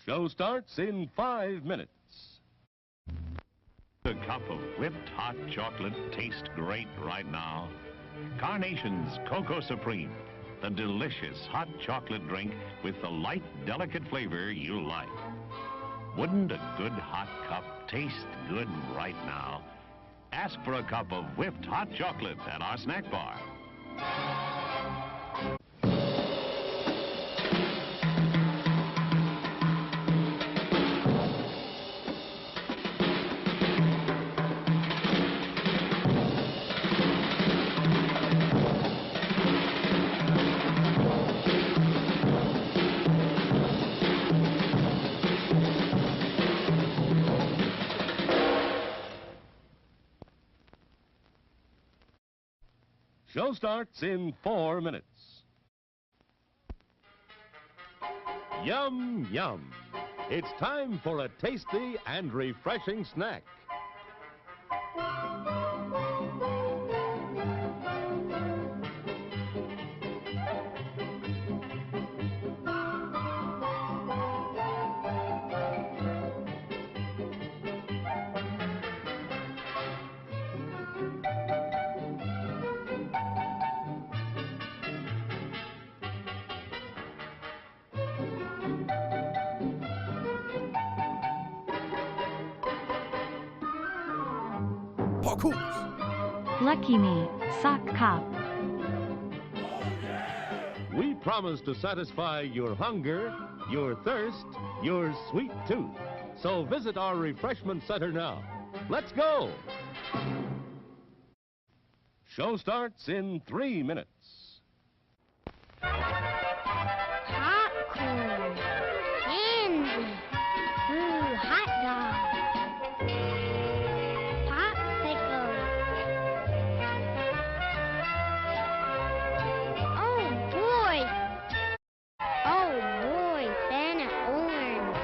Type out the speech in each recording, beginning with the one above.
Show starts in 5 minutes. A cup of whipped hot chocolate tastes great right now. Carnation's Cocoa Supreme, the delicious hot chocolate drink with the light, delicate flavor you like. Wouldn't a good hot cup taste good right now? Ask for a cup of whipped hot chocolate at our snack bar. Show starts in 4 minutes. Yum, yum. It's time for a tasty and refreshing snack. Lucky me, sock cop. We promise to satisfy your hunger, your thirst, your sweet tooth. So visit our refreshment center now. Let's go! Show starts in 3 minutes. Popcorn, candy, ooh, hot dog, popsicle. Oh boy, banana orange.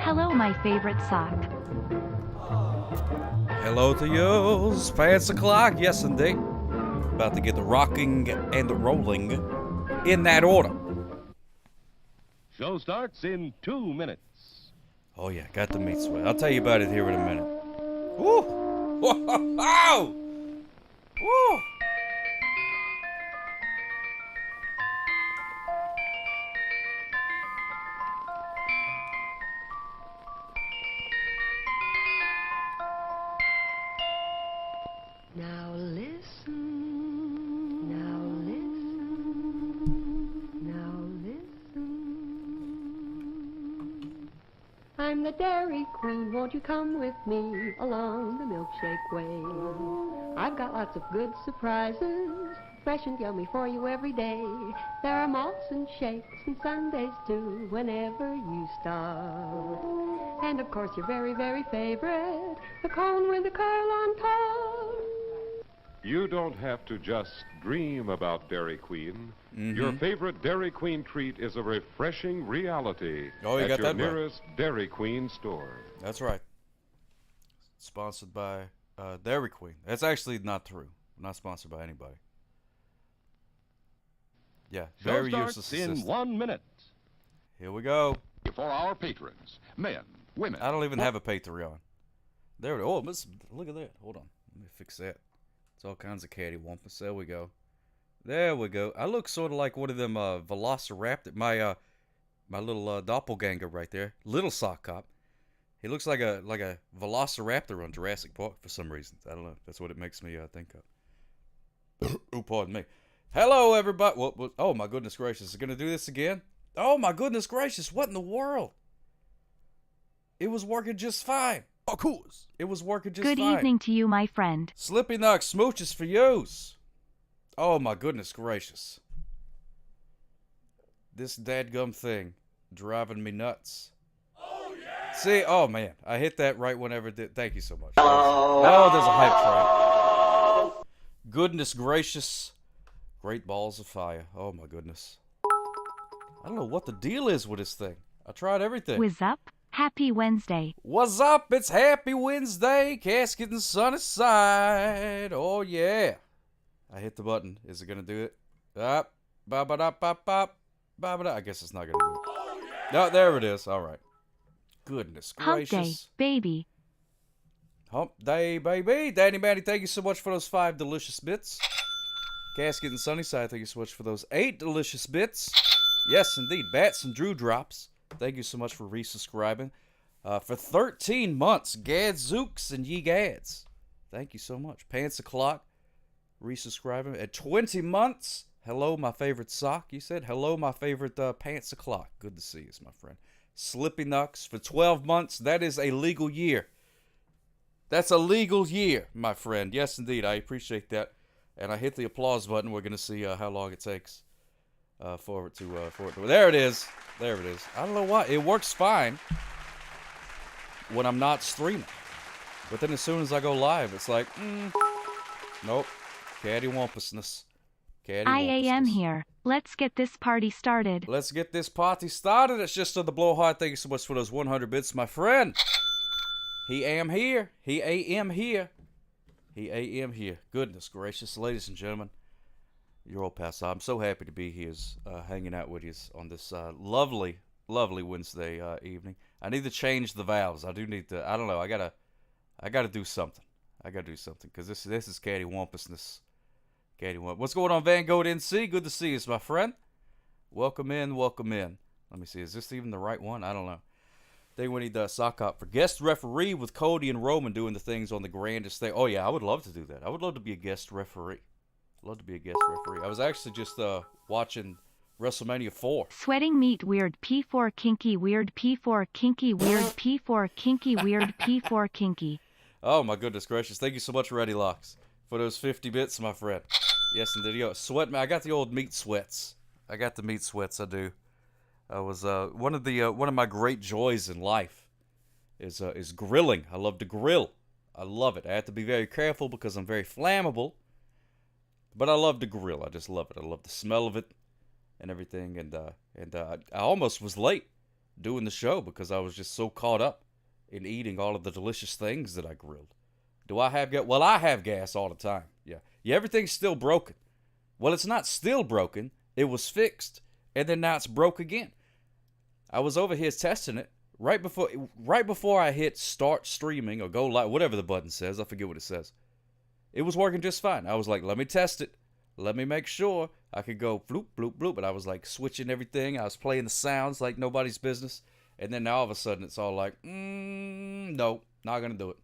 Hello, my favorite sock. Hello to you, fancy clock. Yes, indeed. About to get the rocking and the rolling in that order. Show starts in 2 minutes. Oh yeah, got the meat sweat. I'll tell you about it here in a minute. Woo! Whoa! Woo! Now listen, now listen, now listen. I'm the Dairy Queen, won't you come with me along the milkshake way? I've got lots of good surprises, fresh and yummy for you every day. There are malts and shakes and sundaes too, whenever you stop. And of course your very, very favorite, the cone with the curl on top. You don't have to just dream about Dairy Queen. Mm-hmm. Your favorite Dairy Queen treat is a refreshing reality Oh, you at got your that right. nearest Dairy Queen store. That's right. Sponsored by Dairy Queen. That's actually not true. Not sponsored by anybody. Yeah, Show very starts useless in assistant. 1 minute. Here we go. For our patrons, men, women. I don't even have a Patreon. There we go. Oh, look at that. Hold on. Let me fix that. It's all kinds of cattywampus. There we go. There we go. I look sort of like one of them velociraptor. My little doppelganger right there. Little sock cop. He looks like a velociraptor on Jurassic Park for some reason. I don't know. That's what it makes me think of. Oh, pardon me. Hello, everybody. What? Oh, my goodness gracious. Is it going to do this again? Oh, my goodness gracious. What in the world? It was working just fine. Of course. It was working just fine. Good evening to you, my friend. Slippy Knock smooches for yous. Oh, my goodness gracious. This dadgum thing driving me nuts. Oh, yeah. See, oh, man. I hit that right whenever it did. Thank you so much. Oh, there's a hype train. Goodness gracious. Great balls of fire. Oh my goodness. I don't know what the deal is with this thing. I tried everything. Whiz up. Happy Wednesday. What's up? It's Happy Wednesday. Casket and sunny side. Oh yeah. I hit the button. Is it gonna do it? Up. Ba-ba-da-ba-ba. Ba-ba-da. I guess it's not gonna do it. No, there it is. All right. Goodness Hump gracious. day, baby. Hump day, baby. Danny Manny, thank you so much for those 5 delicious bits. Casket and Sunnyside, thank you so much for those 8 delicious bits. Yes, indeed. Bats and Drew Drops, thank you so much for resubscribing. For 13 months, Gadzooks and Ye Gads, thank you so much. Pants O'Clock, resubscribing. At 20 months, hello, my favorite sock, you said. Hello, my favorite Pants O'Clock. Good to see you, my friend. Slippy Nux, for 12 months, that is a legal year. That's a legal year, my friend. Yes, indeed, I appreciate that. And I hit the applause button. We're going to see how long it takes for it to... There it is. There it is. I don't know why. It works fine when I'm not streaming. But then as soon as I go live, it's like, nope. Cattywampusness. I am here. Let's get this party started. Let's get this party started. It's just on the blowhard. Thank you so much for those 100 bits, my friend. He am here. He am here. He am here. Goodness gracious, ladies and gentlemen. Your old past. I'm so happy to be here, hanging out with you on this lovely, lovely Wednesday evening. I need to change the valves. I do need to. I don't know. I gotta do something. I gotta do something because this is cattywampusness. What's going on, Van Gogh NC? Good to see you, my friend. Welcome in, welcome in. Let me see. Is this even the right one? I don't know. They need the sock up for guest referee with Cody and Roman doing the things on the grandest thing. Oh yeah, I would love to do that. I would love to be a guest referee. Love to be a guest referee. I was actually just watching WrestleMania 4. Sweating meat weird P4 kinky weird P4 kinky weird P4 kinky weird P4 kinky. Oh my goodness gracious. Thank you so much, Ready Locks, for those 50 bits, my friend. Yes, indeed. Yo, sweat. I got the old meat sweats. I got the meat sweats. I do. I was one of my great joys in life is grilling. I love to grill. I love it. I have to be very careful because I'm very flammable. But I love to grill. I just love it. I love the smell of it and everything. And I almost was late doing the show because I was just so caught up in eating all of the delicious things that I grilled. Do I have gas? Well, I have gas all the time. Yeah, everything's still broken. Well, it's not still broken. It was fixed, and then now it's broke again. I was over here testing it right before I hit start streaming or go live, whatever the button says. I forget what it says. It was working just fine. I was like, let me test it. Let me make sure I could go bloop, bloop, bloop. But I was like switching everything. I was playing the sounds like nobody's business. And then now all of a sudden it's all like, no, not going to do it.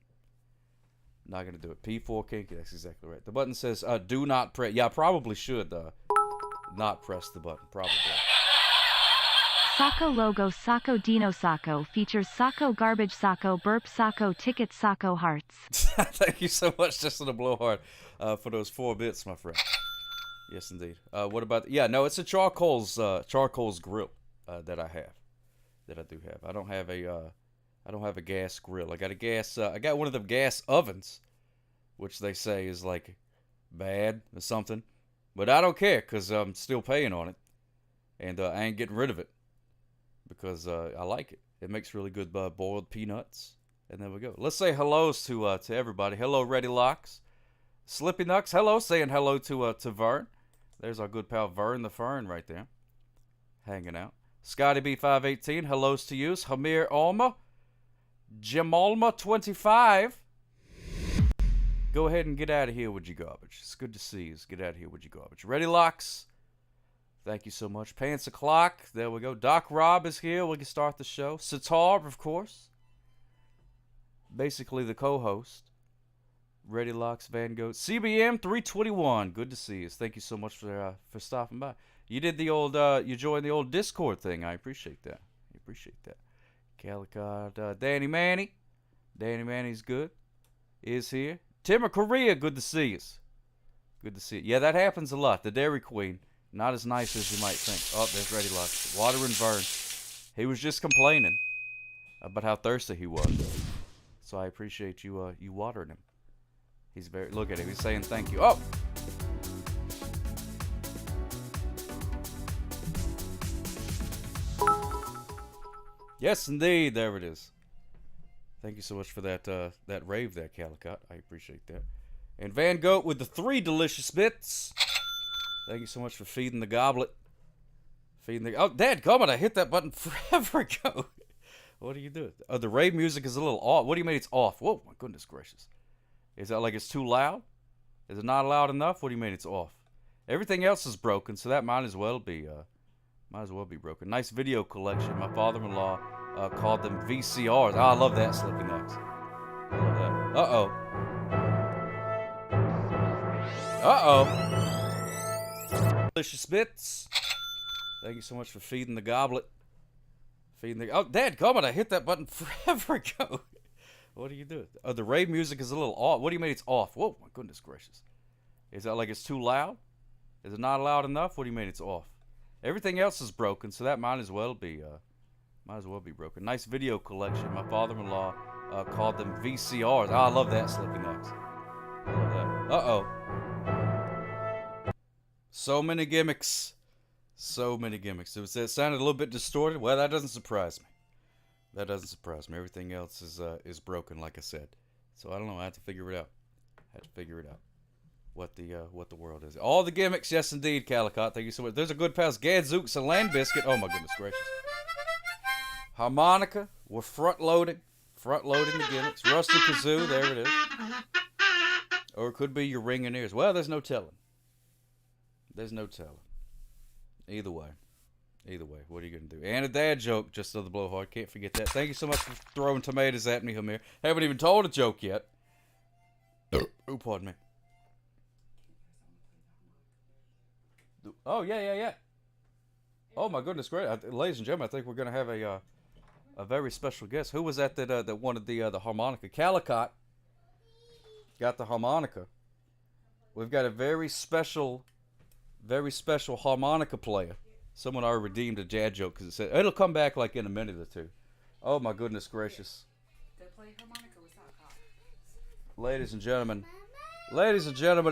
Not going to do it. P4 kinky, that's exactly right. The button says, do not press. Yeah, I probably should not press the button. Probably. Sacco logo Sacco Dino Sacco features Sacco garbage Sacco burp Sacco ticket Sacco hearts. Thank you so much, Justin the Blowhard, for those 4 bits, my friend. Yes, indeed. What about? Yeah, no, it's a charcoal's grill that I have. That I do have. I don't have a gas grill. I got a gas. I got one of them gas ovens, which they say is like bad or something, but I don't care because I'm still paying on it, and I ain't getting rid of it because I like it. It makes really good boiled peanuts, and there we go. Let's say hellos to everybody. Hello, Ready Locks, Slippy Nux. Hello, saying hello to Vern. There's our good pal Vern the Fern right there, hanging out. Scotty B518. Hellos to you. Hamir Alma. Jamalma25. Go ahead and get out of here with your garbage. It's good to see you. Get out of here with your garbage. Ready Locks. Thank you so much. Pants O'Clock. There we go. Doc Rob is here. We can start the show. Sitar, of course. Basically the co-host. Ready Locks, Van Gogh. CBM 321. Good to see you. Thank you so much for stopping by. You did the old, you joined the old Discord thing. I appreciate that. I appreciate that. Calicott, Danny Manny. Danny Manny's good. Is here. Timmer Korea, good to see you. Good to see you. Yeah, that happens a lot. The Dairy Queen, not as nice as you might think. Oh, there's Ready Locks. Water and Vern. He was just complaining about how thirsty he was. So I appreciate you, you watering him. He's very, look at him. He's saying thank you. Oh, Yes, indeed. There it is. Thank you so much for that that rave there, Calicott. I appreciate that. And Van Goat with the 3 delicious bits. Thank you so much for feeding the goblet. Feeding the... Oh, dadgummit, I hit that button forever ago. What are you doing? Oh, the rave music is a little off. What do you mean it's off? Whoa, my goodness gracious. Is that like it's too loud? Is it not loud enough? What do you mean it's off? Everything else is broken, so that might as well be broken. Nice video collection. My father-in-law called them VCRs. Oh, I love that, Slippy Nuts. I love that. Uh-oh. Uh-oh. Delicious bits. Thank you so much for feeding the goblet. Feeding the... Oh, dadgummit, I hit that button forever ago. What are you doing? Oh, the rave music is a little off. What do you mean it's off? Whoa, my goodness gracious. Is that like it's too loud? Is it not loud enough? What do you mean it's off? Everything else is broken, so that might as well be broken. Nice video collection. My father-in-law called them VCRs. Oh, I love that, Slippy Nuts. I love that. Uh-oh. So many gimmicks. So many gimmicks. It sounded a little bit distorted. Well, that doesn't surprise me. That doesn't surprise me. Everything else is broken, like I said. So I don't know. I have to figure it out. What the world is. All the gimmicks, yes indeed, Calicott. Thank you so much. There's a good pals. Gadzooks and Land Biscuit. Oh my goodness gracious. Harmonica. We're front loading the gimmicks. Rusty Kazoo. There it is. Or it could be your ringing ears. Well, there's no telling. There's no telling. Either way, what are you going to do? And a dad joke, just so the blowhard. Can't forget that. Thank you so much for throwing tomatoes at me, Hamir. Haven't even told a joke yet. Oh, pardon me. Oh, yeah. Oh, my goodness, great. Ladies and gentlemen, I think we're going to have a very special guest. Who was that wanted the harmonica? Calicott got the harmonica. We've got a very special harmonica player. Someone already redeemed a dad joke because it said it'll come back like in a minute or two. Oh my goodness gracious. Ladies and gentlemen,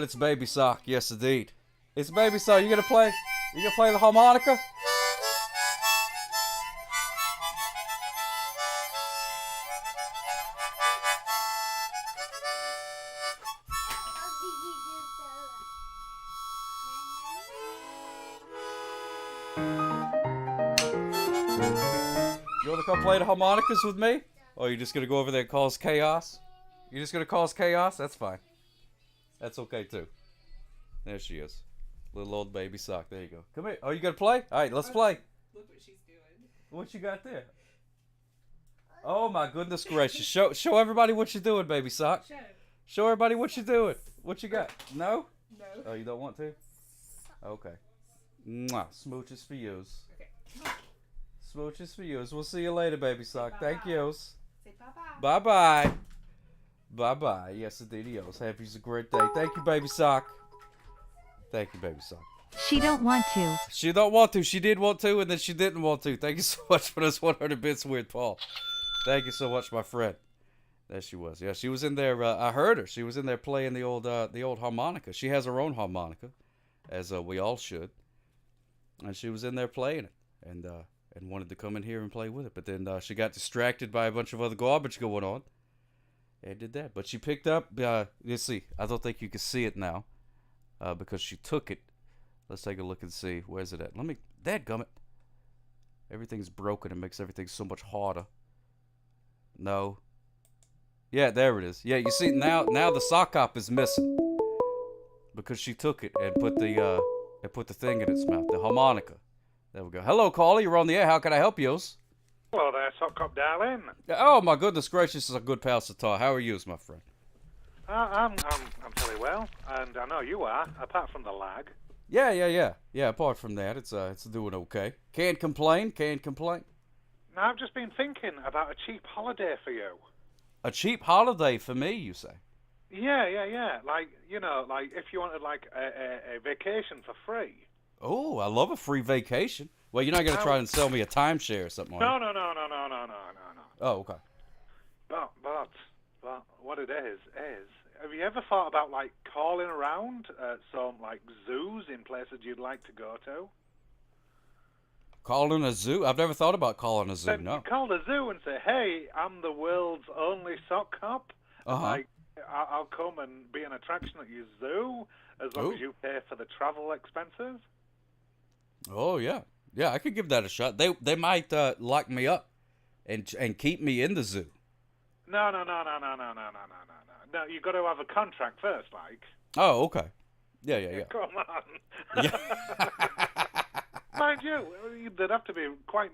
it's Baby Sock. Yes indeed, it's Baby Sock. You gonna play the harmonica? You want to come play the harmonicas with me? Or are you just going to go over there and cause chaos? You're just going to cause chaos? That's fine. That's okay, too. There she is. Little old Baby Sock. There you go. Come here. Oh, you going to play? All right, let's play. Look what she's doing. What you got there? Oh, my goodness gracious. Show everybody what you're doing, Baby Sock. Show everybody what you're doing. What you got? No? No. Oh, you don't want to? Okay. Mwah. Smooches for yous. Okay. Come on. Smooches for yous. We'll see you later, Baby Sock. Thank yous. Say bye-bye. Bye-bye. Bye-bye. Yes, indeed, yos. Have you a great day. Thank you, Baby Sock. Thank you, Baby Sock. She don't want to. She don't want to. She did want to, and then she didn't want to. Thank you so much for those 100 bits, Weird Paul. Thank you so much, my friend. There she was. Yeah, she was in there. I heard her. She was in there playing the old harmonica. She has her own harmonica, as we all should. And she was in there playing it, and wanted to come in here and play with it. But then she got distracted by a bunch of other garbage going on, and did that. But she picked up. You see, I don't think you can see it now, because she took it. Let's take a look and see. Where's it at? Dadgummit. Everything's broken. It makes everything so much harder. No. Yeah, there it is. Yeah, you see now the sock hop is missing because she took it and put the thing in its mouth, the harmonica. There we go. Hello, caller. You're on the air. How can I help you? Hello there, sock hop darling. Oh my goodness gracious, is a good pal Satar. How are you, my friend? I'm fairly well, and I know you are. Apart from the lag. Yeah. Apart from that, it's doing okay. Can't complain. Now I've just been thinking about a cheap holiday for you. A cheap holiday for me, you say? Yeah. Like, if you wanted like a vacation for free. Oh, I love a free vacation. Well, you're not gonna try and sell me a timeshare or something like that. No. Oh, okay. But what it is, have you ever thought about like calling around some like zoos in places you'd like to go to? Calling a zoo? I've never thought about calling a zoo. Then No. you call the zoo and say, "Hey, I'm the world's only sock cop. Uh-huh. I'll come and be an attraction at your zoo as long Ooh. as you pay for the travel expenses." Oh yeah, yeah. I could give that a shot. They might lock me up and keep me in the zoo. No. No, you got to have a contract first, like. Oh, okay. Yeah. Come on. Yeah. Mind you, there'd have to be quite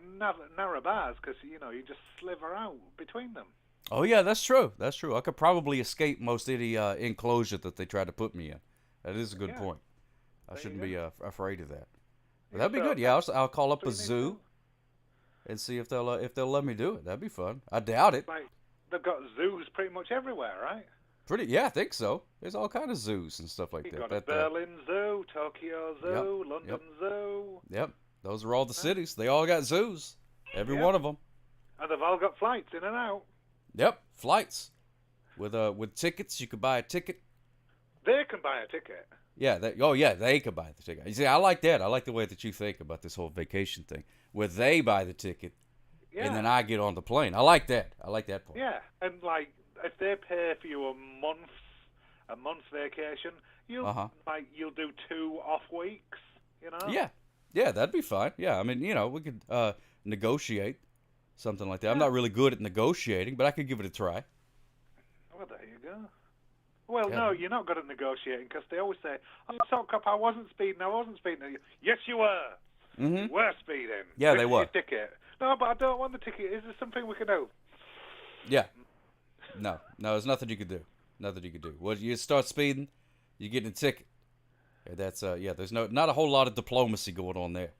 narrow bars because, you just sliver out between them. Oh yeah, that's true. That's true. I could probably escape most any enclosure that they try to put me in. That is a good point. I shouldn't be afraid of that. But that'd be good. Yeah, I'll call up a zoo and see if they'll let me do it. That'd be fun. I doubt it. Like, they've got zoos pretty much everywhere, right? Yeah, I think so. There's all kind of zoos and stuff like You've that. got a Berlin Zoo, Tokyo Zoo, London Zoo. Yep. Those are all the cities. They all got zoos. Every one of them. And they've all got flights in and out. Yep, flights. With tickets, you could buy a ticket. They can buy a ticket. Yeah, they could buy the ticket. You see, I like that. I like the way that you think about this whole vacation thing, where they buy the ticket, and then I get on the plane. I like that. I like that part. Yeah, and like if they pay for you a month's vacation, you'll do 2 off weeks. Yeah, that'd be fine. Yeah, I mean, we could negotiate something like that. I'm not really good at negotiating, but I could give it a try. Well, there you go. Well, no, you're not good at negotiating because they always say, "Oh, sock cop, I wasn't speeding. Yes, you were. Mm-hmm. You were speeding. Yeah, This they is were. Your ticket. No, but I don't want the ticket. Is there something we can do? Yeah. No, there's nothing you could do. Nothing you could do. Well, you start speeding, you get a ticket. And that's there's not a whole lot of diplomacy going on there.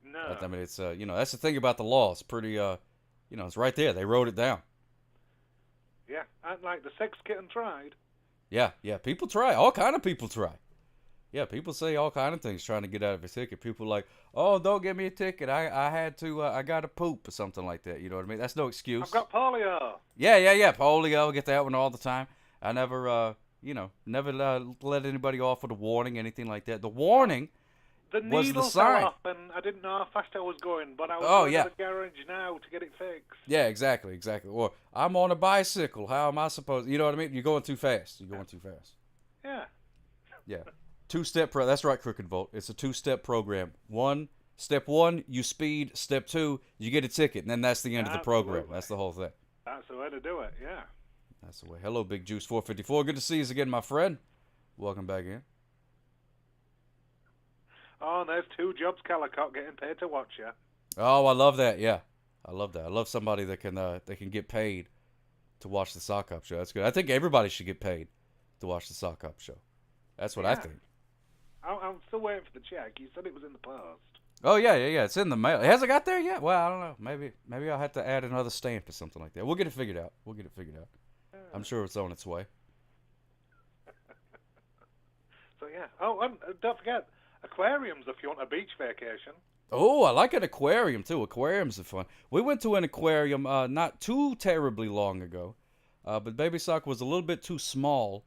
No. I mean, it's that's the thing about the law. It's pretty it's right there. They wrote it down. Yeah, and like the sex kitten tried. Yeah, people try. All kind of people try. Yeah, people say all kind of things trying to get out of a ticket. People like, "Oh, don't give me a ticket. I had to. I got to poop," or something like that. You know what I mean? That's no excuse. I've got polio. Yeah. Polio. Get that one all the time. I never, never let anybody off with a warning, anything like that. The warning The was needle the sign. fell off, and I didn't know how fast I was going, but I was going to the garage now to get it fixed. Yeah, exactly. Or I'm on a bicycle. How am I supposed? You know what I mean? You're going too fast. Yeah. Yeah. 2-step That's right, Crooked Volt. It's a 2-step program. Step 1, you speed. Step 2, you get a ticket, and then that's the end of the program. That's the whole thing. That's the way to do it. Yeah. That's the way. Hello, Big Juice 454. Good to see you again, my friend. Welcome back in. Oh, and there's 2 jobs, Calicut, getting paid to watch you. Oh, I love that. Yeah, I love that. I love somebody that can get paid to watch the Sock Hop Show. That's good. I think everybody should get paid to watch the Sock Hop Show. That's what I think. I'm still waiting for the check. You said it was in the post. Oh yeah. It's in the mail. Has it got there yet? Well, I don't know. Maybe I'll have to add another stamp or something like that. We'll get it figured out. I'm sure it's on its way. So yeah. Oh, and don't forget aquariums if you want a beach vacation. Oh, I like an aquarium too. Aquariums are fun. We went to an aquarium not too terribly long ago, but Baby Sock was a little bit too small,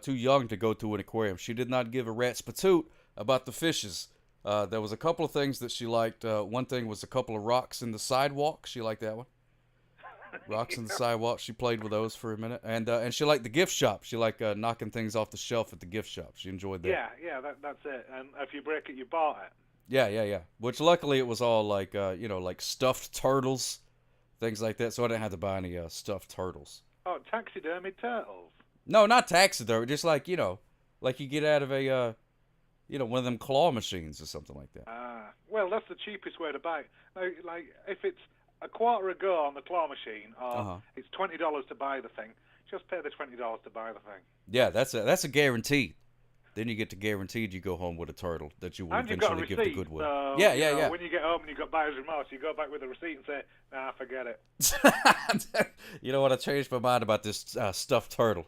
too young to go to an aquarium. She did not give a rat's patoot about the fishes. There was a couple of things that she liked. One thing was a couple of rocks in the sidewalk. She liked that one. Rocks in the sidewalk. She played with those for a minute, and she liked the gift shop. She liked knocking things off the shelf at the gift shop. She enjoyed that. Yeah, that's it. And if you break it, you bought it. Yeah. Which luckily it was all like like stuffed turtles, things like that. So I didn't have to buy any stuffed turtles. Oh, taxidermy turtles. No, not taxidermy. Just like like you get out of a one of them claw machines or something like that. Well, that's the cheapest way to buy it. Like if it's a quarter a go on the claw machine, or it's $20 to buy the thing. Just pay the $20 to buy the thing. Yeah, that's a guaranteed. Then you get to guaranteed you go home with a turtle that you will eventually give to Goodwill. So, yeah. When you get home and you've got buyer's remorse, you go back with a receipt and say, "Nah, forget it." You know what? I changed my mind about this stuffed turtle.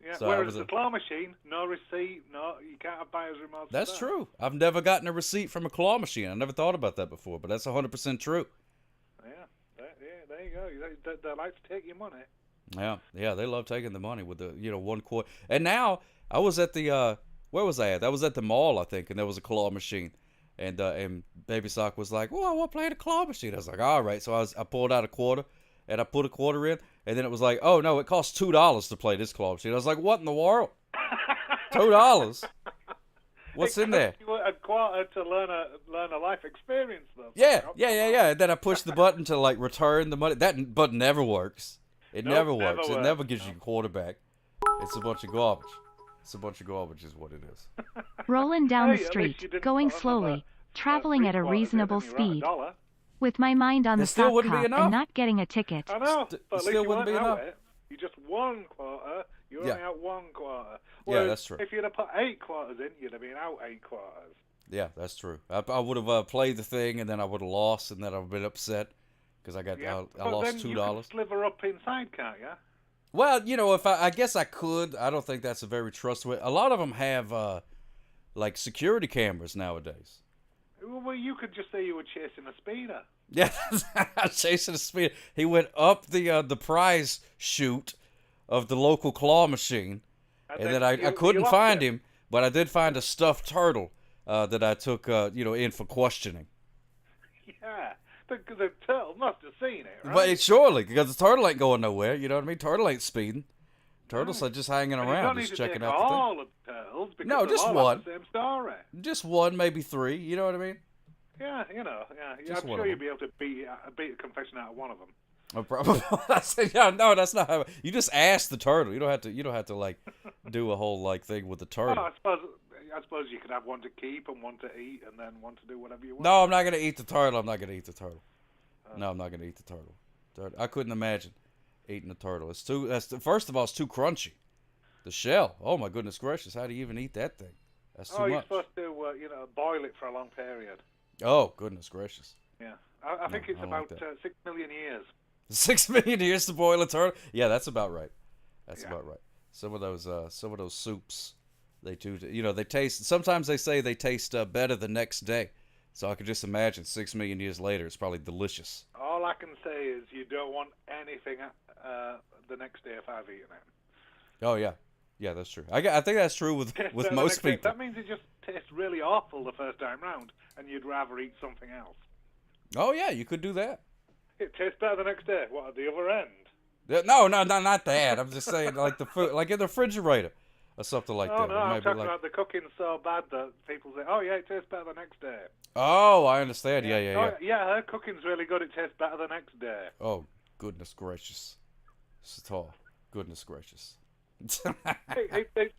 Yeah. So whereas the claw machine, no receipt, you can't have buyer's remorse. That's true. I've never gotten a receipt from a claw machine. I never thought about that before, but that's 100% true. There you go. They like to take your money. Yeah, they love taking the money with the 1 quarter. And now I was at the where was I at? I was at the mall, I think, and there was a claw machine, And Baby Sock was like, "Oh, I want to play the claw machine." I was like, "All right." So I pulled out a quarter, and I put a quarter in, and then it was like, "Oh no, it costs $2 to play this claw machine." I was like, "What in the world? $2? What's in there?" You a quarter to learn a life experience, though. Yeah. And then I pushed the button to like return the money. That button never works. It Nope, never never works. It works. never gives you a quarter back. It's a bunch of garbage. It's a bunch of garbage is what it is. Rolling down Hey, the at least street, you didn't going put another, slowly, traveling at a three-quarters in reasonable and you were at speed, $1. with my mind on It the still sock wouldn't be cop enough. and not getting a ticket. I know, but at least still you wouldn't weren't be out enough. it. You just 1 quarter. You're Yeah. only out 1 quarter. Yeah, Whereas that's true. If you'd have put 8 quarters in, you'd have been out 8 quarters. Yeah, that's true. I would have played the thing, and then I would have lost, and then I would have been upset because I lost $2. You can sliver up inside, can't you? Well, if I guess I could. I don't think that's a very trustworthy. A lot of them have like security cameras nowadays. Well, you could just say you were chasing a speeder. Yeah, I was chasing a speeder. He went up the prize chute of the local claw machine, and then I couldn't find him, but I did find a stuffed turtle that I took in for questioning. Yeah, the turtle must have seen it, right? But surely, because the turtle ain't going nowhere. You know what I mean? Turtle ain't speeding. Turtles are just hanging And around, you just don't need checking to out take the thing. all of the turtles because No, they'll just all one. have the same story. Just one, maybe 3. You know what I mean? Yeah, Just I'm one sure of you'd be able to beat a confession out of one of them. No problem. I said, yeah, no, that's not how. You just ask the turtle. You don't have to like do a whole like thing with the turtle. Oh, I suppose you could have one to keep and one to eat, and then one to do whatever you want. No, I'm not gonna eat the turtle. I'm not gonna eat the turtle. No, I'm not gonna eat the turtle. I couldn't imagine eating the turtle. It's too. First of all, it's too crunchy. The shell. Oh my goodness gracious! How do you even eat that thing? That's too you're much. supposed to boil it for a long period. Oh goodness gracious! Yeah, I think it's about like 6 million years. 6 million years to boil a turtle? Yeah, that's about right. That's Yeah. about right. Some of those soups, they do. They taste. Sometimes they say they taste better the next day. So I could just imagine 6 million years later, it's probably delicious. All I can say is you don't want anything the next day if I've eaten it. Oh yeah, yeah, that's true. I think that's true with most people. That means it just tastes really awful the first time round, and you'd rather eat something else. Oh yeah, you could do that. It tastes better the next day. What, at the other end? No, not that. I'm just saying, like the food, like in the refrigerator or something like that. No, I'm talking like... about the cooking so bad that people say, "Oh yeah, it tastes better the next day." Oh, I understand. Yeah. Oh, yeah, her cooking's really good. It tastes better the next day. Oh, goodness gracious, Sitar. Goodness gracious. It's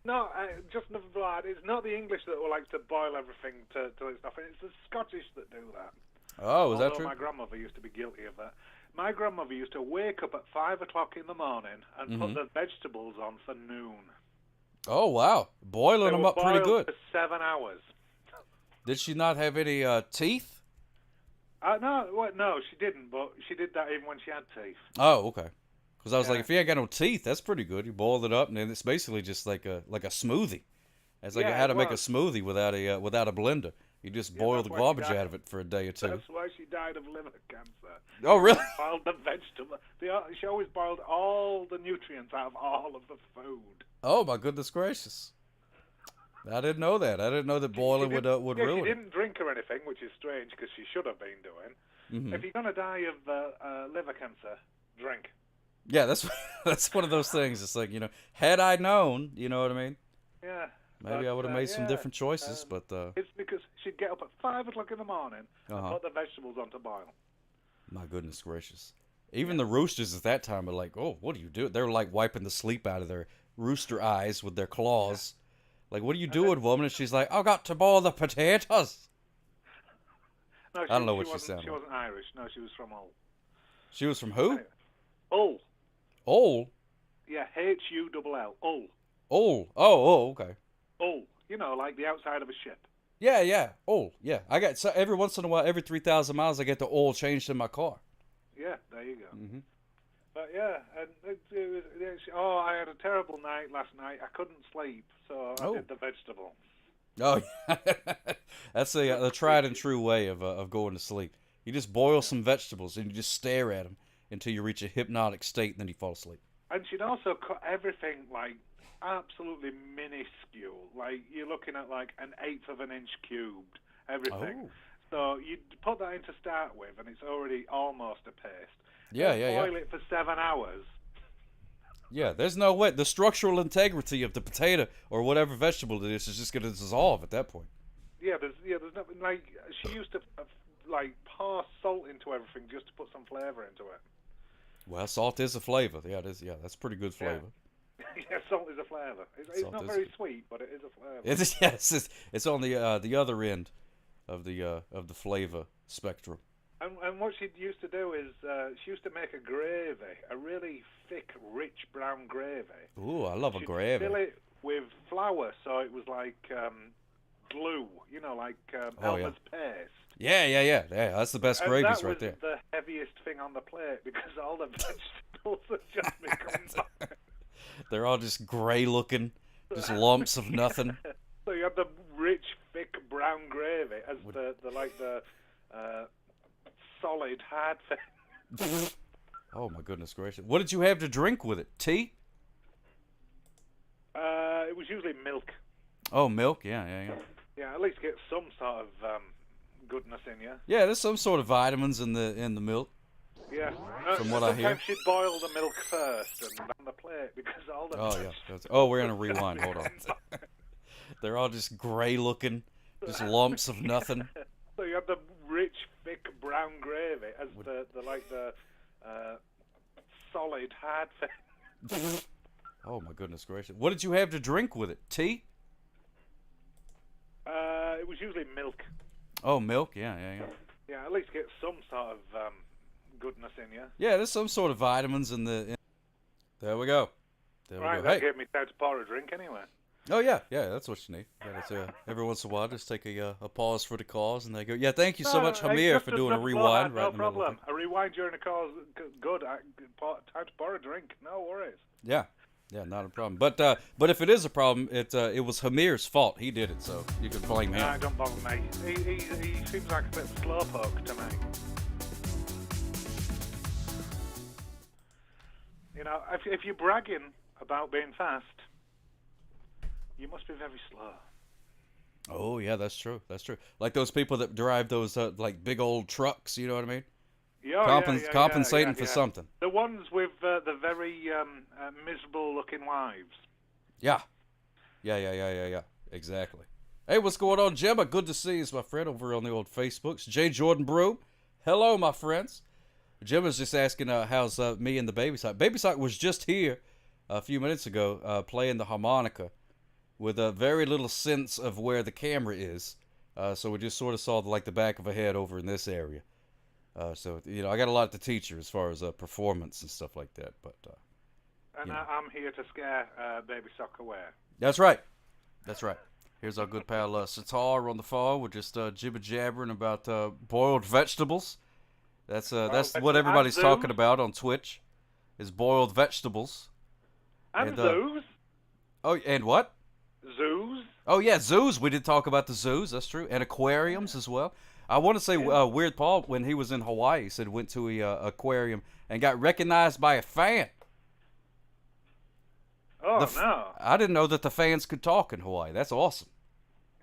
not just another blood. It's not the English that likes to boil everything till it's nothing. It's the Scottish that do that. Oh, is that true? My grandmother used to be guilty of that. My grandmother used to wake up at 5 o'clock in the morning and put the vegetables on for noon. Oh wow, boiling them up pretty good. For 7 hours. Did she not have any teeth? No, she didn't. But she did that even when she had teeth. Oh, okay. Because I was like, if you ain't got no teeth, that's pretty good. You boil it up, and then it's basically just like a smoothie. It's like how to make a smoothie without a blender. You just boil the garbage out of it for a day or two. That's why she died of liver cancer. Oh, really? She boiled the vegetable. She always boiled all the nutrients out of all of the food. Oh my goodness gracious! I didn't know that. I didn't know that boiling would ruin it. She didn't drink or anything, which is strange because she should have been doing. Mm-hmm. If you're gonna die of liver cancer, drink. Yeah, that's one of those things. It's like, had I known, you know what I mean? Yeah. Maybe I would have made some different choices, but it's because she'd get up at 5 o'clock in the morning and put the vegetables on to boil. My goodness gracious! Even the roosters at that time are like, "Oh, what do you do?" They're like wiping the sleep out of their rooster eyes with their claws. Like, what are you doing, woman? And she's like, "I got to boil the potatoes." No, I don't know what she sounded like. She wasn't Irish. No, she was from Hull. She was from who? Hull. Hull? Yeah, Hull. Hull. Hull. Oh, okay. Hull. Like the outside of a ship. Yeah. Hull. Yeah. I got every once in a while, every 3,000 miles, I get the oil changed in my car. Yeah, there you go. Mm-hmm. But yeah, and I had a terrible night last night. I couldn't sleep, so I did the vegetable. Oh, that's the tried and true way of going to sleep. You just boil some vegetables and you just stare at them until you reach a hypnotic state, and then you fall asleep. And she'd also cut everything like absolutely minuscule. Like you're looking at like 1/8 of an inch cubed, everything. Oh. So you put that in to start with, and it's already almost a paste. Yeah, Boil it for 7 hours. Yeah, there's no way. The structural integrity of the potato or whatever vegetable it is just going to dissolve at that point. Yeah, there's nothing like she used to like pour salt into everything just to put some flavour into it. Well, salt is a flavor. Yeah, it is. Yeah, that's pretty good flavor. Yeah, salt is a flavour. It's not very sweet, but it is a flavour. It is. Yes, it's on the other end of the flavor spectrum. And what she used to do is she used to make a gravy, a really thick, rich brown gravy. Ooh, I love a She'd gravy. fill it with flour, so it was like glue, like Elmer's paste. Yeah. That's the best gravies right there. That was the heaviest thing on the plate because all the vegetables had just become. They're all just grey looking, just lumps of nothing. So you had the rich, thick brown gravy as the solid, hard thing. Oh my goodness gracious! What did you have to drink with it? Tea? It was usually milk. Oh, milk. Yeah. Yeah, at least get some sort of goodness in you. Yeah, there's some sort of vitamins in the milk. Yeah. From what I hear. Sometimes she'd boil the milk first and on the plate because all the. Oh yeah. Oh, we're gonna rewind. Hold on. They're all just grey looking, just lumps of nothing. So you had the rich, thick brown gravy as the solid, hard thing. Oh my goodness gracious! What did you have to drink with it? Tea? It was usually milk. Oh, milk. Yeah. Yeah, at least get some sort of goodness in you. Yeah, there's some sort of vitamins in the. There we go. Right, that gave me time to pour a drink anyway. Oh yeah, that's what you need. Yeah, every once in a while, just take a pause for the cause, and they go, "Yeah, thank you so much, Hamir, for doing a rewind." No problem. A rewind during the cause, good. Time to pour a drink. No worries. Yeah, not a problem. But if it is a problem, it was Hamir's fault. He did it, so you can blame him. Nah, don't bother me. He seems like a bit of a slowpoke to me. If you're bragging about being fast, you must be very slow. Oh yeah, that's true. Like those people that drive those like big old trucks. You know what I mean? Compensating for something. The ones with the very miserable-looking wives. Yeah. Exactly. Hey, what's going on, Gemma? Good to see you, my friend, over on the old Facebooks. J. Jordan Brew. Hello, my friends. Gemma's just asking how's me and the Baby Sock. Baby Sock was just here a few minutes ago playing the harmonica with a very little sense of where the camera is. So we just sort of saw the back of her head over in this area. So, I got a lot to teach her as far as performance and stuff like that. But I'm here to scare Baby Sock away. That's right. Here's our good pal Sitar on the phone. We're just jibber-jabbering about boiled vegetables. That's what everybody's talking about on Twitch, is boiled vegetables. And zoos. Oh, and what? Zoos. Oh, yeah, zoos. We did talk about the zoos. That's true. And aquariums as well. I want to say Weird Paul, when he was in Hawaii, said went to a aquarium and got recognized by a fan. Oh, no. I didn't know that the fans could talk in Hawaii. That's awesome.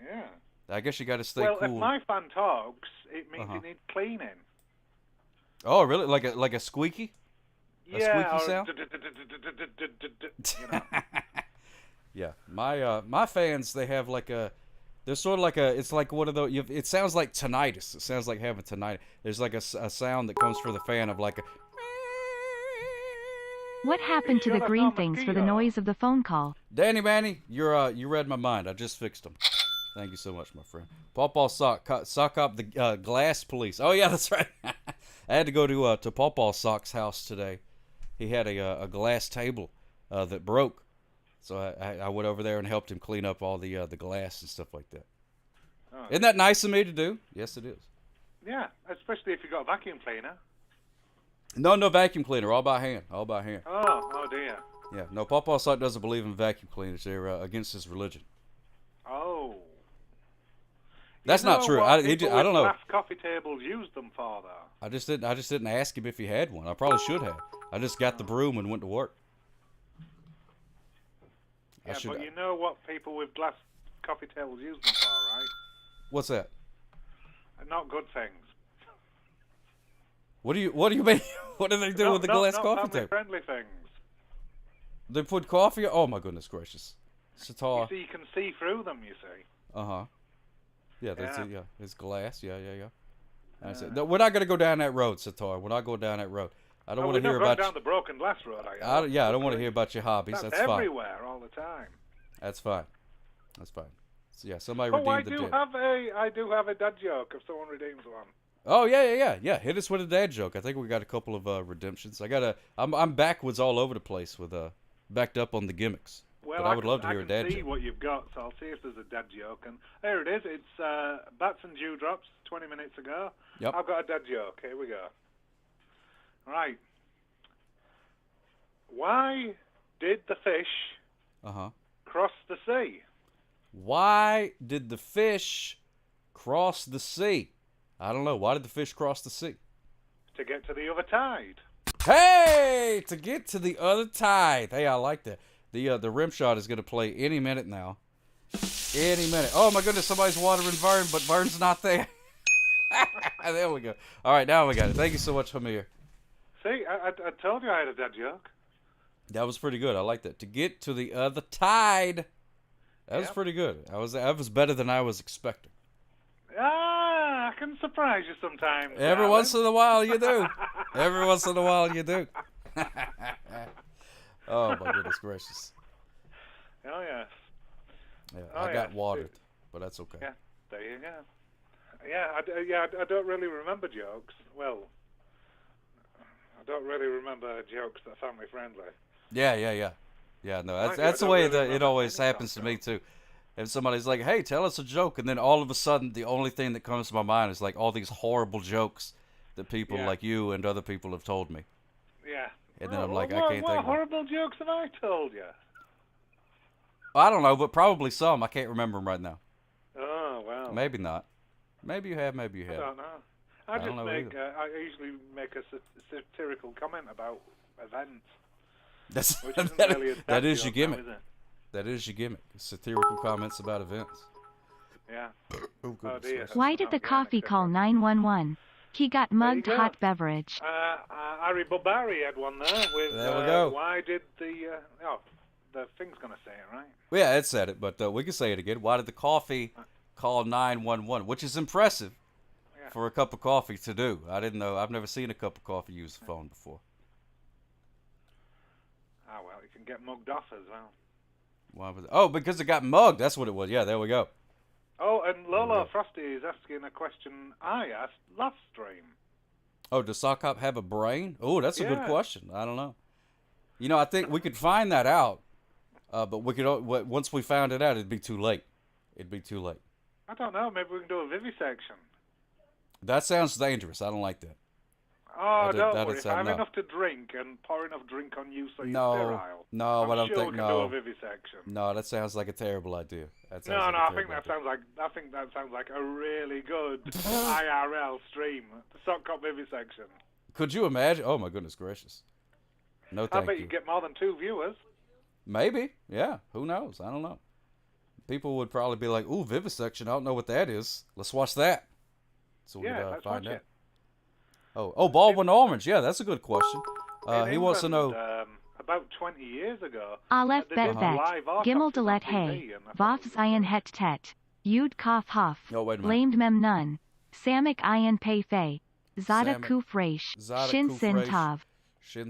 Yeah. I guess you got to stay cool. Well, if my fan talks, it means it needs cleaning. Oh, really? Like a squeaky? A squeaky sound? Yeah. My fans, they have they're sort of it's like one of those, it sounds like tinnitus. It sounds like having tinnitus. There's like a sound that comes from the fan of like a... What happened to the green things for the noise of the phone call? Danny Manny, you read my mind. I just fixed them. Thank you so much, my friend. Pawpaw sock up the glass police. Oh yeah, that's right. I had to go to Pawpaw Sock's house today. He had a glass table that broke, so I went over there and helped him clean up all the glass and stuff like that. Oh. Isn't that nice of me to do? Yes, it is. Yeah, especially if you got a vacuum cleaner. No vacuum cleaner. All by hand. Oh dear. Yeah, no. Pawpaw Sock doesn't believe in vacuum cleaners. They're against his religion. Oh. That's not true. I don't know. Coffee tables use them for though. I just didn't ask him if he had one. I probably should have. I just got the broom and went to work. Yeah, but you know what people with glass coffee tables use them for, right? What's that? not good things. What do you mean? What do they do with the glass coffee table? Friendly things. They put coffee. Oh my goodness gracious! Sitar. You see, you can see through them. You see. Yeah, it's glass. Yeah. I said, no, we're not gonna go down that road, Sitar. We're not going down that road. I don't want to hear about. We're not going down the broken glass road. I don't want to hear about your hobbies. That's fine. Everywhere, all the time. That's fine. So, yeah, somebody Oh, redeemed the debt. I do have a dad joke if someone redeems one. Oh yeah. Hit us with a dad joke. I think we got a couple of redemptions. I'm backwards all over the place with backed up on the gimmicks. Well, but I would love to hear a dad joke. I can see what you've got, so I'll see if there's a dad joke. And there it is. It's Bats and Dewdrops, 20 minutes ago. Yep. I've got a dad joke. Here we go. Right. Why did the fish cross the sea? Why did the fish cross the sea? I don't know. Why did the fish cross the sea? To get to the other tide. Hey! To get to the other tide. Hey, I like that. The rim shot is going to play any minute now. Any minute. Oh, my goodness. Somebody's watering Vern, but Vern's not there. There we go. All right, now we got it. Thank you so much, Hamir. See, I told you I had a dad joke. That was pretty good. I like that. To get to the other tide. That was pretty good. That was better than I was expecting. I can surprise you sometimes. Every once in a while you do. Every once in a while you do. Oh, my goodness gracious. Oh, yes. Yeah, I got watered, but that's okay. Yeah, there you go. Yeah, I don't really remember jokes. Well, I don't really remember jokes that are family friendly. Yeah. Yeah, no, that's the way it always happens to me, too. If somebody's like, hey, tell us a joke, and then all of a sudden the only thing that comes to my mind is like all these horrible jokes that people like you and other people have told me. Yeah. And then I'm like, I can't think of What horrible jokes have I told you? I don't know, but probably some. I can't remember them right now. Oh, well. Maybe not. Maybe you have, maybe you haven't. I don't know. I usually make a satirical comment about events. Which isn't really a that is your joke gimmick. now, is it? That is your gimmick. Satirical comments about events. Yeah. Oh, dear. Why did the coffee call 911? He got mugged hot beverage. Ari Bobari had one there with. There we go. Why did the thing's gonna say it, right? Well, yeah, it said it, but we can say it again. Why did the coffee call 911? Which is impressive for a cup of coffee to do. I didn't know. I've never seen a cup of coffee use the phone before. Oh well, you can get mugged off as well. Why was it? Oh, because it got mugged. That's what it was. Yeah, there we go. Oh, and Lola Frosty is asking a question I asked last stream. Oh, does Sock Hop have a brain? Oh, that's a good question. I don't know. You know, I think we could find that out, but we could once we found it out, it'd be too late. It'd be too late. I don't know. Maybe we can do a vivisection. That sounds dangerous. I don't like that. Oh, don't worry. If I have enough to drink and pour enough drink on you so you're sterile. No, I don't think. We can do a vivisection. No, that sounds like a terrible idea. I think that sounds like a really good IRL stream. The Sock Cop vivisection. Could you imagine? Oh my goodness gracious! No, thank you. I bet you'd get more than 2 viewers. Maybe, yeah. Who knows? I don't know. People would probably be like, "Ooh, vivisection. I don't know what that is. Let's watch that." So we could find out. Oh, Baldwin Orange. Yeah, that's a good question. He wants to know. About 20 years ago. Aleph bet vet. Gimel delet hey. Vof zion het tet. Yud kaf hof. Oh, wait a minute. Blamed mem nun. Samak ayin pei fei. Zada kuf reish. Shin sin tav.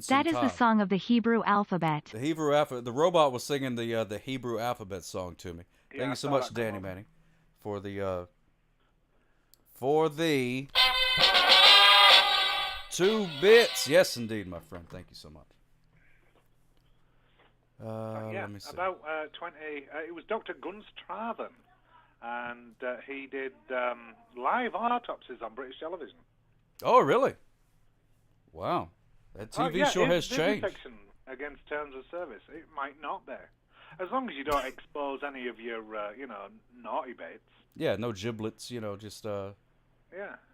That is the song of the Hebrew alphabet. The Hebrew alphabet. The robot was singing the Hebrew alphabet song to me. Thank you so much, Danny Manning, for the 2 bits. Yes, indeed, my friend. Thank you so much. Let me see. About 20. It was Dr. Gunstraven, and he did live autopsies on British television. Oh, really? Wow. That TV show has changed. Vivisection against terms of service. It might not be. As long as you don't expose any of your, naughty bits. Yeah, no giblets,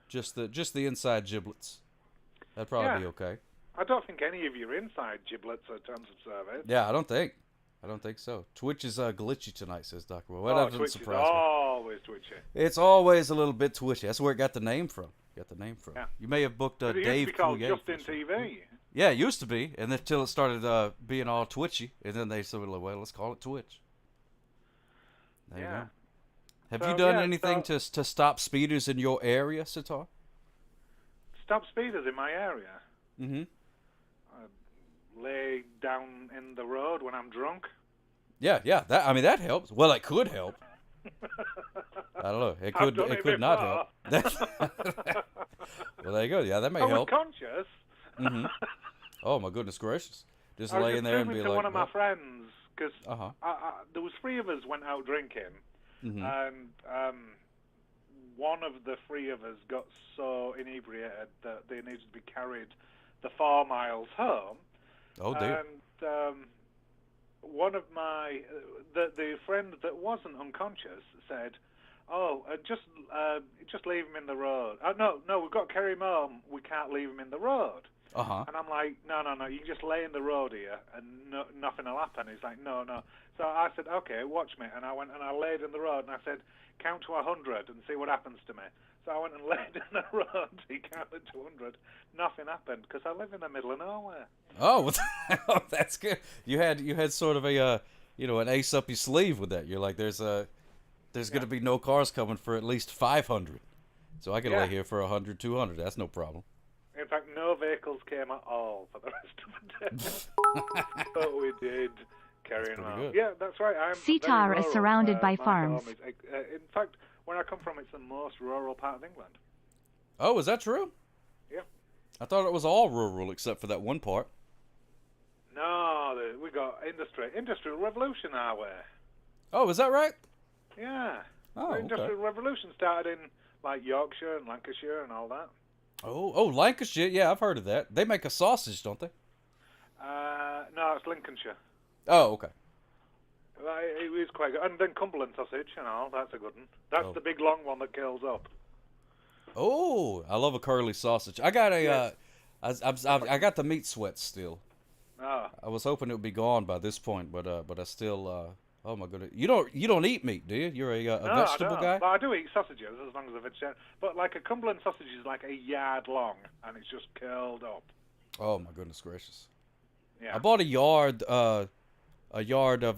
just the inside giblets. That'd probably be okay. I don't think any of your inside giblets are terms of service. Yeah, I don't think I don't think so. Twitch is glitchy tonight, says Dr. Well, that doesn't Twitch surprise is me. always twitchy. It's always a little bit twitchy. That's where it got the name from. Yeah. You may have booked It used Dave to be called Coulier Justin TV. Yeah, it used to be, and then until it started being all twitchy, and then they said, well, let's call it Twitch. There you go. Have you done anything to stop speeders in your area, Sitar? Stop speeders in my area? Mm-hmm. Lay down in the road when I'm drunk. Yeah. That helps. Well, it could help. I don't know. It could not help. Well, there you go. Yeah, that may help. I was conscious. Mm-hmm. Oh my goodness gracious! Just laying there and be like. I was one of my friends because Uh-huh. there was 3 of us went out drinking, mm-hmm. and one of the 3 of us got so inebriated that they needed to be carried the 4 miles home. Oh dear. And one of my the friend that wasn't unconscious said, "Oh, just leave him in the road." No, we've got to carry him home. We can't leave him in the road. Uh-huh. And I'm like, no, you can just lay in the road here and nothing will happen. He's like, no. So I said, okay, watch me. And I went and I laid in the road and I said, count to 100 and see what happens to me. So I went and laid in the road. He counted to 100. Nothing happened because I live in the middle of nowhere. Oh, that's good. You had sort of a an ace up your sleeve with that. You're like, there's going to be no cars coming for at least 500, so I can lay here for 100, 200. That's no problem. In fact, no vehicles came at all for the rest of the day. But we did carrying on. Good. Yeah, that's right. Sitar is surrounded by farms. In fact, where I come from, it's the most rural part of England. Oh, is that true? Yeah. I thought it was all rural except for that one part. No, we got industrial revolution our way. Oh, is that right? Yeah. Oh, the industrial revolution started in like Yorkshire and Lancashire and all that. Oh, Lancashire. Yeah, I've heard of that. They make a sausage, don't they? No, it's Lincolnshire. Oh, okay. It is quite good. And then Cumberland sausage, that's a good one. That's the big long one that curls up. Oh, I love a curly sausage. I got I got the meat sweats still. Oh. I was hoping it would be gone by this point, but I still. Oh my goodness! You don't eat meat, do you? You're a vegetable guy. But I do eat sausages as long as they're vegetarian. But like a Cumberland sausage is like a yard long, and it's just curled up. Oh my goodness gracious! Yeah. I bought a yard of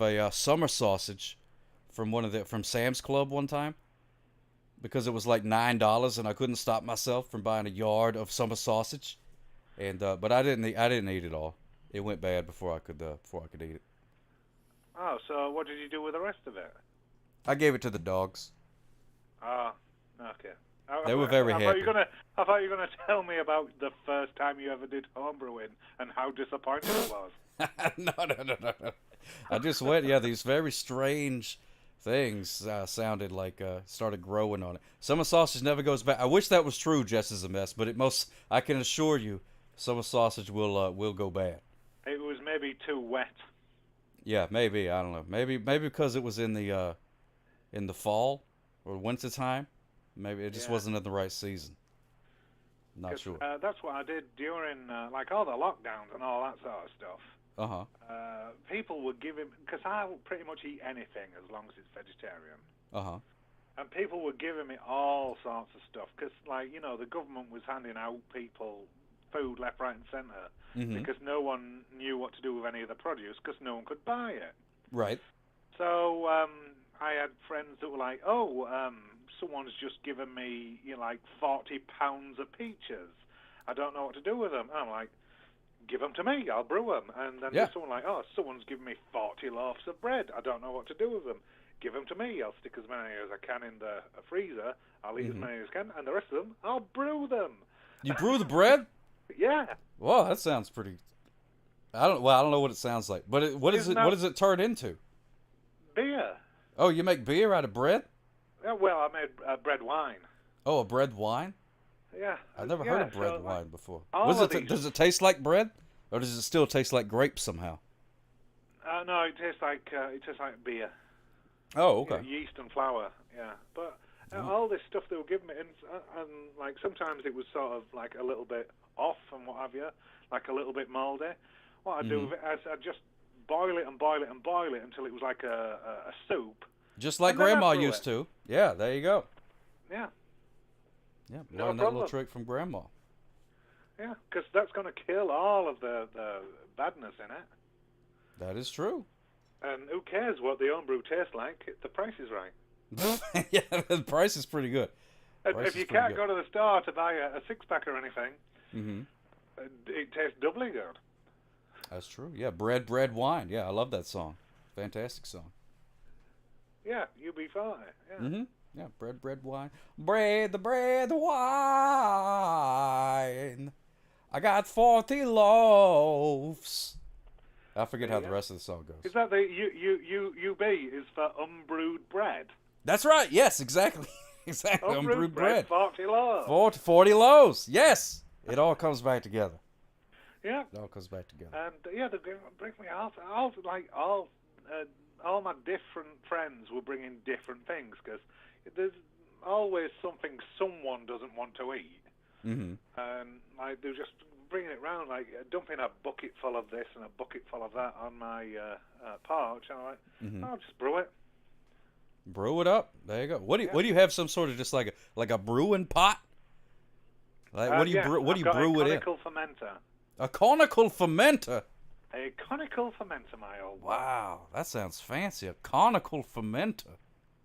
a summer sausage from Sam's Club one time because it was like $9, and I couldn't stop myself from buying a yard of summer sausage, and but I didn't eat it all. It went bad before I could eat it. Oh, so what did you do with the rest of it? I gave it to the dogs. Oh, okay. They were very happy. I thought you were gonna tell me about the first time you ever did homebrewing and how disappointing it was. No. I just went. Yeah, these very strange things sounded like started growing on it. Summer sausage never goes bad. I wish that was true, just as a mess, but I can assure you, summer sausage will go bad. It was maybe too wet. Yeah, maybe. I don't know. Maybe because it was in the fall or winter time. Maybe it just wasn't in the right season. Not sure. That's what I did during like all the lockdowns and all that sort of stuff. Uh-huh. People would give him, because I will pretty much eat anything as long as it's vegetarian. Uh-huh. And people were giving me all sorts of stuff because, like, the government was handing out people food left, right, and centre because no one knew what to do with any of the produce because no one could buy it. Right. So I had friends that were like, someone's just given me, like 40 pounds of peaches. I don't know what to do with them. And I'm like, give them to me. I'll brew them. And then there's someone like, someone's given me 40 loaves of bread. I don't know what to do with them. Give them to me. I'll stick as many as I can in the freezer. I'll eat as many as I can. And the rest of them, I'll brew them. You brew the bread? Yeah. Well, that sounds pretty. I don't know what it sounds like, but what does it turn into? Beer. Oh, you make beer out of bread? Yeah, well, I made bread wine. Oh, a bread wine? Yeah. I've never heard of bread wine before. Does it taste like bread, or does it still taste like grapes somehow? No, it tastes like beer. Oh, okay. Yeast and flour. Yeah, but all this stuff they were giving me, and like sometimes it was sort of like a little bit off and what have you, like a little bit mouldy. What I do with it is I just boil it and boil it and boil it until it was like a soup. Just like Grandma used to. Yeah, there you go. Yeah. Yeah, No learn that problem. little trick from Grandma. Yeah, because that's going to kill all of the badness in it. That is true. And who cares what the homebrew tastes like? The price is right. Yeah, the price is pretty good. If you can't go to the store to buy a six-pack or anything, it tastes doubly good. That's true. Yeah, bread, wine. Yeah, I love that song. Fantastic song. Yeah, you'll be fine. Yeah. Yeah, bread, wine. Bread, the wine. I got 40 loaves. I forget how the rest of the song goes. Is that the UB is for unbrewed bread? That's right. Yes, exactly. Exactly. Unbrewed bread. 40 loaves. 40 loaves. Yes. It all comes back together. Yeah. It all comes back together. And they bring me all my different friends were bringing different things because there's always something someone doesn't want to eat. And like they're just bringing it round, like dumping a bucket full of this and a bucket full of that on my porch. And I'm like, I'll just brew it. Brew it up. There you go. What do you have? Some sort of just like a brewing pot? Like what do you brew it in? A conical fermenter. A conical fermenter. A conical fermenter, my old. Wow, that sounds fancy. A conical fermenter.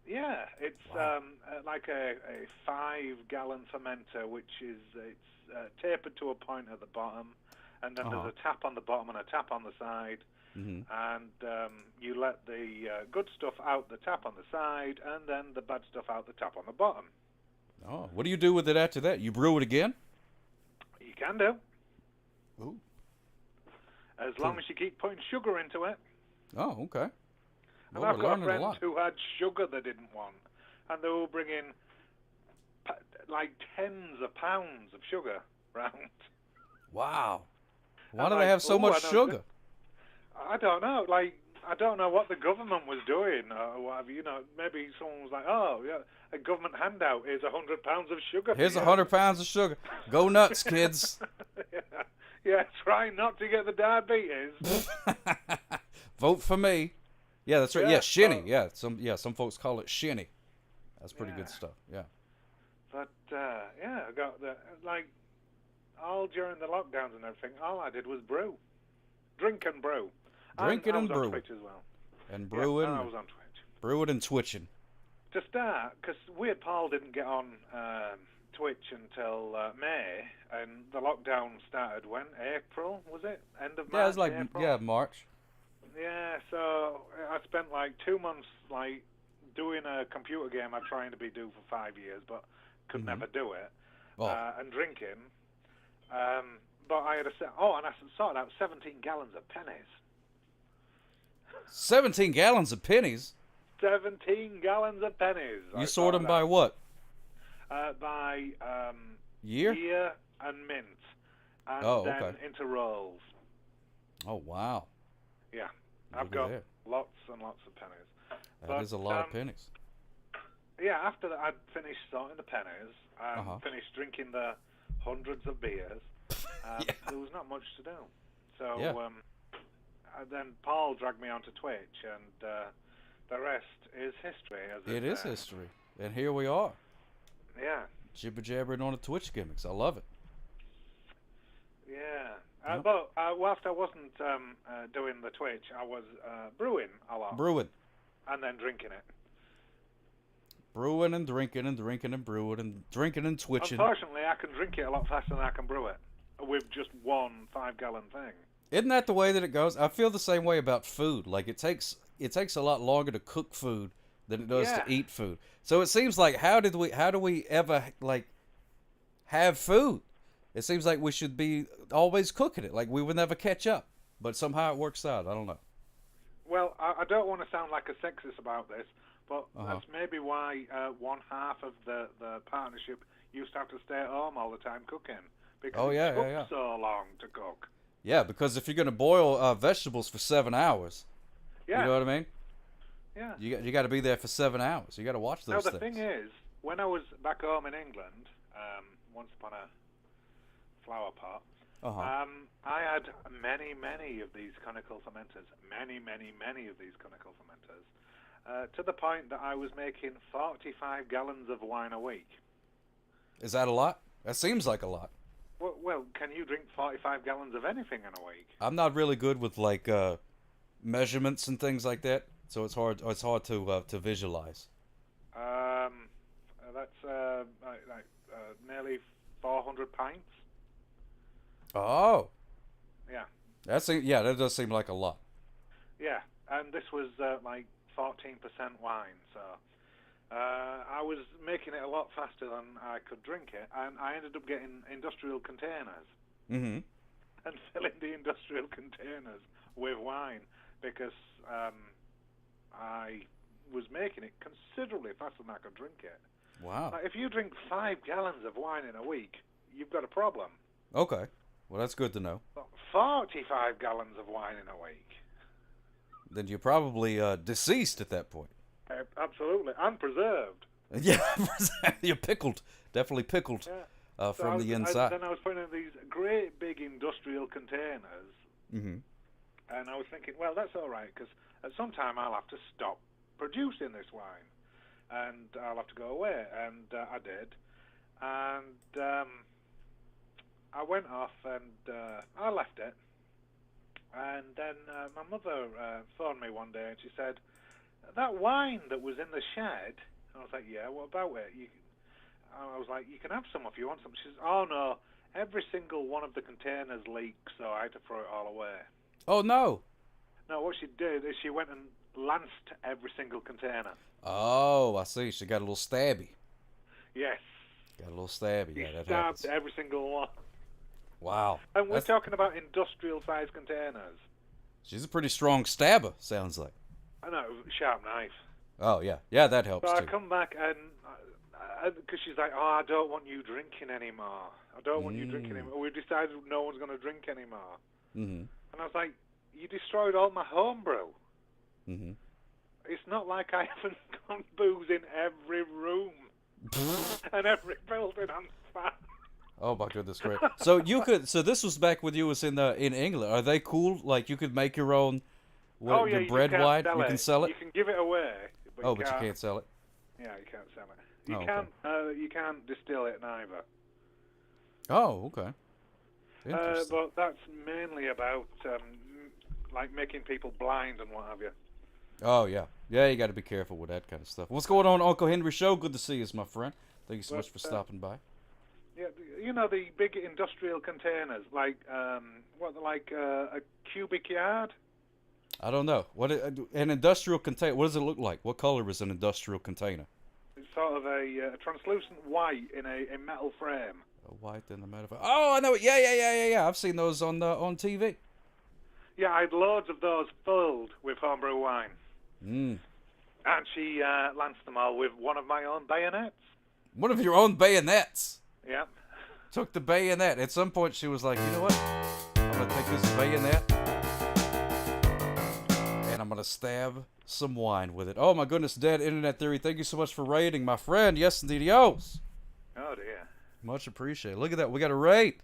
Yeah, it's like a 5-gallon fermenter, which is tapered to a point at the bottom, and then there's a tap on the bottom and a tap on the side, and you let the good stuff out the tap on the side, and then the bad stuff out the tap on the bottom. Oh, what do you do with it after that? You brew it again? You can do. Ooh. As long as you keep putting sugar into it. Oh, okay. And I've got friends who had sugar they didn't want, and they were bringing like tens of pounds of sugar round. Wow. Why do they have so much sugar? I don't know. Like, I don't know what the government was doing or whatever. You know, maybe someone was like, oh, yeah, a government handout. Here's 100 pounds of sugar. Here's 100 pounds of sugar. Go nuts, kids. Yeah, try not to get the diabetes. Vote for me. Yeah, that's right. Yeah, shinny. Yeah, some folks call it shinny. That's pretty good stuff. Yeah. But I got all during the lockdowns and everything. All I did was brew, drink and brew. Drink and brew. On Twitch as well. And brewing. Yeah, I was on Twitch. Brewing and twitching. To start, because Weird Paul didn't get on Twitch until May, and the lockdown started when? April, was it? End of March? Yeah, it was like April? March. Yeah, so I spent like 2 months like doing a computer game I'm trying to do for 5 years, but could never do it, and drinking. But I had and I sorted out 17 gallons of pennies. 17 gallons of pennies? 17 gallons of pennies. You sort them by what? By year and mint, and then into rolls. Oh, wow. Yeah, I've got lots and lots of pennies. That is a lot of pennies. Yeah, after that, I'd finished sorting the pennies and finished drinking the hundreds of beers. There was not much to do. So then Paul dragged me onto Twitch, and the rest is history. It is history. And here we are. Yeah. Jibber jabbering on the Twitch gimmicks. I love it. Yeah. But whilst I wasn't doing the Twitch, I was brewing a lot. Brewing. And then drinking it. Brewing and drinking and drinking and brewing and drinking and twitching. Unfortunately, I can drink it a lot faster than I can brew it with just one 5-gallon thing. Isn't that the way that it goes? I feel the same way about food. Like it takes a lot longer to cook food than it does to eat food. So it seems like how do we ever like have food? It seems like we should be always cooking it. Like we would never catch up. But somehow it works out. I don't know. Well, I don't want to sound like a sexist about this, but that's maybe why one half of the partnership used to have to stay at home all the time cooking. Because it took so long to cook. Yeah, because if you're going to boil vegetables for 7 hours, you know what I mean? Yeah. You got to be there for 7 hours. You got to watch those things. Now, the thing is, when I was back home in England, once upon a flower pot, I had many of these conical fermenters, many of these conical fermenters, to the point that I was making 45 gallons of wine a week. Is that a lot? That seems like a lot. Well, can you drink 45 gallons of anything in a week? I'm not really good with like measurements and things like that, so it's hard. It's hard to visualize. That's nearly 400 pints. Oh. Yeah. That does seem like a lot. Yeah, and this was like 14% wine, so I was making it a lot faster than I could drink it, and I ended up getting industrial containers. Mm-hmm. And filling the industrial containers with wine because I was making it considerably faster than I could drink it. Wow. Like, if you drink 5 gallons of wine in a week, you've got a problem. Okay. Well, that's good to know. 45 gallons of wine in a week. Then you're probably deceased at that point. Absolutely. And preserved. Yeah, you're pickled. Definitely pickled from the inside. Then I was putting in these great big industrial containers. Mm-hmm. And I was thinking, well, that's all right, because at some time I'll have to stop producing this wine. And I'll have to go away. And I did. And I went off and I left it. And then my mother phoned me one day and she said, that wine that was in the shed, and I was like, yeah, what about it? I was like, you can have some if you want some. She says, oh no, every single one of the containers leaks, so I had to throw it all away. Oh no. No, what she did is she went and lanced every single container. Oh, I see. She got a little stabby. Yes. Got a little stabby. She Yeah, that stabbed happens. every single one. Wow. And we're talking about industrial-sized containers. She's a pretty strong stabber, sounds like. I know, sharp knife. Oh, yeah. Yeah, that helps, So too. I come back and... Because she's like, oh, I don't want you drinking anymore. I don't want you drinking anymore. We decided no one's going to drink anymore. Mm-hmm. And I was like, you destroyed all my homebrew. Mm-hmm. It's not like I haven't got booze in every room and every building on fire. Oh my goodness, great! So so this was back when you was in England. Are they cool? Like you could make your own your bread wine. You can sell it. You can give it away. But you can't sell it. Yeah, you can't sell it. You can't distill it neither. Oh, okay. Interesting. But that's mainly about like making people blind and what have you. Oh yeah, you got to be careful with that kind of stuff. What's going on, Uncle Henry Show? Good to see you, my friend. Thank you so much for stopping by. Yeah, you know the big industrial containers, like a cubic yard. I don't know an industrial container. What does it look like? What color is an industrial container? It's sort of a translucent white in a metal frame. A white in a metal frame. Oh, I know it. Yeah. I've seen those on TV. Yeah, I had loads of those filled with homebrew wine. Mm. And she lanced them all with one of my own bayonets. One of your own bayonets? Yep. Took the bayonet. At some point, she was like, you know what? I'm going to take this bayonet, and I'm going to stab some wine with it. Oh, my goodness, Dead Internet Theory, thank you so much for rating, my friend. Yes, indeed, yos. Oh, dear. Much appreciated. Look at that. We got a rate.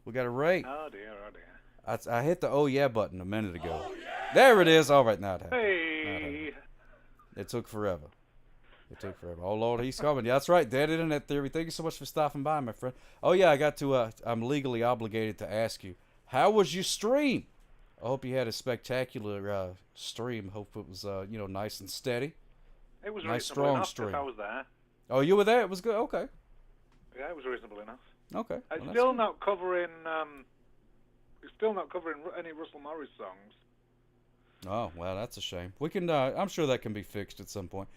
Oh, dear, oh, dear. I hit the oh, yeah button a minute ago. Oh, yeah. There it is. All right, now it happened. Hey. It took forever. Oh, Lord, he's coming. Yeah, that's right. Dead Internet Theory. Thank you so much for stopping by, my friend. Oh, yeah, I got to, I'm legally obligated to ask you, how was your stream? I hope you had a spectacular stream. Hope it was, nice and steady. It was nice, strong enough stream. I was there. Oh, you were there? It was good? Okay. Yeah, it was reasonable enough. Okay. It's still not covering, any Russell Morris songs. Oh, well, that's a shame. We can, I'm sure that can be fixed at some point.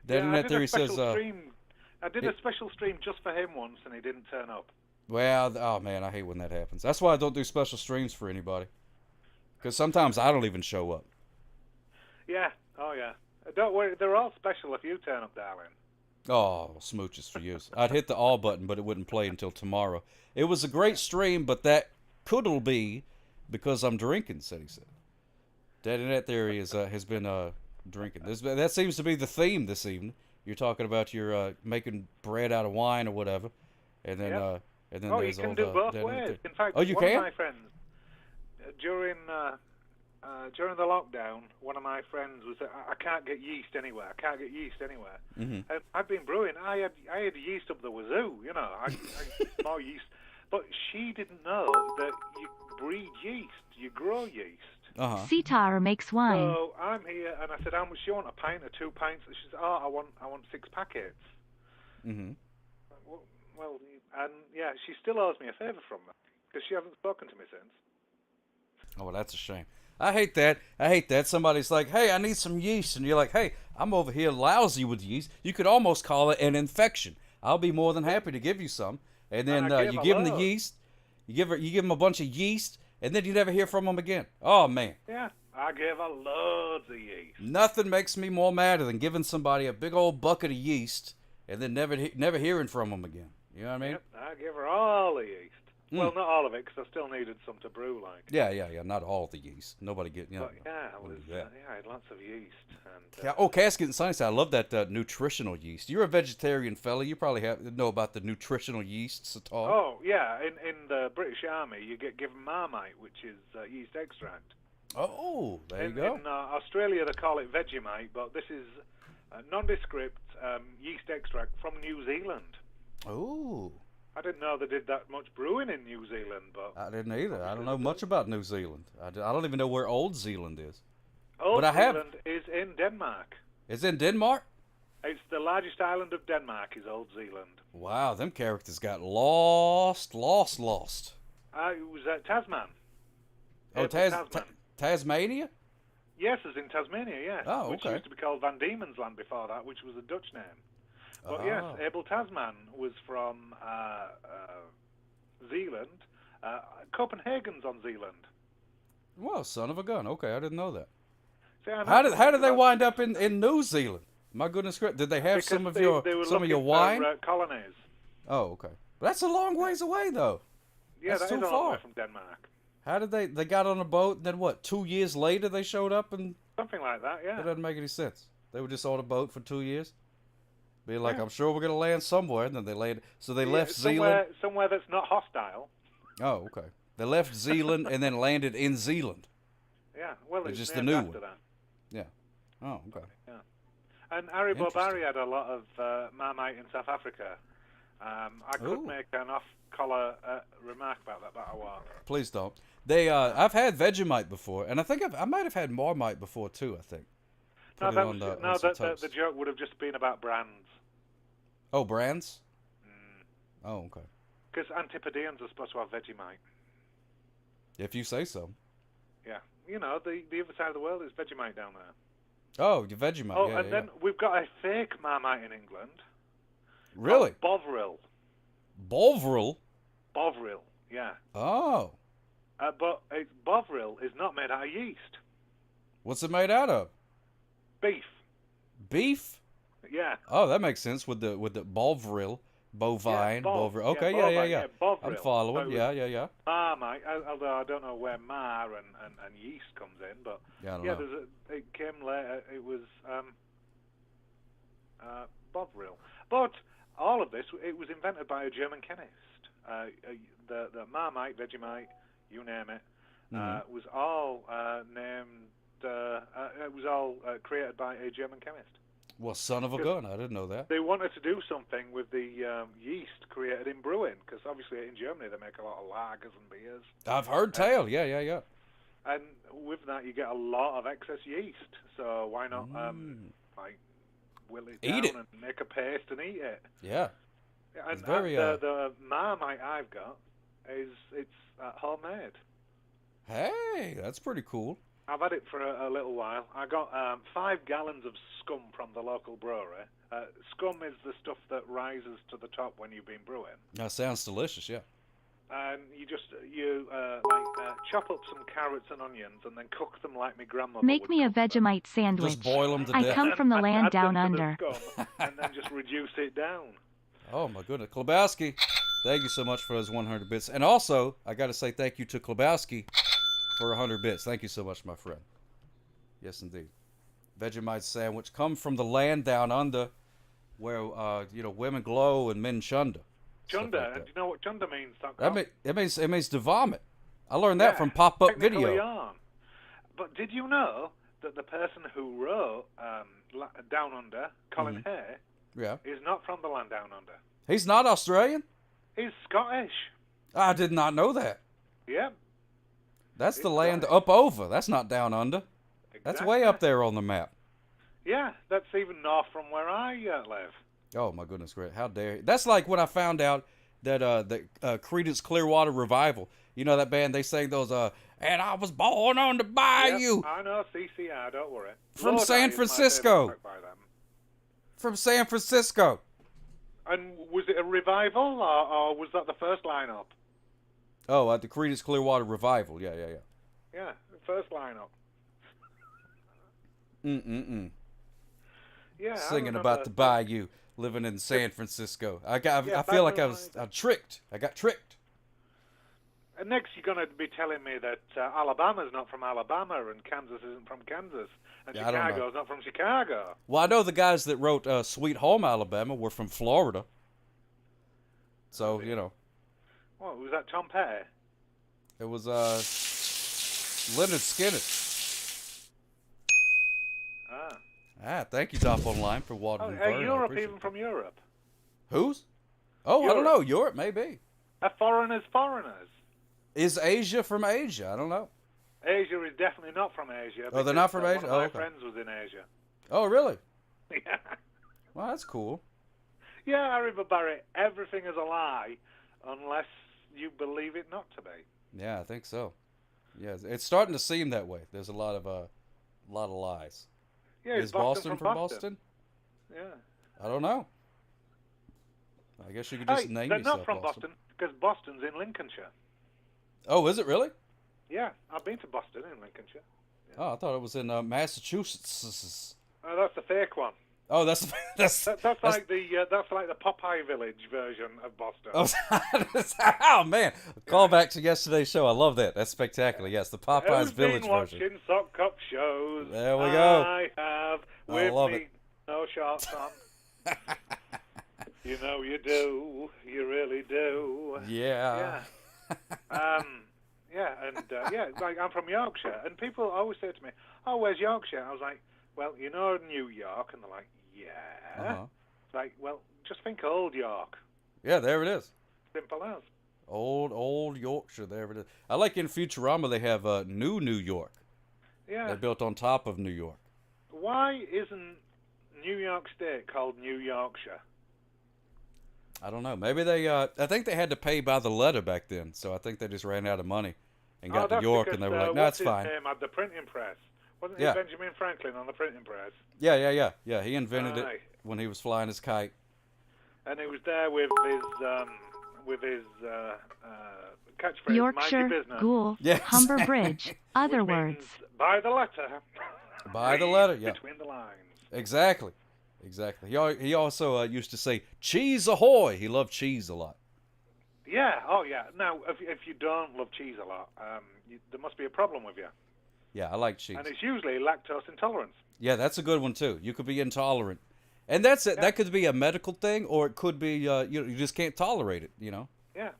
Dead Internet Theory says, I did a special stream just for him once, and he didn't turn up. Well, oh man, I hate when that happens. That's why I don't do special streams for anybody. Because sometimes I don't even show up. Yeah, oh yeah. Don't worry, they're all special if you turn up, darling. Oh, smooches for you. I'd hit the all button, but it wouldn't play until tomorrow. It was a great stream, but that could'll be because I'm drinking, said he said. Dead Internet Theory has been drinking. That seems to be the theme this evening. You're talking about your making bread out of wine or whatever, and then And then Oh, you there's can old, do both Danny ways. McDade. In fact, Oh, you one can? of my friends, during the lockdown, one of my friends was, I can't get yeast anywhere. I can't get yeast anywhere. Mm-hmm. And I've been brewing. I had yeast up the wazoo, you know. I more yeast. But she didn't know that you breed yeast. You grow yeast. Sitar makes wine. So I'm here, and I said, "How much do you want? A pint or 2 pints?" And she said, "Oh, I want 6 packets." Mm-hmm. Well, and yeah, she still owes me a favour from that because she hasn't spoken to me since. Oh, well, that's a shame. I hate that. Somebody's like, "Hey, I need some yeast," and you're like, "Hey, I'm over here lousy with yeast." You could almost call it an infection. I'll be more than happy to give you some. And then you give them the yeast. You give them a bunch of yeast, and then you never hear from them again. Oh man. Yeah, I gave her loads of yeast. Nothing makes me more madder than giving somebody a big old bucket of yeast and then never hearing from them again. You know what I mean? Yep, I gave her all the yeast. Well, not all of it, because I still needed some to brew, like. Yeah. Not all the yeast. Nobody get, you know. But yeah, I had lots of yeast. And, Casket and Sunnyside. I love that nutritional yeast. You're a vegetarian fella. You probably know about the nutritional yeasts at all. Oh, yeah. In the British Army, you get given Marmite, which is yeast extract. Oh, there you go. In Australia, they call it Vegemite, but this is nondescript yeast extract from New Zealand. Oh. I didn't know they did that much brewing in New Zealand, but I didn't either. I don't know much about New Zealand. I don't even know where Old Zealand is. Old Zealand is in Denmark. It's in Denmark? It's the largest island of Denmark is Old Zealand. Wow, them characters got lost. It was Tasman. Oh, Tasmania? Yes, it's in Tasmania, yes. Oh, okay. Which used to be called Van Diemen's Land before that, which was a Dutch name. But yes, Abel Tasman was from Zealand. Copenhagen's on Zealand. Well, son of a gun. Okay, I didn't know that. See, how did they wind up in New Zealand? My goodness, did they have some of your wine? Colonies. Oh, okay. That's a long ways away, though. Yeah, that's that too is a far. long way from Denmark. How did they got on a boat? And then what? 2 years later they showed up and something like that. Yeah. That doesn't make any sense. They were just on a boat for 2 years. Being like, I'm sure we're gonna land somewhere, and then they landed. So they left Zealand. Somewhere that's not hostile. Oh, okay. They left Zealand and then landed in Zealand. Yeah, well, it's just the new one. That. Yeah. Oh, okay. Yeah. And Haribo Barry had a lot of Marmite in South Africa. I could make an off-color remark about that, but I won't. Please don't. I've had Vegemite before, and I think I might have had Marmite before too. I think. The joke would have just been about brands. Oh, brands? Oh, okay. Because Antipodeans are supposed to have Vegemite. If you say so. Yeah. You know, the other side of the world is Vegemite down there. Oh, your Vegemite. Oh, and then we've got a fake Marmite in England. Really? Bovril. Bovril? Bovril, yeah. Oh. But Bovril is not made out of yeast. What's it made out of? Beef. Beef? Yeah. Oh, that makes sense with the Bovril, bovine, Bovril. Okay, yeah. Bovril. I'm following. So yeah. Marmite, although I don't know where mar and yeast comes in, but I don't know. It came later. It was Bovril. But all of this, it was invented by a German chemist. The Marmite, Vegemite, you name it, was all named. It was all created by a German chemist. Well, son of a gun, I didn't know that. They wanted to do something with the yeast created in brewing, because obviously in Germany they make a lot of lagers and beers. I've heard tell, yeah. And with that you get a lot of excess yeast, so why not will it down and make a paste and eat it? Yeah. And the Marmite I've got it's homemade. Hey, that's pretty cool. I've had it for a little while. I got 5 gallons of scum from the local brewery. Scum is the stuff that rises to the top when you've been brewing. That sounds delicious, yeah. And you chop up some carrots and onions and then cook them like my grandmother Make me a Vegemite sandwich. Just boil them to I death. come from the land down under. And then just reduce it down. Oh my goodness. Klobowski, thank you so much for those 100 bits. And also, I got to say thank you to Klobowski for 100 bits. Thank you so much, my friend. Yes, indeed. Vegemite sandwich come from the land down under where, women glow and men chunder. Chunder. like And do you know what chunder means? It means to vomit. I learned that from pop-up video. Yarn. But did you know that the person who wrote Down Under, Colin Hay, is not from the land down under? He's not Australian? He's Scottish. I did not know that. Yeah. That's the land up over. That's not down under. Exactly. That's way up there on the map. Yeah, that's even north from where I live. Oh, my goodness, great. How dare you. That's like when I found out that the Creedence Clearwater Revival, you know that band, they sang those, and I was born on the bayou. Yep, I know, CCR, don't worry. From San Francisco. From San Francisco. And was it a revival, or was that the first lineup? Oh, the Creedence Clearwater Revival. Yeah. Yeah, the first lineup. Yeah. Singing about the bayou, living in San Francisco. I feel like I was tricked. I got tricked. And next you're going to be telling me that Alabama's not from Alabama and Kansas isn't from Kansas and Chicago's not from Chicago. Well, I know the guys that wrote Sweet Home Alabama were from Florida. So, you know. What, was that Tom Petty? It was Leonard Skinner. Thank you, Top Online, for watering. Europe, even from Europe. Whose? Oh, Europe. I don't know. Europe, maybe. Foreigners. Is Asia from Asia? I don't know. Asia is definitely not from Asia. Oh, they're not from Asia? One of my friends was in Asia. Oh, really? Yeah. Well, that's cool. Yeah, I remember, Barry, everything is a lie unless you believe it not to be. Yeah, I think so. Yeah, it's starting to seem that way. There's a lot of lies. Yeah, is Boston from Boston? Yeah. I don't know. I guess you could just name yourself. They're not from Boston because Boston's in Lincolnshire. Oh, is it really? Yeah, I've been to Boston in Lincolnshire. Yeah. Oh, I thought it was in Massachusetts. Oh, that's the fake one. Oh, that's like the Popeye Village version of Boston. Oh man, call back to yesterday's show. I love that. That's spectacular. Yes, the Popeye's Village version. Watching sock cup shows. There we go. I have with me no shorts on. You know you do. You really do. Yeah. Like I'm from Yorkshire, and people always say to me, "Oh, where's Yorkshire?" I was like, "Well, you know New York," and they're like, "Yeah." Like, well, just think Old York. Yeah, there it is. Simple as. Old Yorkshire, there it is. I like in Futurama they have New York. Yeah. They're built on top of New York. Why isn't New York State called New Yorkshire? I don't know. Maybe they. I think they had to pay by the letter back then, so I think they just ran out of money and got to York, and they were like, "No, it's fine." What's his name had the printing press? Wasn't he Benjamin Franklin on the printing press? Yeah. He invented it when he was flying his kite. And he was there with his catchphrase, Yorkshire, Ghoul, Humber Bridge. Other words. By the letter. By the letter, yeah. Between the lines. Exactly. He also used to say, "Cheese ahoy!" He loved cheese a lot. Yeah. Oh, yeah. Now, if you don't love cheese a lot, there must be a problem with you. Yeah, I like cheese. And it's usually lactose intolerance. Yeah, that's a good one too. You could be intolerant, and that's it. Yeah. That could be a medical thing, or it could be you just can't tolerate it. You know. Yeah.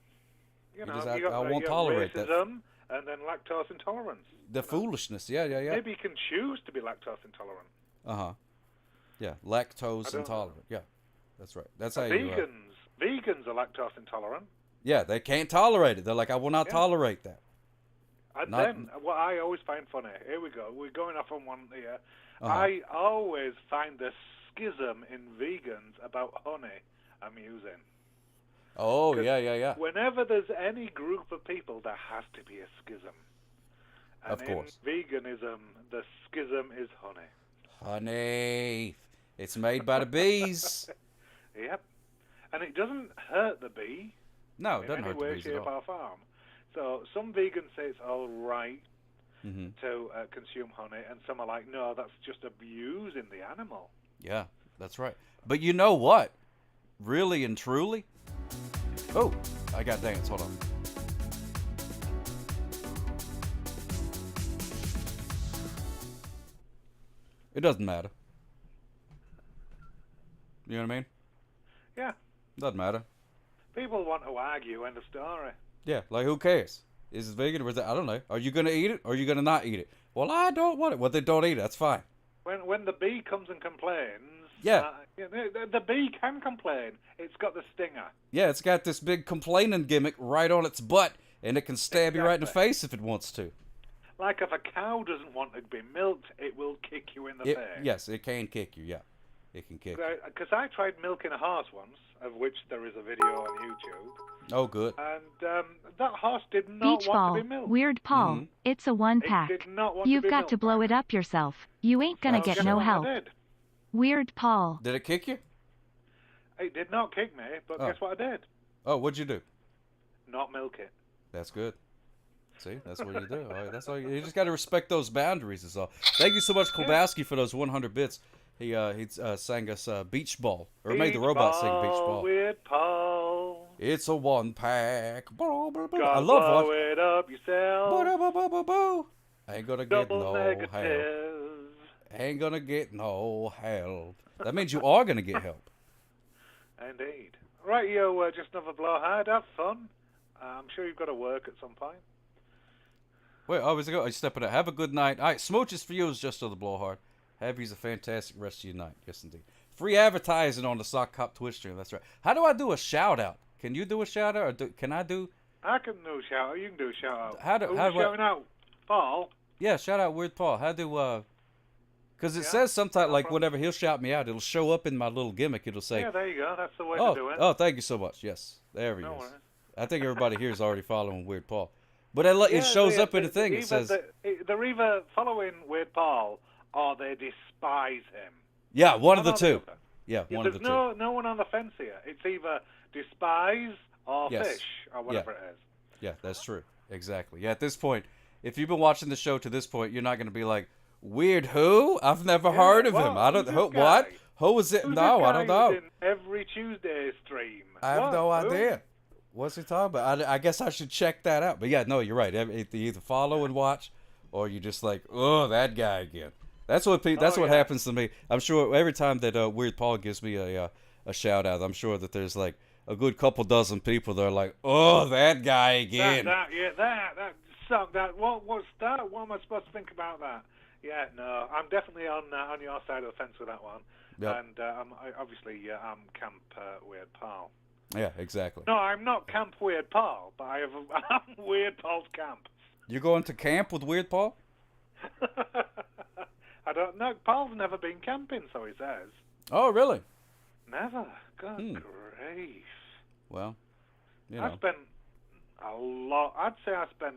You won't tolerate racism that. And then lactose intolerance. The foolishness. Yeah. Maybe you can choose to be lactose intolerant. Yeah, lactose intolerant. Yeah, that's right. That's how Vegans are lactose intolerant. Yeah, they can't tolerate it. They're like, I will not tolerate that. And then, what I always find funny, here we go, we're going off on one here. I always find the schism in vegans about honey amusing. Oh, yeah. Whenever there's any group of people, there has to be a schism. And of course. In veganism, the schism is honey. Honey. It's made by the bees. Yep. And it doesn't hurt the bee. No, it doesn't hurt the bees at all. In any way, shape, or form. So some vegans say it's all right to consume honey, and some are like, no, that's just abusing the animal. Yeah, that's right. But you know what? Really and truly? Oh, I got dance. Hold on. It doesn't matter. You know what I mean? Yeah. Doesn't matter. People want to argue. End of story. Yeah, like who cares? Is it vegan or is it? I don't know. Are you gonna eat it or are you gonna not eat it? Well, I don't want it. Well, then don't eat it. That's fine. When the bee comes and complains, Yeah. The bee can complain. It's got the stinger. Yeah, it's got this big complaining gimmick right on its butt, and it can stab you right in the face if it wants to. Like if a cow doesn't want to be milked, it will kick you in the face. Yes, it can kick you. Yeah, it can kick. Because I tried milking a horse once, of which there is a video on YouTube. Oh, good. And that horse did not Beach want ball, to be milked. Weird Paul. It's a one-pack. It did not want You've to be got milked. to blow it up yourself. You ain't gonna get no help. Weird Paul. Did it kick you? It did not kick me, but guess what I did? Oh, what'd you do? Not milk it. That's good. See, that's what you do. All right, that's all. You just got to respect those boundaries. Is all. Thank you so much, Klobowski, for those 100 bits. He sang us Beach Ball, or made the robot sing Beach Ball. Weird Paul. It's a one pack. I love blow one. it up yourself. Ain't gonna get Double no negatives. help. Ain't gonna get no help. That means you are gonna get help. Indeed. Right, you just another blowhard. Have fun. I'm sure you've got to work at some point. Wait, oh, was it go? I stepping out. Have a good night. All right, smooches for you is just to the blowhard. Have you's a fantastic rest of your night. Yes, indeed. Free advertising on the Sock Cop Twitch stream. That's right. How do I do a shout out? Can you do a shout out, or can I do? I can do a shout out. You can do a shout out. How do Who's I? shouting out? Paul? Yeah, shout out Weird Paul. How do Because it says sometimes, like, whenever he'll shout me out, it'll show up in my little gimmick. It'll say... Yeah, there you go. That's the way to do it. Oh, thank you so much. Yes. There he is. Worries. I think everybody here is already following Weird Paul. But it shows up in the thing. It says... They're either following Weird Paul or they despise him. Yeah, one of the two. Yeah, one of the two. There's no one on the fence here. It's either despise or fish or whatever it is. Yeah, that's true. Exactly. Yeah, at this point, if you've been watching the show to this point, you're not going to be like, Weird who? I've never heard of him. I don't. What? Who is it? No, I don't know. In every Tuesday stream. I have no idea. What's he talking about? I guess I should check that out. But yeah, no, you're right. You either follow and watch, or you just like, oh, that guy again. That's what what happens to me. I'm sure every time that Weird Paul gives me a shout out, I'm sure that there's like a good couple dozen people that are like, oh, that guy again. That sucked. What's that? What am I supposed to think about that? Yeah, no, I'm definitely on your side of the fence with that one. Yep. And I'm Camp Weird Paul. Yeah, exactly. No, I'm not Camp Weird Paul, but I'm Weird Paul's camp. You're going to camp with Weird Paul? I don't know. Paul's never been camping, so he says. Oh, really? Never. Good grief. Well, I spent a lot. I'd say I spent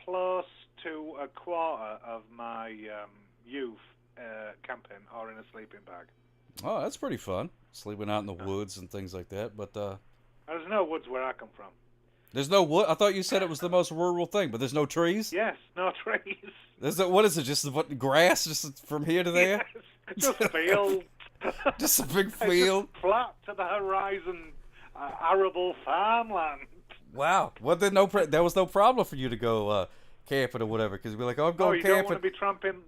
close to a quarter of my youth camping or in a sleeping bag. Oh, that's pretty fun. Sleeping out in the woods and things like that. But there's no woods where I come from. There's no wood? I thought you said it was the most rural thing, but there's no trees? Yes, no trees. What is it, just grass just from here to there? Yes, just a field. Just a big field? Just flat to the horizon, arable farmland. Wow. Well, there was no problem for you to go camping or whatever, because you'd be like, oh, I'm going camping. You don't want to be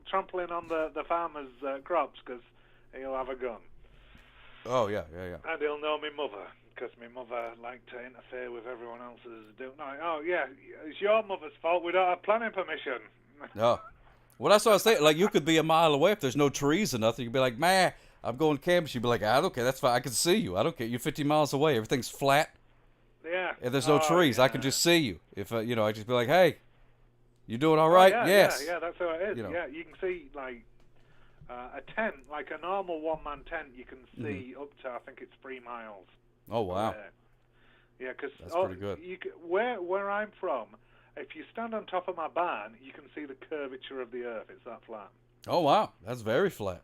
trampling on the farmer's crops, because he'll have a gun. Oh, yeah. And he'll know me mother, because my mother liked to interfere with everyone else's doing. Oh, yeah, it's your mother's fault. We don't have planning permission. No. Well, that's what I was saying. Like, you could be a mile away if there's no trees or nothing. You'd be like, man, I'm going camping. She'd be like, I don't care. That's fine. I can see you. I don't care. You're 50 miles away. Everything's flat. Yeah. If there's no trees, I can just see you. If I just be like, hey, you doing all right? Yes. Yeah, that's how it is. Yeah, you can see, like, a tent, like a normal one-man tent, you can see up to, I think it's 3 miles. Oh, wow. Yeah, because that's pretty good. Where I'm from, if you stand on top of my barn, you can see the curvature of the earth. It's that flat. Oh, wow. That's very flat.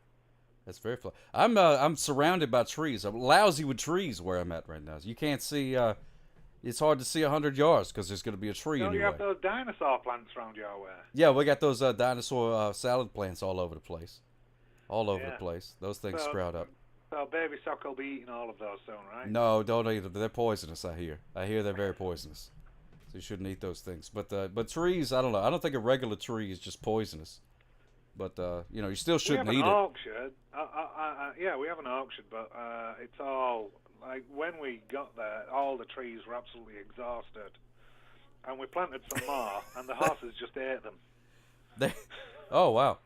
That's very flat. I'm surrounded by trees. I'm lousy with trees where I'm at right now. You can't see... it's hard to see 100 yards because there's going to be a tree anyway. You have those dinosaur plants around your way. Yeah, we got those dinosaur salad plants all over the place. All over the place. Those things sprout up. So baby sock will be eating all of those soon, right? No, don't eat them. They're poisonous, I hear. I hear they're very poisonous. So you shouldn't eat those things. But trees, I don't know. I don't think a regular tree is just poisonous. But, you still shouldn't eat it. We have an orchard. Yeah, we have an orchard, but it's all like when we got there, all the trees were absolutely exhausted, and we planted some more, and the horses just ate them. Oh wow!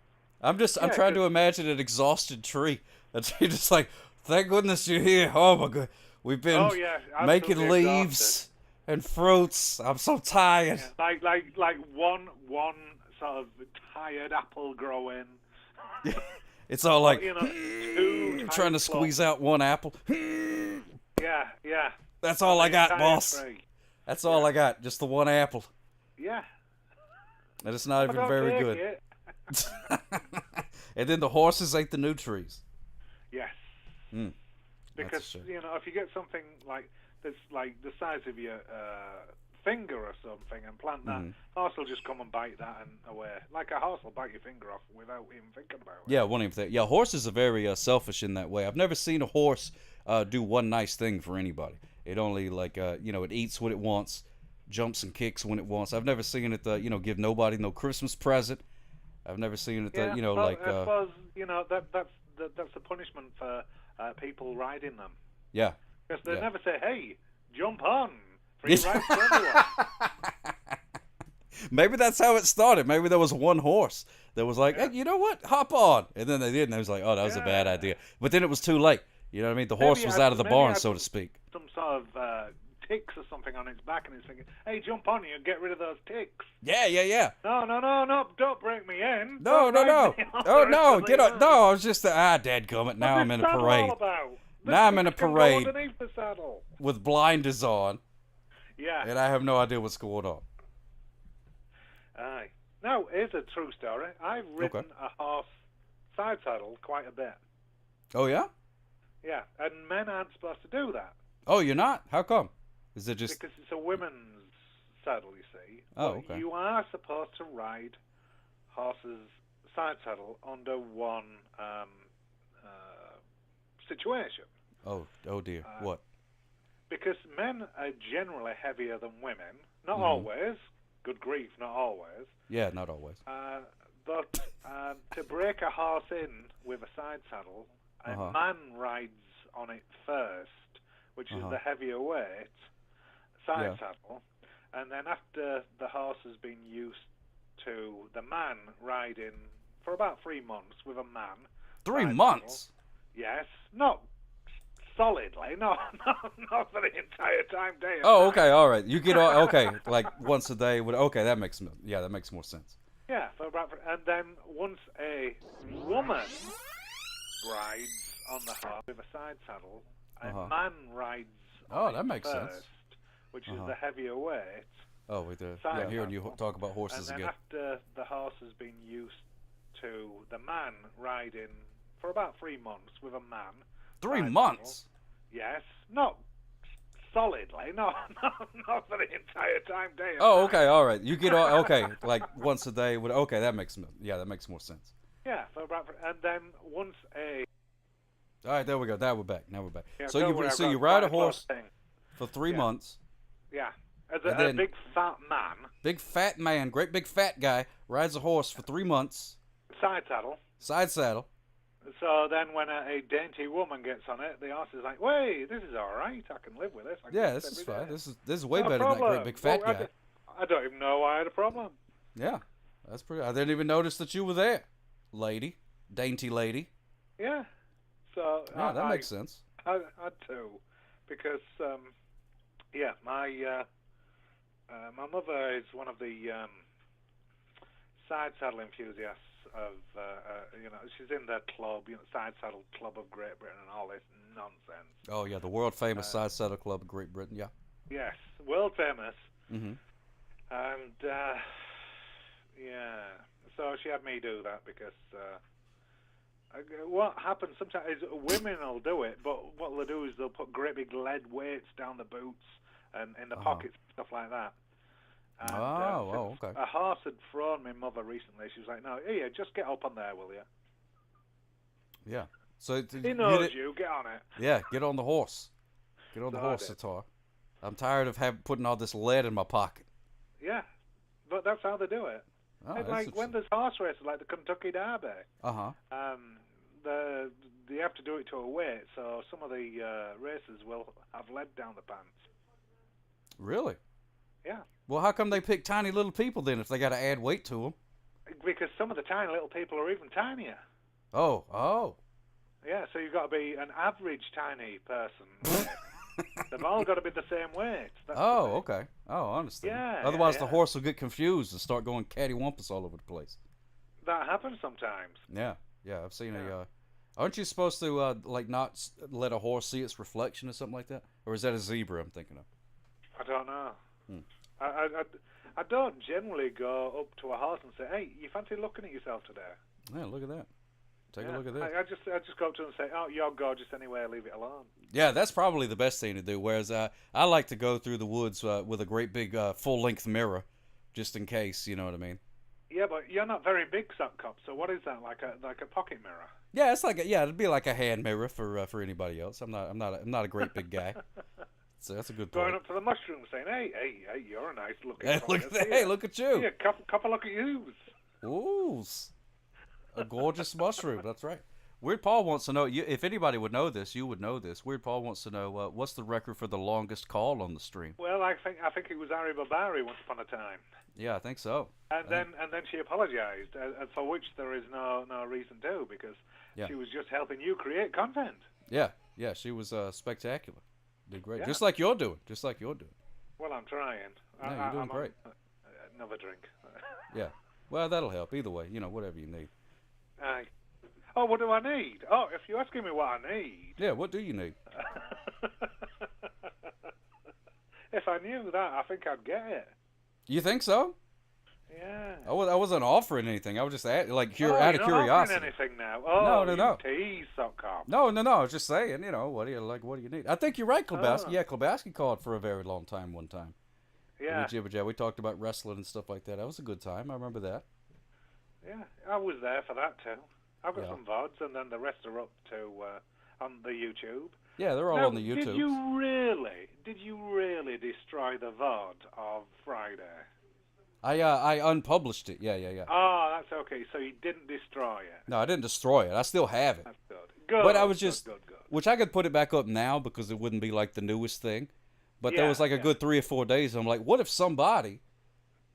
I'm trying to imagine an exhausted tree. That's just like, thank goodness you're here. Oh my god, we've been making leaves and fruits. I'm so tired. Yeah, like one sort of tired apple growing. It's all like, trying to squeeze out one apple. Yeah. That's all I got, boss. Tree. That's all I got, just the one apple. Yeah. And it's not even very good. And then the horses ate the new trees. Yes. Because, if you get something like that's like the size of your finger or something and plant that, horse will just come and bite that and away. Like a horse will bite your finger off without even thinking about it. Yeah, won't even think. Yeah, horses are very selfish in that way. I've never seen a horse do one nice thing for anybody. It only it eats what it wants, jumps and kicks when it wants. I've never seen it give nobody no Christmas present. I've never seen it I suppose that's the punishment for people riding them. Yeah. Because they never say, "Hey, jump on." Free rides for everyone. Maybe that's how it started. Maybe there was one horse that was like, hey, you know what? Hop on. And then they did, and they was like, oh, that was a bad idea. But then it was too late. You know what I mean? The horse was out of the barn, so to speak. Some sort of ticks or something on its back, and it's thinking, hey, jump on you and get rid of those ticks. Yeah. No, don't break me in. No. Oh, no, get on. No, I was just, dadgummit, now I'm in a parade. Now I'm in a parade with blinders on. Yeah. And I have no idea what's going on. Aye. Now, here's a true story. I've ridden a horse side saddle quite a bit. Oh, yeah? Yeah, and men aren't supposed to do that. Oh, you're not? How come? Is it just... Because it's a women's saddle, you see. Oh, okay. You are supposed to ride horses side saddle under one situation. Oh dear. What? Because men are generally heavier than women. Not always. Good grief, not always. Yeah, not always. But to break a horse in with a side saddle, a man rides on it first, which is the heavier weight side saddle. And then after the horse has been used to the man riding for about 3 months with a man. 3 months? Yes. Not solidly, not for the entire time day. Oh, okay, all right. You get like once a day. That makes more sense. Yeah, and then once a woman rides on the horse with a side saddle, a man rides. On that makes first, sense. Which is the heavier weight. Oh, with the hearing you talk about horses and then again. After the horse has been used to the man riding for about 3 months with a man. 3 months? Yes. Not solidly. Not for the entire time day. Oh, okay, all right. You get like once a day. That makes more sense. Yeah, and then once a. All right, there we go. Now we're back. Yeah, so you ride a horse for 3 months. Yeah, as a big fat man. Big fat man, great big fat guy rides a horse for 3 months. Side saddle. So then when a dainty woman gets on it, the horse is like, wait, this is all right. I can live with this. This is fine. This is way better than that great big fat guy. I don't even know why I had a problem. Yeah, that's pretty. I didn't even notice that you were there, lady. Dainty lady. Yeah. So that makes sense. I too, because my mother is one of the side saddle enthusiasts of she's in the club, side saddle club of Great Britain and all this nonsense. Oh yeah, the world famous side saddle club of Great Britain. Yeah. Yes, world famous. Mm-hmm. And so she had me do that because what happens sometimes is women will do it, but what they'll do is they'll put great big lead weights down the boots and in the pockets and stuff like that. And, okay. A horse had thrown my mother recently. She was like, "No, here, just get up on there, will you?" Yeah. So he knows you. Get on it. Yeah, get on the horse. Get on the horse, Satar. I'm tired of putting all this lead in my pocket. Yeah, but that's how they do it. Oh, it's like when there's horse races, like the Kentucky Derby. Uh-huh. The they have to do it to a weight, so some of the racers will have lead down the pants. Really? Yeah. Well, how come they pick tiny little people then if they got to add weight to them? Because some of the tiny little people are even tinier. Oh. Yeah, so you've got to be an average tiny person. They've all got to be the same weight. Okay. Oh, I understand. Yeah. Otherwise, the horse will get confused and start going cattywampus all over the place. That happens sometimes. Yeah. I've seen aren't you supposed to not let a horse see its reflection or something like that? Or is that a zebra I'm thinking of? I don't know. I don't generally go up to a horse and say, "Hey, you fancy looking at yourself today?" Yeah, look at that. Take a look at this. I just go up to them and say, "Oh, you're gorgeous anyway. Leave it alone." Yeah, that's probably the best thing to do. Whereas I like to go through the woods with a great big full-length mirror, just in case. You know what I mean? Yeah, but you're not very big, Sock Cop. So what is that? Like a pocket mirror? Yeah, it's like it'd be like a hand mirror for anybody else. I'm not a great big guy. So that's a good point. Going up to the mushroom saying, "Hey, you're a nice looking." Hey, look at you. Yeah, couple look at yous. Ooh, a gorgeous mushroom. That's right. Weird Paul wants to know, if anybody would know this, you would know this. Weird Paul wants to know, what's the record for the longest call on the stream? Well, I think it was Ari Babari once upon a time. Yeah, I think so. And then she apologized, for which there is no reason to, because she was just helping you create content. Yeah, she was spectacular. Did great, yeah. just like you're doing. Well, I'm trying. Yeah, you're doing great. Another drink. Yeah. Well, that'll help. Either way, whatever you need. Oh, what do I need? Oh, if you're asking me what I need... Yeah, what do you need? If I knew that, I think I'd get it. You think so? Yeah. I wasn't offering anything. I was just out of curiosity. You're not offering anything now. Oh, no. Tease, Sockcom. No. I was just saying, what do you like? What do you need? I think you're right, Klobowski. Oh. Yeah, Klobowski called for a very long time one time. Yeah. We talked about wrestling and stuff like that. That was a good time. I remember that. Yeah, I was there for that too. I've got some VODs, and then the rest are up to on the YouTube. Yeah, they're all on the YouTube. Did you really destroy the VOD of Friday? I unpublished it. Yeah. Oh, that's okay. So you didn't destroy it. No, I didn't destroy it. I still have it. That's good. Good. But I was just, good. Which I could put it back up now because it wouldn't be like the newest thing. But there was like a good 3 or 4 days. And I'm like, what if somebody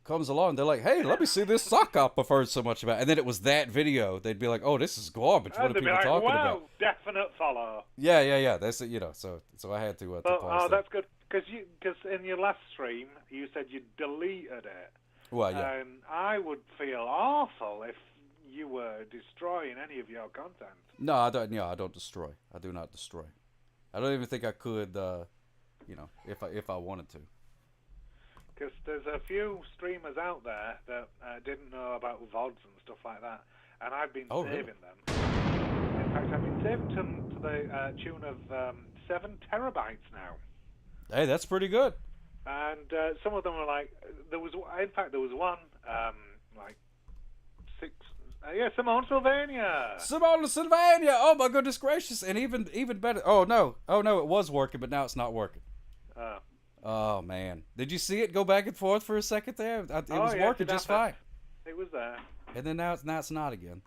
comes along, they're like, hey, let me see this sock I've heard so much about. And then it was that video. They'd be like, oh, this is garbage. What are people talking about? Definite follow. Yeah. That's it, So I had to pause that's good. Because in your last stream, you said you deleted it. Well, yeah. And I would feel awful if you were destroying any of your content. No, I don't. I don't destroy. I do not destroy. I don't even think I could, if I wanted to. Because there's a few streamers out there that didn't know about VODs and stuff like that, and I've been saving them. In fact, I've been saving them to the tune of 7 terabytes now. Hey, that's pretty good. And some of them are like, there was one, like 6, Simone Sylvania. Simone Sylvania! Oh my goodness gracious! And even better. Oh no, it was working, but now it's not working. Oh man, did you see it go back and forth for a second there? It was working just fine. It was there. And then now it's not again.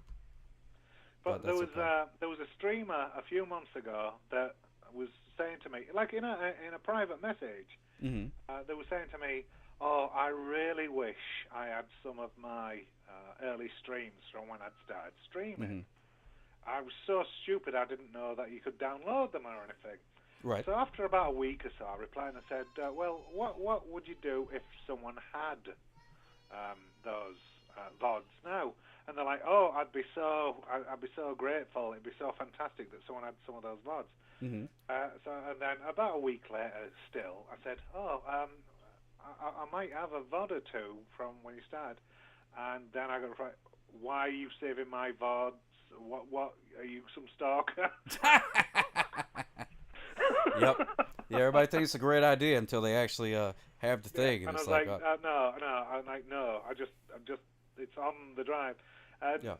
But there was a streamer a few months ago that was saying to me, like in a private message, they were saying to me, "Oh, I really wish I had some of my early streams from when I'd started streaming. I was so stupid I didn't know that you could download them or anything." Right. So after about a week or so, I replied and I said, "Well, what would you do if someone had those VODs now?" And they're like, "Oh, I'd be so grateful. It'd be so fantastic that someone had some of those VODs." And then about a week later, still, I said, "Oh, I might have a VOD or two from when you started." And then I got to write, "Why are you saving my VODs? What are you, some stalker?" Yep. Yeah, everybody thinks it's a great idea until they actually have the thing, and it's I was like, no. I'm like, no. I just, it's on the drive. And yeah.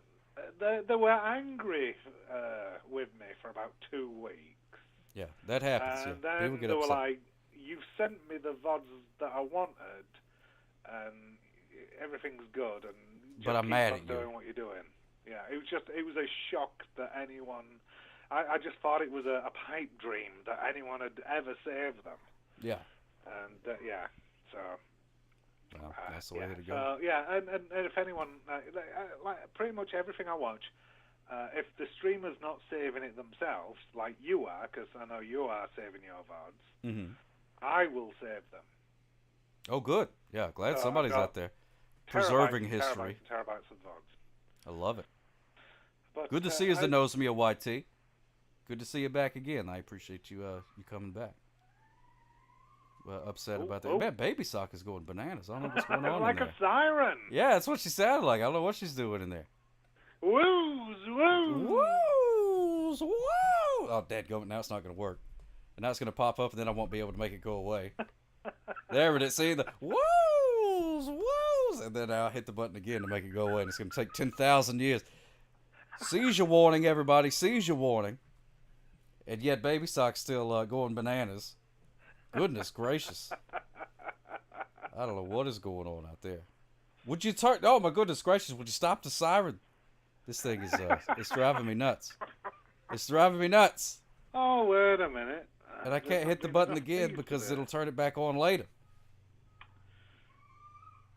They were angry with me for about 2 weeks. Yeah, that happens. And yeah. then they were like, "You've sent me the VODs that I wanted, and everything's good, and just but I'm keep mad on at doing you. what you're doing." Yeah, it was a shock that anyone. I just thought it was a pipe dream that anyone had ever saved them. Yeah. And yeah, so. Well, that's the way to go. So yeah, and if anyone, like pretty much everything I watch, if the streamer's not saving it themselves, like you are, because I know you are saving your VODs, Mm-hmm. I will save them. Oh, good. Yeah, glad So somebody's out there preserving history. Terabytes of VODs. I love it. But, good to see you, Zanosmia YT. Good to see you back again. I appreciate you you coming back. Well, upset about that. Man, Baby Sock is going bananas. I don't know what's going on like in there. a siren. Yeah, that's what she sounded like. I don't know what she's doing in there. Woos, woos. Woos, woo. Oh, dadgummit, now it's not going to work. And now it's going to pop up, and then I won't be able to make it go away. There it is. See, the woos, woos. And then I'll hit the button again to make it go away. And it's going to take 10,000 years. Seizure warning, everybody. Seizure warning. And yet Baby Sock's still going bananas. Goodness gracious. I don't know what is going on out there. Would you turn... Oh, my goodness gracious. Would you stop the siren? This thing is... it's driving me nuts. It's driving me nuts. Oh, wait a minute. And I can't hit the button again because it'll turn it back on later.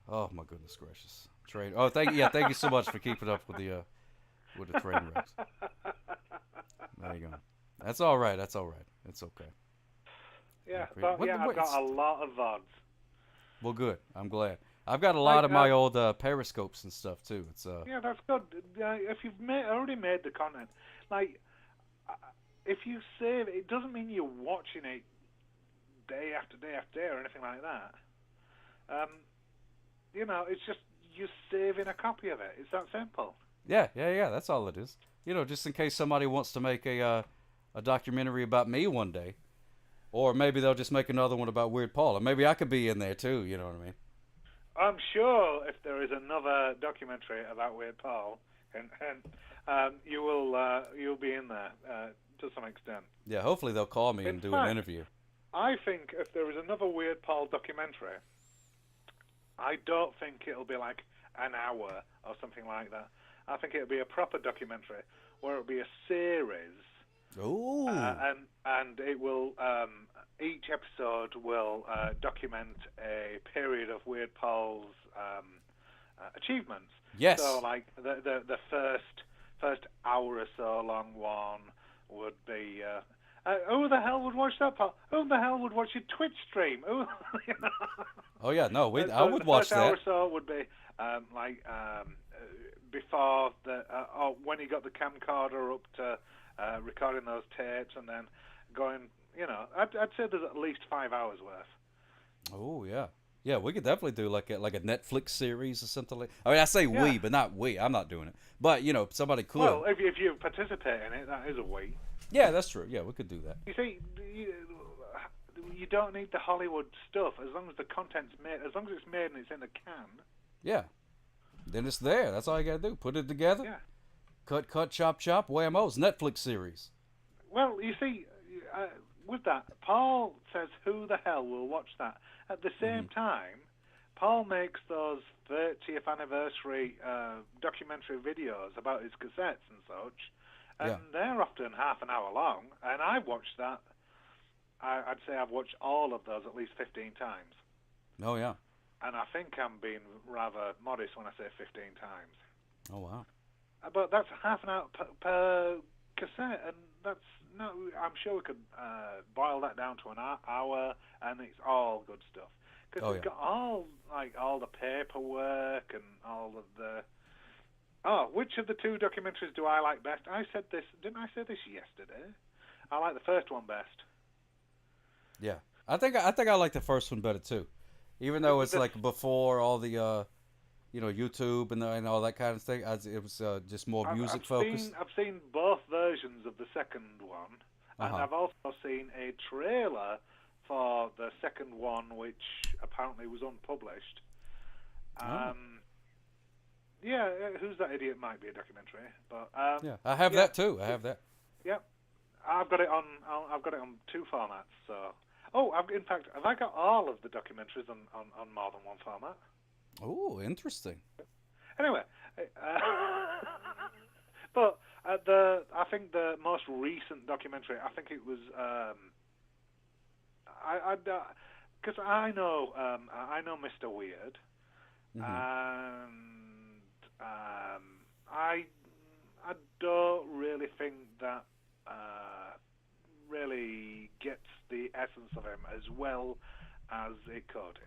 Oh, my goodness gracious. Train... Oh, thank you so much for keeping up with the train wrecks. There you go. That's all right. That's all right. It's okay. Yeah, but I've got a lot of VODs. Well, good. I'm glad. I've got a lot of my old periscopes and stuff too. It's yeah, that's good. If you've already made the content, like if you save it, doesn't mean you're watching it day after day after day or anything like that. You know, it's just you're saving a copy of it. It's that simple. Yeah. That's all it is. You know, just in case somebody wants to make a documentary about me one day. Or maybe they'll just make another one about Weird Paul. Or maybe I could be in there too, you know what I mean? I'm sure if there is another documentary about Weird Paul, and you'll be in there to some extent. Yeah, hopefully they'll call me and do an interview. I think if there is another Weird Paul documentary, I don't think it'll be like an hour or something like that. I think it'll be a proper documentary where it'll be a series. Ooh. And it will each episode will document a period of Weird Paul's achievements. Yes. So like the first hour or so long one would be who the hell would watch that, Paul? Who the hell would watch your Twitch stream? Who, you know? Oh yeah, no, I would watch that. The first hour or so would be before when he got the camcorder up to recording those tapes and then going, you know, I'd say there's at least 5 hours worth. Oh yeah, we could definitely do like a Netflix series or something like. I mean, I say we, but not we. I'm not doing it. But you know, somebody could. Well, if you participate in it, that is a we. Yeah, that's true. Yeah, we could do that. You see, you don't need the Hollywood stuff as long as the content's made. As long as it's made and it's in a can. Yeah. Then it's there. That's all you gotta do. Put it together. Yeah. Cut, chop, whammo's. Netflix series. Well, you see, with that, Paul says, who the hell will watch that? At the same time, Paul makes those 30th anniversary documentary videos about his cassettes and such, and they're often half an hour long, and I've watched that. I'd say I've watched all of those at least 15 times. Oh, yeah. And I think I'm being rather modest when I say 15 times. Oh, wow. But that's half an hour per cassette, and that's I'm sure we could boil that down to an hour, and it's all good stuff. Because it's got all the paperwork and all of the. Oh, which of the two documentaries do I like best? I said this. Didn't I say this yesterday? I like the first one best. Yeah, I think I like the first one better too, even though it's like before all the. You know, YouTube and all that kind of thing. It was just more music focused. I've seen both versions of the second one, and I've also seen a trailer for the second one, which apparently was unpublished. Yeah, Who's That Idiot might be a documentary, but yeah, I have that too. I have that. Yep, I've got it on. I've got it on 2 formats. So, in fact, have I got all of the documentaries on more than one format? Oh, interesting. Anyway, but I think the most recent documentary, I think it was, because I know Mr. Weird, and I don't really think that really gets the essence of him as well as it could.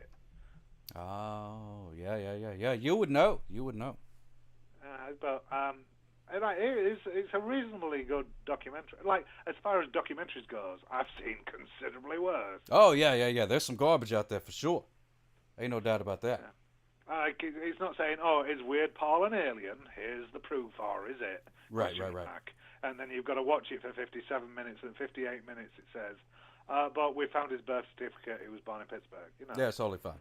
Oh, yeah. You would know. But it's a reasonably good documentary. Like, as far as documentaries goes, I've seen considerably worse. Oh, yeah. There's some garbage out there for sure. Ain't no doubt about that. Yeah. It's not saying, oh, is Weird Paul an alien? Here's the proof, or is it? Right. And then you've got to watch it for 57 minutes, and 58 minutes it says, but we found his birth certificate. He was born in Pittsburgh. You know. Yeah, it's totally fine.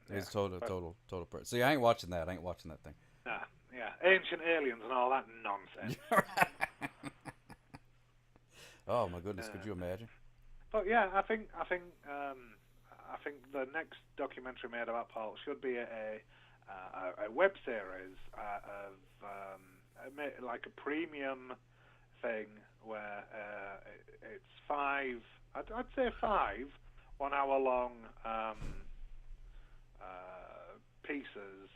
It's total. See, I ain't watching that. I ain't watching that thing. Nah, yeah, ancient aliens and all that nonsense. Oh my goodness, could you imagine? But yeah, I think the next documentary made about Paul should be a web series of like a premium thing where it's I'd say 5 1-hour-long pieces,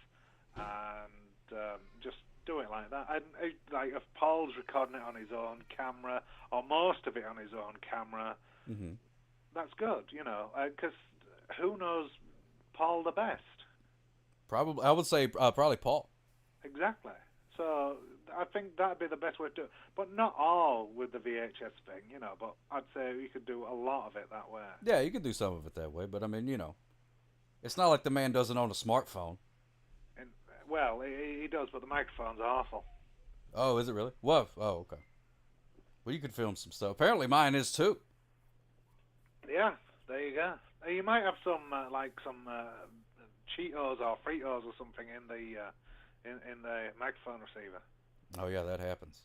and just do it like that. And like if Paul's recording it on his own camera, or most of it on his own camera, that's good, you know, because who knows Paul the best? Probably, I would say probably Paul. Exactly. So I think that'd be the best way to do it. But not all with the VHS thing, you know, but I'd say you could do a lot of it that way. Yeah, you could do some of it that way, but I mean, you know, it's not like the man doesn't own a smartphone. And, well, he does, but the microphone's awful. Oh, is it really? Whoa. Oh, okay. Well, you could film some stuff. Apparently mine is too. Yeah, there you go. You might have some Cheetos or Fritos or something in the microphone receiver. Oh yeah, that happens.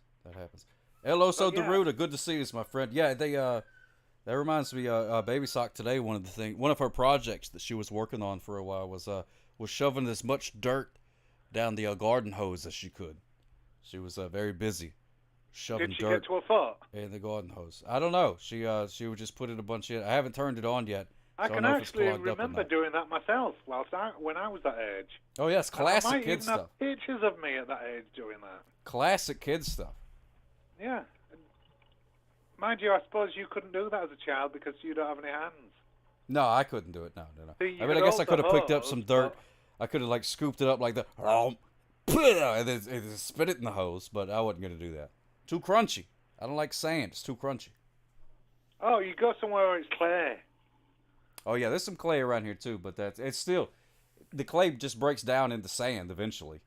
Hello, so Deruta, good to see you, my friend. Yeah, that reminds me. Baby Sock today. One of her projects that she was working on for a while was shoving as much dirt down the garden hose as she could. She was very busy shoving dirt. Did she dirt get to a foot? in the garden hose. I don't know. She would just put in a bunch of. I haven't turned it on yet. I can actually remember doing that myself when I was that age. Oh yes, classic kid stuff. I might even have pictures of me at that age doing that. Classic kid stuff. Yeah. Mind you, I suppose you couldn't do that as a child because you don't have any hands. No, I couldn't do it. No. See, I mean, I guess I could have picked up some dirt. I could have like scooped it up like that, and then spit it in the hose. But I wasn't gonna do that. Too crunchy. I don't like sand. It's too crunchy. Oh, you go somewhere where it's clay. Oh yeah, there's some clay around here too, but it's still, the clay just breaks down into sand eventually.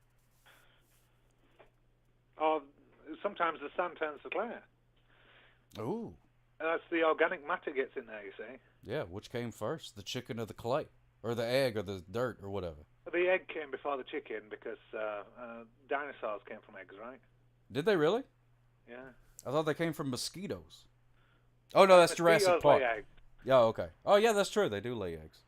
Oh, sometimes the sand turns to clay. Ooh. That's the organic matter gets in there, you see. Yeah, which came first, the chicken or the clay, or the egg or the dirt or whatever? The egg came before the chicken because dinosaurs came from eggs, right? Did they really? Yeah. I thought they came from mosquitoes. Oh no, that's Jurassic Park. Yeah, okay. Oh yeah, that's true. They do lay eggs,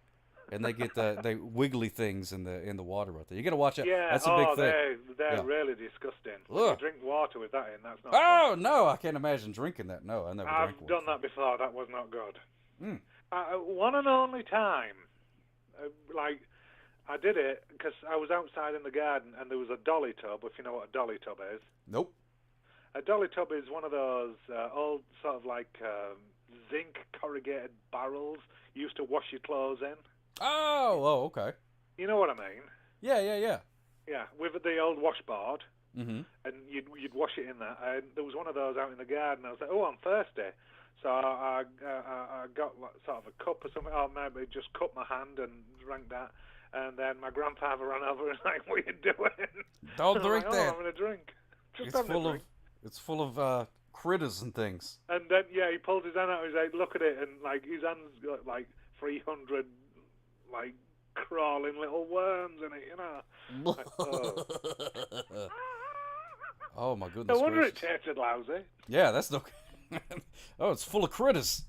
and they get the wiggly things in the water right there. You gotta watch it. Yeah, that's a big thing. They're really disgusting. You drink water with that in. That's not. Oh fun. no, I can't imagine drinking that. No, I never. I've done that before. That was not good. Mm. One and only time, I did it because I was outside in the garden and there was a dolly tub. If you know what a dolly tub is. Nope. A dolly tub is one of those old sort of like zinc corrugated barrels you used to wash your clothes in. Oh, okay. You know what I mean? Yeah. Yeah, with the old washboard, and you'd wash it in that. And there was one of those out in the garden. I was like, oh, I'm thirsty. So I got sort of a cup or something. Or maybe just cut my hand and drank that. And then my grandfather ran over and was like, what are you doing? Don't drink like, that. I'm having a drink. It's full of critters and things. And then, he pulled his hand out and he's like, look at it. And, like, his hand's got, like, 300, like, crawling little worms in it, you know. Like, oh. Oh, my goodness. No wonder it tasted lousy. Yeah, that's no... Oh, it's full of critters.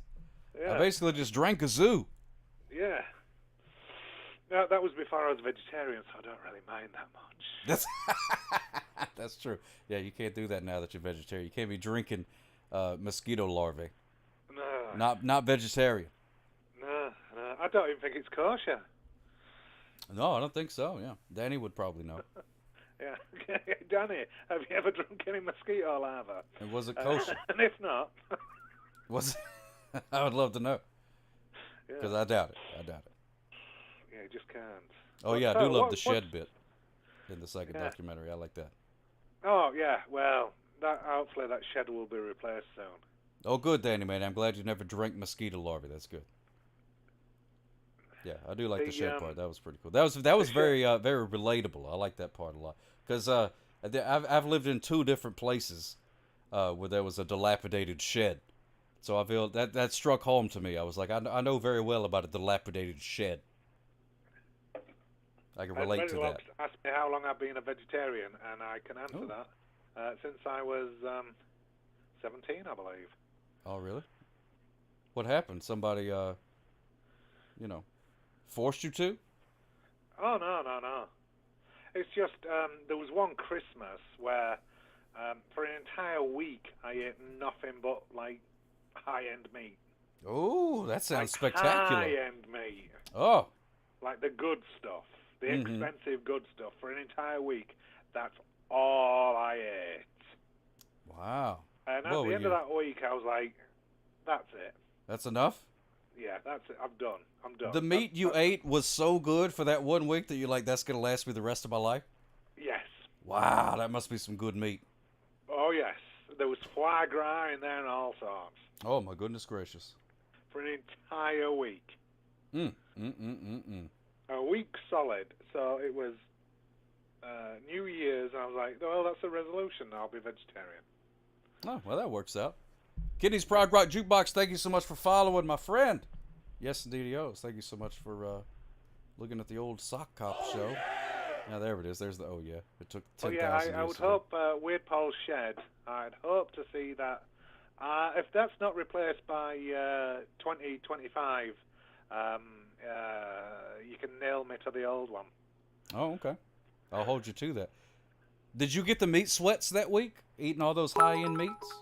Yeah. I basically just drank a zoo. Yeah. That was before I was vegetarian, so I don't really mind that much. That's true. Yeah, you can't do that now that you're vegetarian. You can't be drinking mosquito larvae. No. Not vegetarian. No. I don't even think it's kosher. No, I don't think so. Yeah, Danny would probably know. Yeah, Danny, have you ever drunk any mosquito larvae? And was it kosher? And if not, was it? I would love to know. Because I doubt it. Yeah, you just can't. Oh yeah, I do love the shed bit in the second documentary. I like that. Oh yeah, well, hopefully that shed will be replaced soon. Oh good, Danny man. I'm glad you never drank mosquito larvae. That's good. Yeah, I do like the shed part. That was pretty cool. That was very very relatable. I like that part a lot because I've lived in 2 different places where there was a dilapidated shed. So I feel that struck home to me. I was like, I know very well about a dilapidated shed. I can relate to that. Ask me how long I've been a vegetarian, and I can answer that since I was 17, I believe. Oh, really? What happened? Somebody, forced you to? Oh, no. It's just there was one Christmas where for an entire week I ate nothing but like high-end meat. Oh, that sounds like spectacular. High-end meat. Oh. Like the good stuff. The expensive good stuff. For an entire week, that's all I ate. Wow. And at the end of that week, I was like, that's it. That's enough? Yeah, that's it. I'm done. The meat you ate was so good for that 1 week that you're like, that's going to last me the rest of my life? Yes. Wow, that must be some good meat. Oh, yes. There was foie gras in there and all sorts. Oh, my goodness gracious. For an entire week. A week solid. So it was New Year's, and I was like, well, that's a resolution. I'll be vegetarian. Oh, well, that works out. Kitty's Prog Rock Jukebox, thank you so much for following, my friend. Yes, indeed, thank you so much for looking at the old Sock Cop show. Yeah, there it is. There's the It took 10,000 years. I would hope Weird Paul's Shed. I'd hope to see that. If that's not replaced by 2025, you can nail me to the old one. Oh, okay. I'll hold you to that. Did you get the meat sweats that week? Eating all those high-end meats?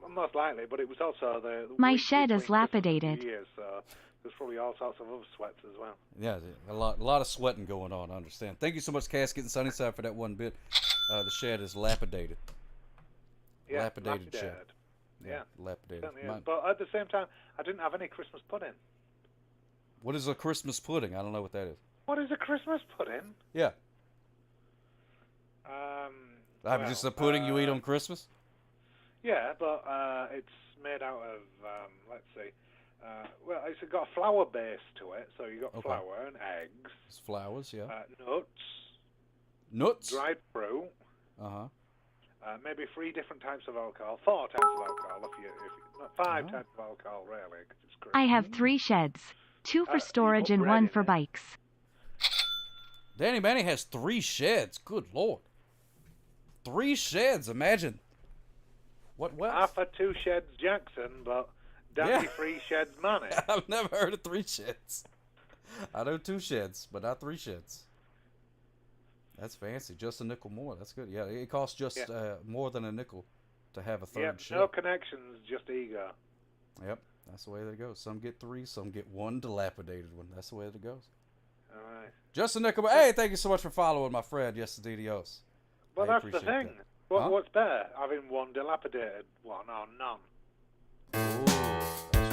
Most likely, but it was also the My shed is lapidated. Years, so there's probably all sorts of other sweats as well. Yeah, a lot of sweating going on, I understand. Thank you so much, Casket and Sunnyside, for that one bit. The shed is lapidated. Yeah, lapidated shed. Yeah, lapidated. But at the same time, I didn't have any Christmas pudding. What is a Christmas pudding? I don't know what that is. What is a Christmas pudding? Yeah. Just a pudding you eat on Christmas? Yeah, but it's made out of, let's see, it's got a flour base to it, so you got flour and eggs. It's flowers, yeah. Nuts. Dried fruit. Maybe 3 different types of alcohol, 4 types of alcohol, not 5 types of alcohol, really, because it's crazy. I have 3 sheds, 2 for storage and 1 for bikes. Danny Manny has 3 sheds. Good Lord. 3 sheds, imagine. What else? Half a 2 sheds Jackson, but Danny 3 sheds Manny. I've never heard of 3 sheds. I know 2 sheds, but not 3 sheds. That's fancy. Just a nickel more. That's good. Yeah, it costs just more than a nickel to have a third shed. No connections, just ego. Yep, that's the way that it goes. Some get 3, some get 1 dilapidated one. That's the way that it goes. All right. Just a nickel. Hey, thank you so much for following, my friend. Yes, the DDOs. Well, that's the thing. What's better, having 1 dilapidated one or none? That's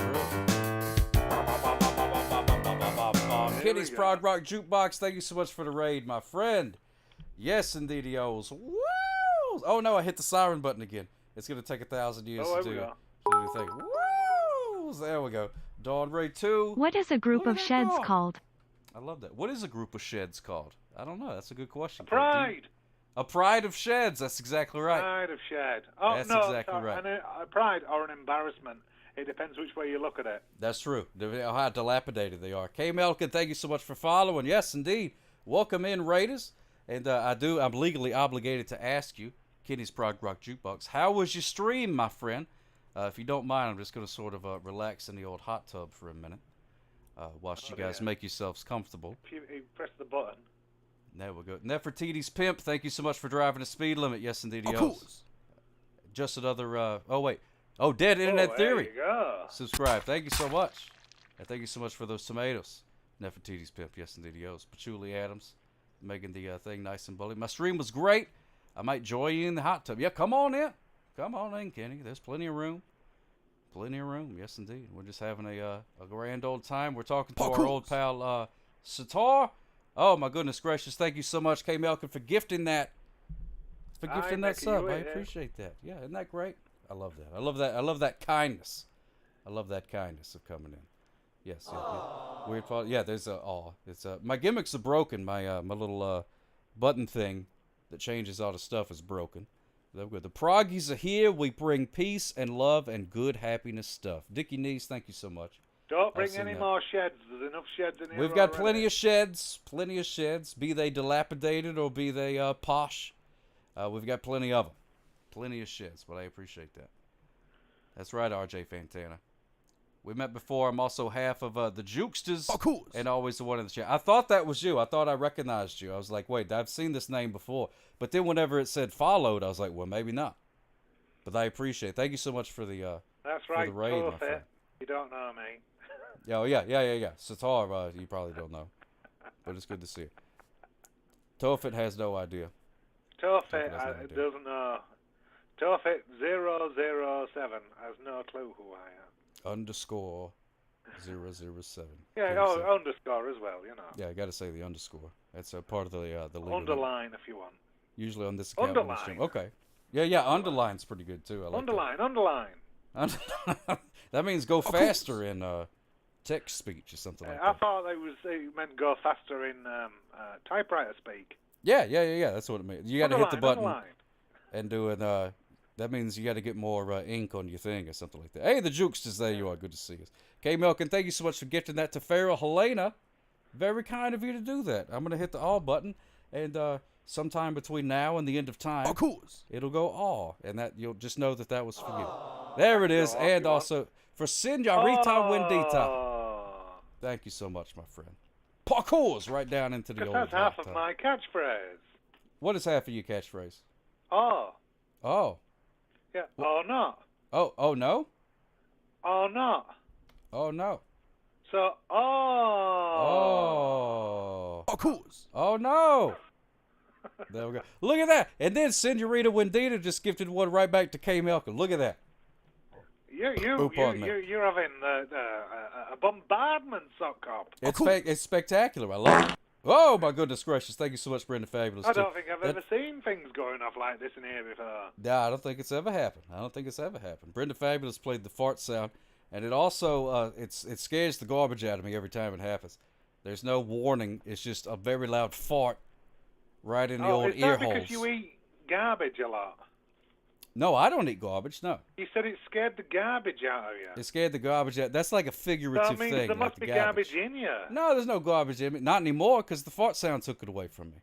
true. Kitty's Prog Rock Jukebox, thank you so much for the raid, my friend. Yes, indeed, Woo! Oh no, I hit the siren button again. It's gonna take 1,000 years to do the thing. Woo! There we go. Dawn Ray 2. What is a group of sheds called? I love that. What is a group of sheds called? I don't know. That's a good question. Pride. A pride of sheds. That's exactly right. Pride of shed. Oh, that's no, exactly right. A pride or an embarrassment. It depends which way you look at it. That's true. How dilapidated they are. K. Melkin, thank you so much for following. Yes, indeed. Welcome in, Raiders. And I'm legally obligated to ask you, Kitty's Prog Rock Jukebox, how was your stream, my friend? If you don't mind, I'm just going to sort of relax in the old hot tub for a minute. whilst you guys make yourselves comfortable. If you press the button. There we go. Nefertiti's Pimp, thank you so much for driving the speed limit. Yes, indeed, he cool. Just another, oh, wait. Oh, Dead Internet Theory. There you go. Subscribe. Thank you so much. And thank you so much for those tomatoes. Nefertiti's Pimp, yes, indeed, he Patchouli Adams, making the thing nice and bully. My stream was great. I might join you in the hot tub. Yeah, come on in. Come on in, Kenny. There's plenty of room. Plenty of room, yes, indeed. We're just having a grand old time. We're talking to our old pal, Sitar. Oh, my goodness gracious. Thank you so much, K. Melkin, for gifting that. For gifting that sub. I appreciate that. Yeah, isn't that great? I love that. I love that. I love that kindness. I love that kindness of coming in. Yes. Yeah. Weird part. Yeah, there's a it's my gimmicks are broken. My my little button thing that changes all the stuff is broken. The Proggies are here. We bring peace and love and good happiness stuff. Dickie Nees, thank you so much. Don't bring any more sheds. There's enough sheds in here. We've got plenty of sheds. Plenty of sheds. Be they dilapidated or be they posh. We've got plenty of them. Plenty of sheds, but I appreciate that. That's right, RJ Fantana. We met before. I'm also half of the Jukesters. Oh, cool. And always the one in the chat. I thought that was you. I thought I recognized you. I was like, wait, I've seen this name before. But then whenever it said followed, I was like, well, maybe not. But I appreciate it. Thank you so much for the That's right, for the raid, my friend. You don't know me. Yeah. Sitar, you probably don't know. But it's good to see you. Tofit has no idea. Tofit doesn't know. Tofit 007 has no clue who I am. _007. Yeah, underscore as well, you know. Yeah, I got to say the underscore. That's a part of the legal underline if you want. Usually on this account. Underline. Okay. Yeah. Underline's pretty good too. I like underline. That means go faster in text speech or something like that. I thought it meant go faster in typewriter speak. Yeah. That's what it means. You got to hit the button underline. And do it. That means you got to get more ink on your thing or something like that. Hey, the Jukesters, there you are. Good to see you. K. Melkin, thank you so much for gifting that to Farrell Helena. Very kind of you to do that. I'm going to hit the all button, and sometime between now and the end of time, it'll go all, and that you'll just know that was for you. There it is, and also for Senorita Wendita. Thank you so much, my friend. Parkours right down into the old That's half of my catchphrase. What is half of your catchphrase? Oh. Yeah. Well, oh no. Oh no. Oh no. Oh no. So Parkours. Oh no. There we go. Look at that. And then Senorita Wendita just gifted one right back to K. Melkin. Look at that. You're having a bombardment sock cop. It's spectacular. I love it. Oh, my goodness gracious. Thank you so much, Brenda Fabulous. I don't think I've ever seen things going off like this in here before. Yeah, I don't think it's ever happened. Brenda Fabulous played the fart sound, and it also, it scares the garbage out of me every time it happens. There's no warning. It's just a very loud fart right in the old ear holes. Because you eat garbage a lot? No, I don't eat garbage, no. You said it scared the garbage out of you. It scared the garbage out. That's like a figurative thing. There must be garbage in you. No, there's no garbage in me. Not anymore, because the fart sound took it away from me.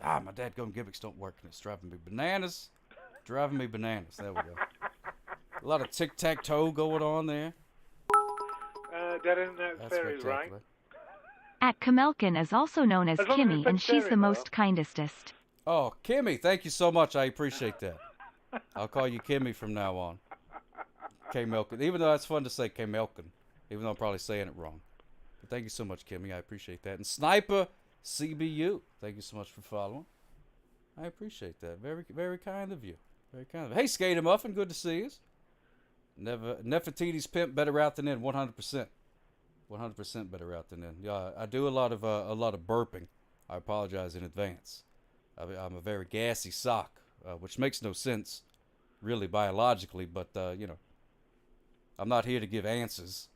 My dadgum gimmicks don't work, and it's driving me bananas. There we go. A lot of tic-tac-toe going on there. That isn't fairies, right? At Kamelkin is also known as Kimmy, and she's the most kindestest. Oh, Kimmy, thank you so much. I appreciate that. I'll call you Kimmy from now on. K. Melkin. Even though it's fun to say K. Melkin, even though I'm probably saying it wrong. But thank you so much, Kimmy. I appreciate that. And Sniper CBU, thank you so much for following. I appreciate that. Very, very kind of you. Very kind of you. Hey, Skater Muffin, good to see you. Nefertiti's Pimp, better out than in, 100%. 100% better out than in. Yeah, I do a lot of burping. I apologize in advance. I'm a very gassy sock, which makes no sense, really, biologically, but, I'm not here to give answers.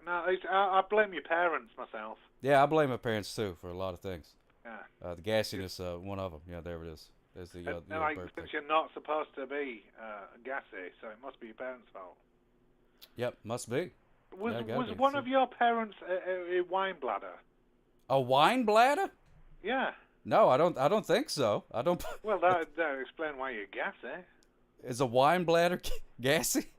No, I blame your parents myself. Yeah, I blame my parents, too, for a lot of things. Yeah. The gassiness, one of them. Yeah, there it is. There's the since you're not supposed to be gassy, so it must be your parents' fault. Yep, must be. Was one of your parents a wine bladder? A wine bladder? Yeah. No, I don't think so. I don't. Well, that explain why you're gassy. Is a wine bladder gassy?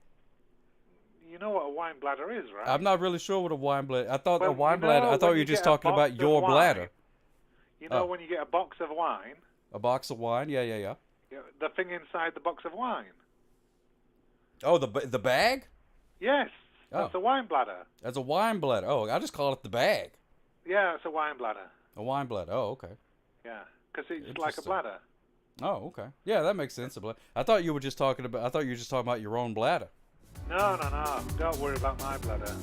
You know what a wine bladder is, right? I'm not really sure what a wine bladder. I thought Well, a wine you know bladder. I thought when you were you just get a talking about box of your wine, bladder. You know when you get a box of wine. A box of wine. Yeah. The thing inside the box of wine. Oh, the bag. Yes, that's a wine bladder. That's a wine bladder. Oh, I just call it the bag. Yeah, it's a wine bladder. A wine bladder. Oh, okay. Yeah, because it's like a bladder. Oh, okay. Yeah, that makes sense. I thought you were just talking about. I thought you were just talking about your own bladder. No. Don't worry about my bladder.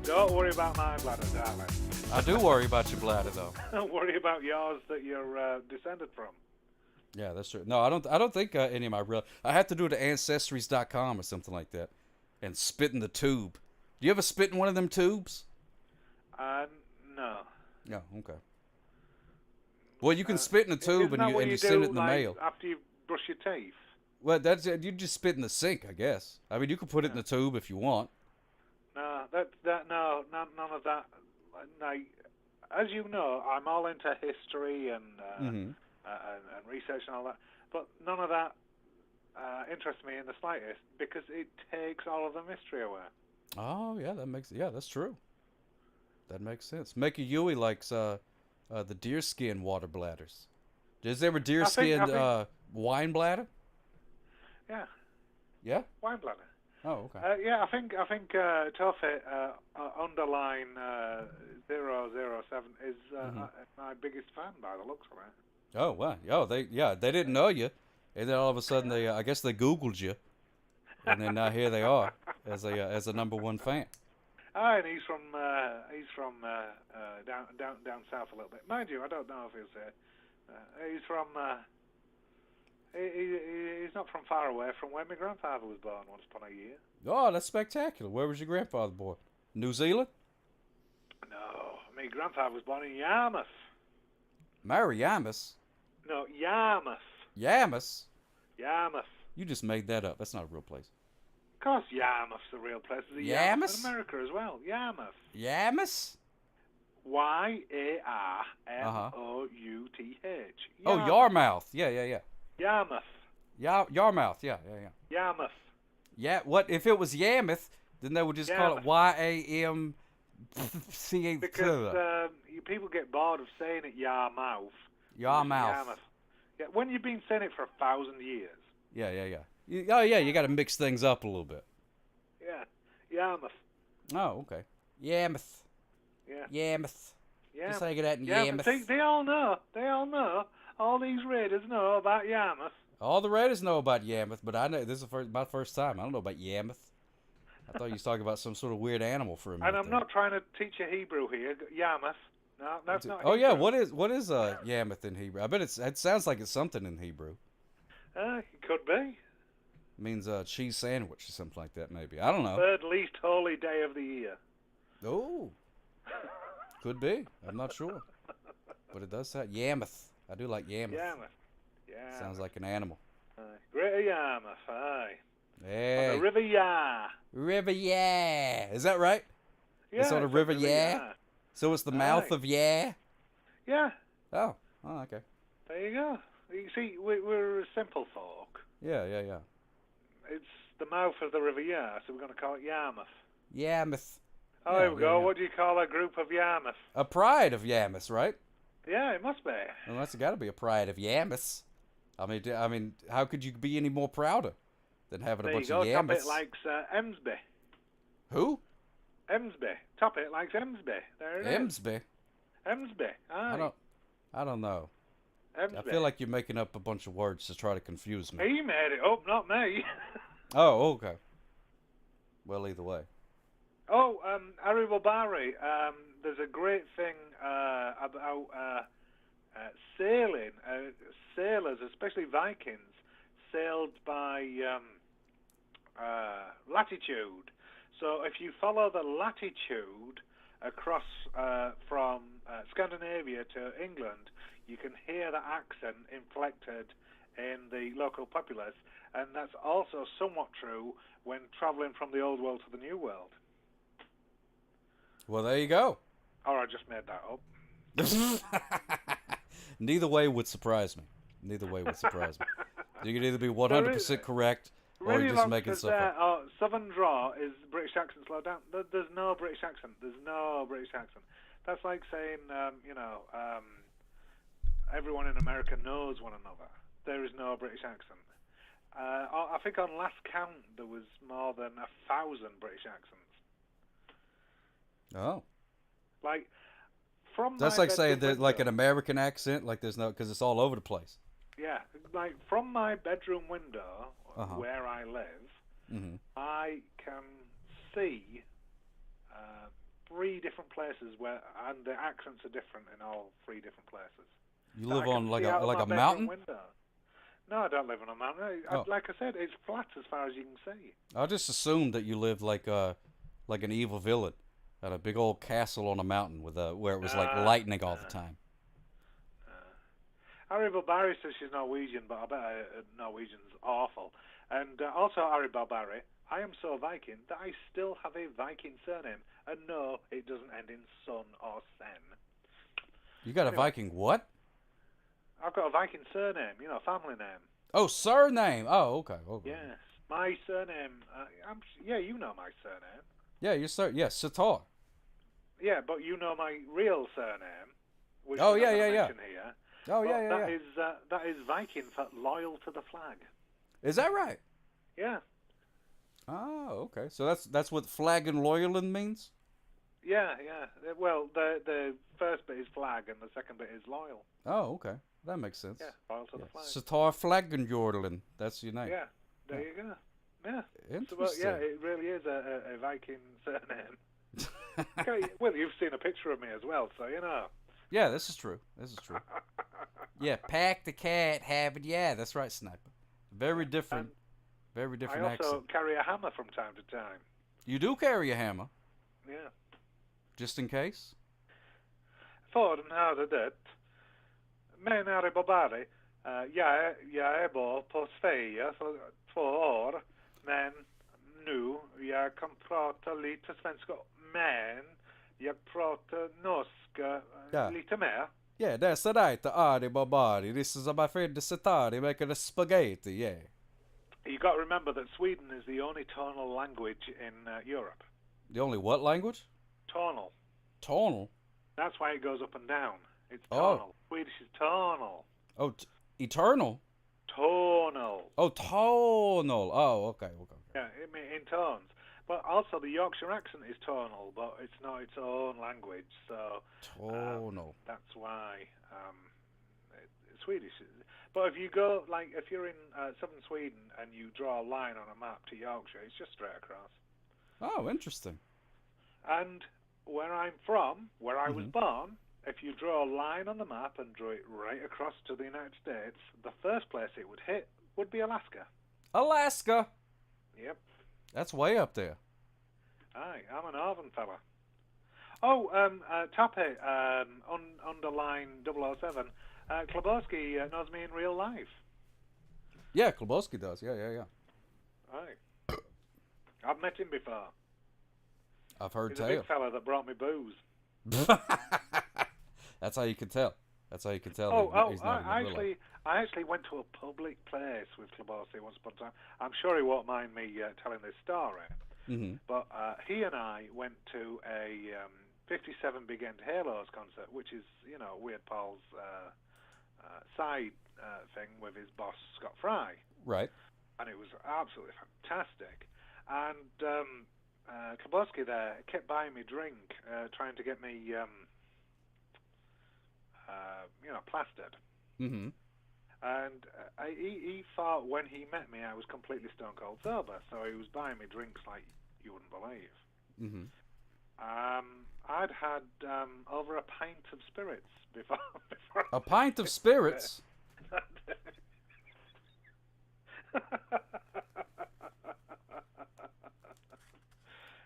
Don't worry about my bladder, darling. I do worry about your bladder, though. Don't worry about yours that you're descended from. Yeah, that's true. No, I don't think any of my real. I have to do it to ancestries.com or something like that, and spit in the tube. Do you ever spit in one of them tubes? No. No. Okay. Well, you can spit in a tube and you send it in the mail. After you brush your teeth. Well, that's you just spit in the sink, I guess. I mean, you can put it in the tube if you want. No, no, none of that. Now, as you know, I'm all into history and research and all that, but none of that interests me in the slightest because it takes all of the mystery away. Oh yeah, that's true. That makes sense. Mickey Yui likes the deerskin water bladders. Is there a deerskin wine bladder? Yeah. Yeah. Wine bladder. Oh, okay. Yeah, I think Toffee underline 007 is my biggest fan by the looks of it. Oh wow! Oh, they didn't know you, and then all of a sudden I guess they Googled you, and then now here they are as a number one fan. And he's from down south a little bit. Mind you, I don't know if he's from. He's not from far away from where my grandfather was born once upon a year. Oh, that's spectacular. Where was your grandfather born? New Zealand? No, my grandfather was born in Yarmouth. Mariamus? No, Yarmouth. Yarmouth? Yarmouth. You just made that up. That's not a real place. Of course, Yarmouth's a real place. There's a Yarmouth in America as well. Yarmouth. Yarmouth? Yarmouth. Oh, Yarmouth. Yeah. Yarmouth. Yarmouth. Yeah. Yarmouth. Yeah. What if it was Yarmouth? Then they would just call it YAMCH. Because people get bored of saying it Yarmouth. Yarmouth. Yeah, when you've been saying it for 1,000 years. Yeah. You got to mix things up a little bit. Yeah, Yarmouth. Oh, okay. Yarmouth. Yeah. Yarmouth. Yeah. Just say that in Yarmouth. See, they all know. All these raiders know about Yarmouth. All the raiders know about Yarmouth, but I know this is my first time. I don't know about Yarmouth. I thought you was talking about some sort of weird animal for a minute. And I'm not trying to teach you Hebrew here. Yarmouth. No, that's not. Oh Hebrew. yeah, what is Yarmouth in Hebrew? I bet it sounds like it's something in Hebrew. It could be. It means cheese sandwich or something like that, maybe. I don't know. Third least holy day of the year. Oh, could be. I'm not sure, but it does sound Yarmouth. I do like Yarmouth. Yeah. Sounds like an animal. Greater Yarmouth, aye. Hey. On the River Yar. River Yar. Is that right? Yeah. It's on the River Yar. So it's the mouth of Yar. Yeah. Oh, okay. There you go. You see, we're a simple folk. Yeah. It's the mouth of the River Yar, so we're going to call it Yarmouth. Yarmouth. Oh, here we go. What do you call a group of Yarmouth? A pride of Yarmouth, right? Yeah, it must be. Well, that's got to be a pride of Yarmouth. I mean, how could you be any more prouder than having a bunch of Yarmouths? Top it likes Emsby. Who? Emsby. Top it likes Emsby. There it is. Emsby. Aye. I don't know. Emsby. I feel like you're making up a bunch of words to try to confuse me. He made it up, not me. Oh, okay. Well, either way. Oh, Ari Wabari, there's a great thing about sailing. Sailors, especially Vikings, sailed by latitude. So if you follow the latitude across from Scandinavia to England, you can hear the accent inflected in the local populace, and that's also somewhat true when traveling from the old world to the new world. Well, there you go. Or I just made that up. Neither way would surprise me. You could either be 100% correct Really just making stuff up? Southern draw is British accent slowed down. There's no British accent. There's no British accent. That's like saying, everyone in America knows one another. There is no British accent. I think on last count there was more than 1,000 British accents. Oh. Like, from That's my like saying bedroom there's like an window- American accent, like there's no, because it's all over the place. Yeah, like from my bedroom window where I live, Mm-hmm. I can see 3 different places and the accents are different in all 3 different places. You that live I can on like see out a of like my a bedroom mountain? Window. No, I don't live on a mountain. Oh. Like I said, it's flat as far as you can see. I just assumed that you lived like an evil villain at a big old castle on a mountain with where it was like lightning all the time. Harry Barry says she's Norwegian, but I bet Norwegian's awful. And also Harry Barry, I am so Viking that I still have a Viking surname. And no, it doesn't end in son or sen. You got a Viking what? I've got a Viking surname, family name. Oh, surname. Oh, okay. Yes, my surname. You know my surname. Yeah, Sitar. Yeah, but you know my real surname. Which Oh, I'm yeah, not yeah, gonna yeah. mention Here. Oh, But yeah, yeah, that yeah. that is Viking for loyal to the flag. Is that right? Yeah. Oh, okay. So that's what flag and loyalin means? Yeah. Well, the first bit is flag and the second bit is loyal. Oh, okay. That makes sense. Yeah, loyal to the flag. Sitar Flagenjordelin. That's your name. Yeah, there you go. Yeah. Interesting. So, it really is a Viking surname. Okay, well, you've seen a picture of me as well, so you know. Yeah, this is true. Yeah, pack the cat, have it. Yeah, that's right, Sniper. Very different I also accent. carry a hammer from time to time. You do carry a hammer, Yeah. just in case? För den hade det. Menar i Barbari. Jag är bara på Sverige för 2 år. Men nu jag kan prata lite svenska. Men jag pratar norska lite mer. Yeah, that's right. The Ari Barbari. This is my friend the Sitari making a spaghetti, yeah. You got to remember that Sweden is the only tonal language in Europe. The only what language? Tonal. Tonal? That's why it goes up and down. It's tonal. Swedish is tonal. Oh, eternal? Tonal. Oh, tonal. Oh, okay. Yeah, in tones. But also the Yorkshire accent is tonal, but it's not its own language, so... Tonal. That's why Swedish... But if you go, if you're in southern Sweden and you draw a line on a map to Yorkshire, it's just straight across. Oh, interesting. And where I'm from, where I was born, if you draw a line on the map and draw it right across to the United States, the first place it would hit would be Alaska. Alaska? Yep. That's way up there. Aye, I'm a northern fella. Oh, Tappy, underline 007, Klobowski knows me in real life. Yeah, Klobowski does. Yeah. Aye. I've met him before. I've heard He's tell. a big fella that brought me booze. That's how you can tell. That's how you can tell. I actually went to a public place with Klobowski once upon a time. I'm sure he won't mind me telling this story. Mm-hmm. But he and I went to a 57 Big End Halos concert, which is, Weird Paul's side thing with his boss, Scott Fry. Right. And it was absolutely fantastic. And Klobowski there kept buying me drink, trying to get me, plastered. Mm-hmm. And he thought when he met me I was completely stone cold sober, so he was buying me drinks like you wouldn't believe. Mm-hmm. I'd had over a pint of spirits before a pint of spirits?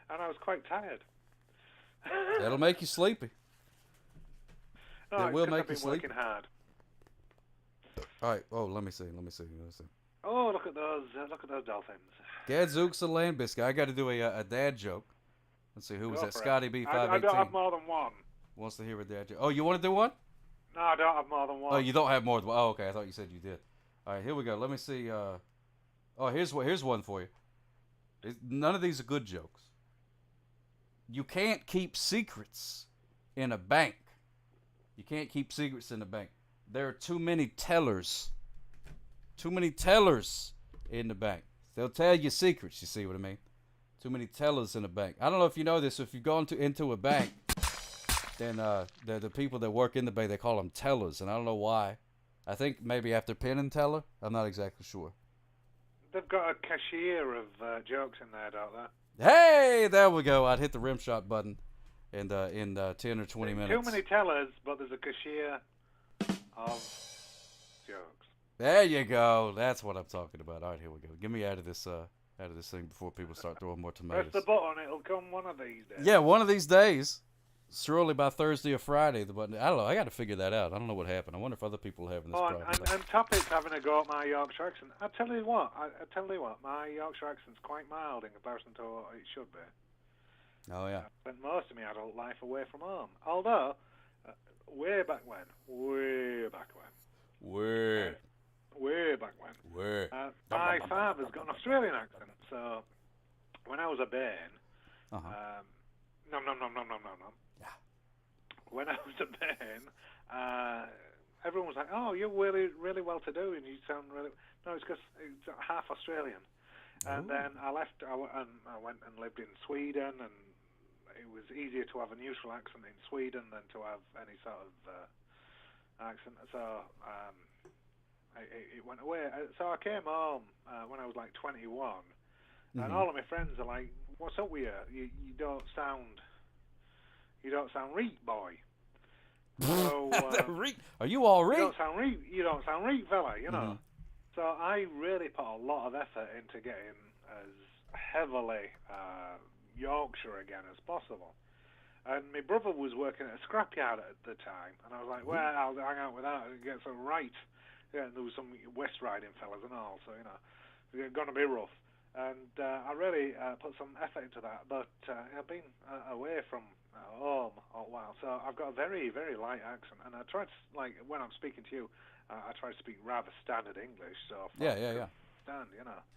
And I was quite tired. That'll make you sleepy. No, it will make I've been you sleepy. working hard. All right. Oh, let me see. Oh, look at those dolphins. Gadzooks and Land Biscuit. I got to do a dad joke. Let's see. Who was that? Scotty B518. I don't have more than one. Wants to hear a dad joke. Oh, you want to do one? No, I don't have more than one. Oh, you don't have more than one. Oh, okay. I thought you said you did. All right. Here we go. Let me see. Oh, here's one for you. None of these are good jokes. You can't keep secrets in a bank. You can't keep secrets in a bank. There are too many tellers. Too many tellers in the bank. They'll tell you secrets, you see what I mean? Too many tellers in a bank. I don't know if you know this. If you go into a bank, then the people that work in the bank, they call them tellers, and I don't know why. I think maybe after Penn and Teller. I'm not exactly sure. They've got a cashier of jokes in there, don't they? Hey, there we go. I'd hit the rim shot button in 10 or 20 minutes. Too many tellers, but there's a cashier of jokes. There you go. That's what I'm talking about. All right, here we go. Get me out of this thing before people start throwing more tomatoes. Press the button. It'll come one of these days. Yeah, one of these days. Surely by Thursday or Friday, the button. I don't know. I got to figure that out. I don't know what happened. I wonder if other people are having this problem. And Toppy's having a go at my Yorkshire accent. I tell you what, my Yorkshire accent's quite mild in comparison to what it should be. Oh yeah. I spent most of my adult life away from home. Although, way back when. My father's got an Australian accent. So, when I was a bairn, Yeah. When I was a bairn, everyone was like, "Oh, you're really, really well-to-do, and you sound really." No, it's because it's half Australian. And then I left, and I went and lived in Sweden, and it was easier to have a neutral accent in Sweden than to have any sort of accent. So it went away. So I came home when I was like 21, and all of my friends are like, "What's up with you? You don't sound reet, boy." So are you all reet? You don't sound reet, fella. You know. So I really put a lot of effort into getting as heavily Yorkshire again as possible. And my brother was working at a scrapyard at the time, and I was like, "Well, I'll hang out with that and get some right." Yeah, and there was some West Riding fellas and all, so it's going to be rough. And I really put some effort into that, but I've been away from home a while, so I've got a very, very light accent, and I try to, like, when I'm speaking to you, I try to speak rather standard English, so yeah. Stand,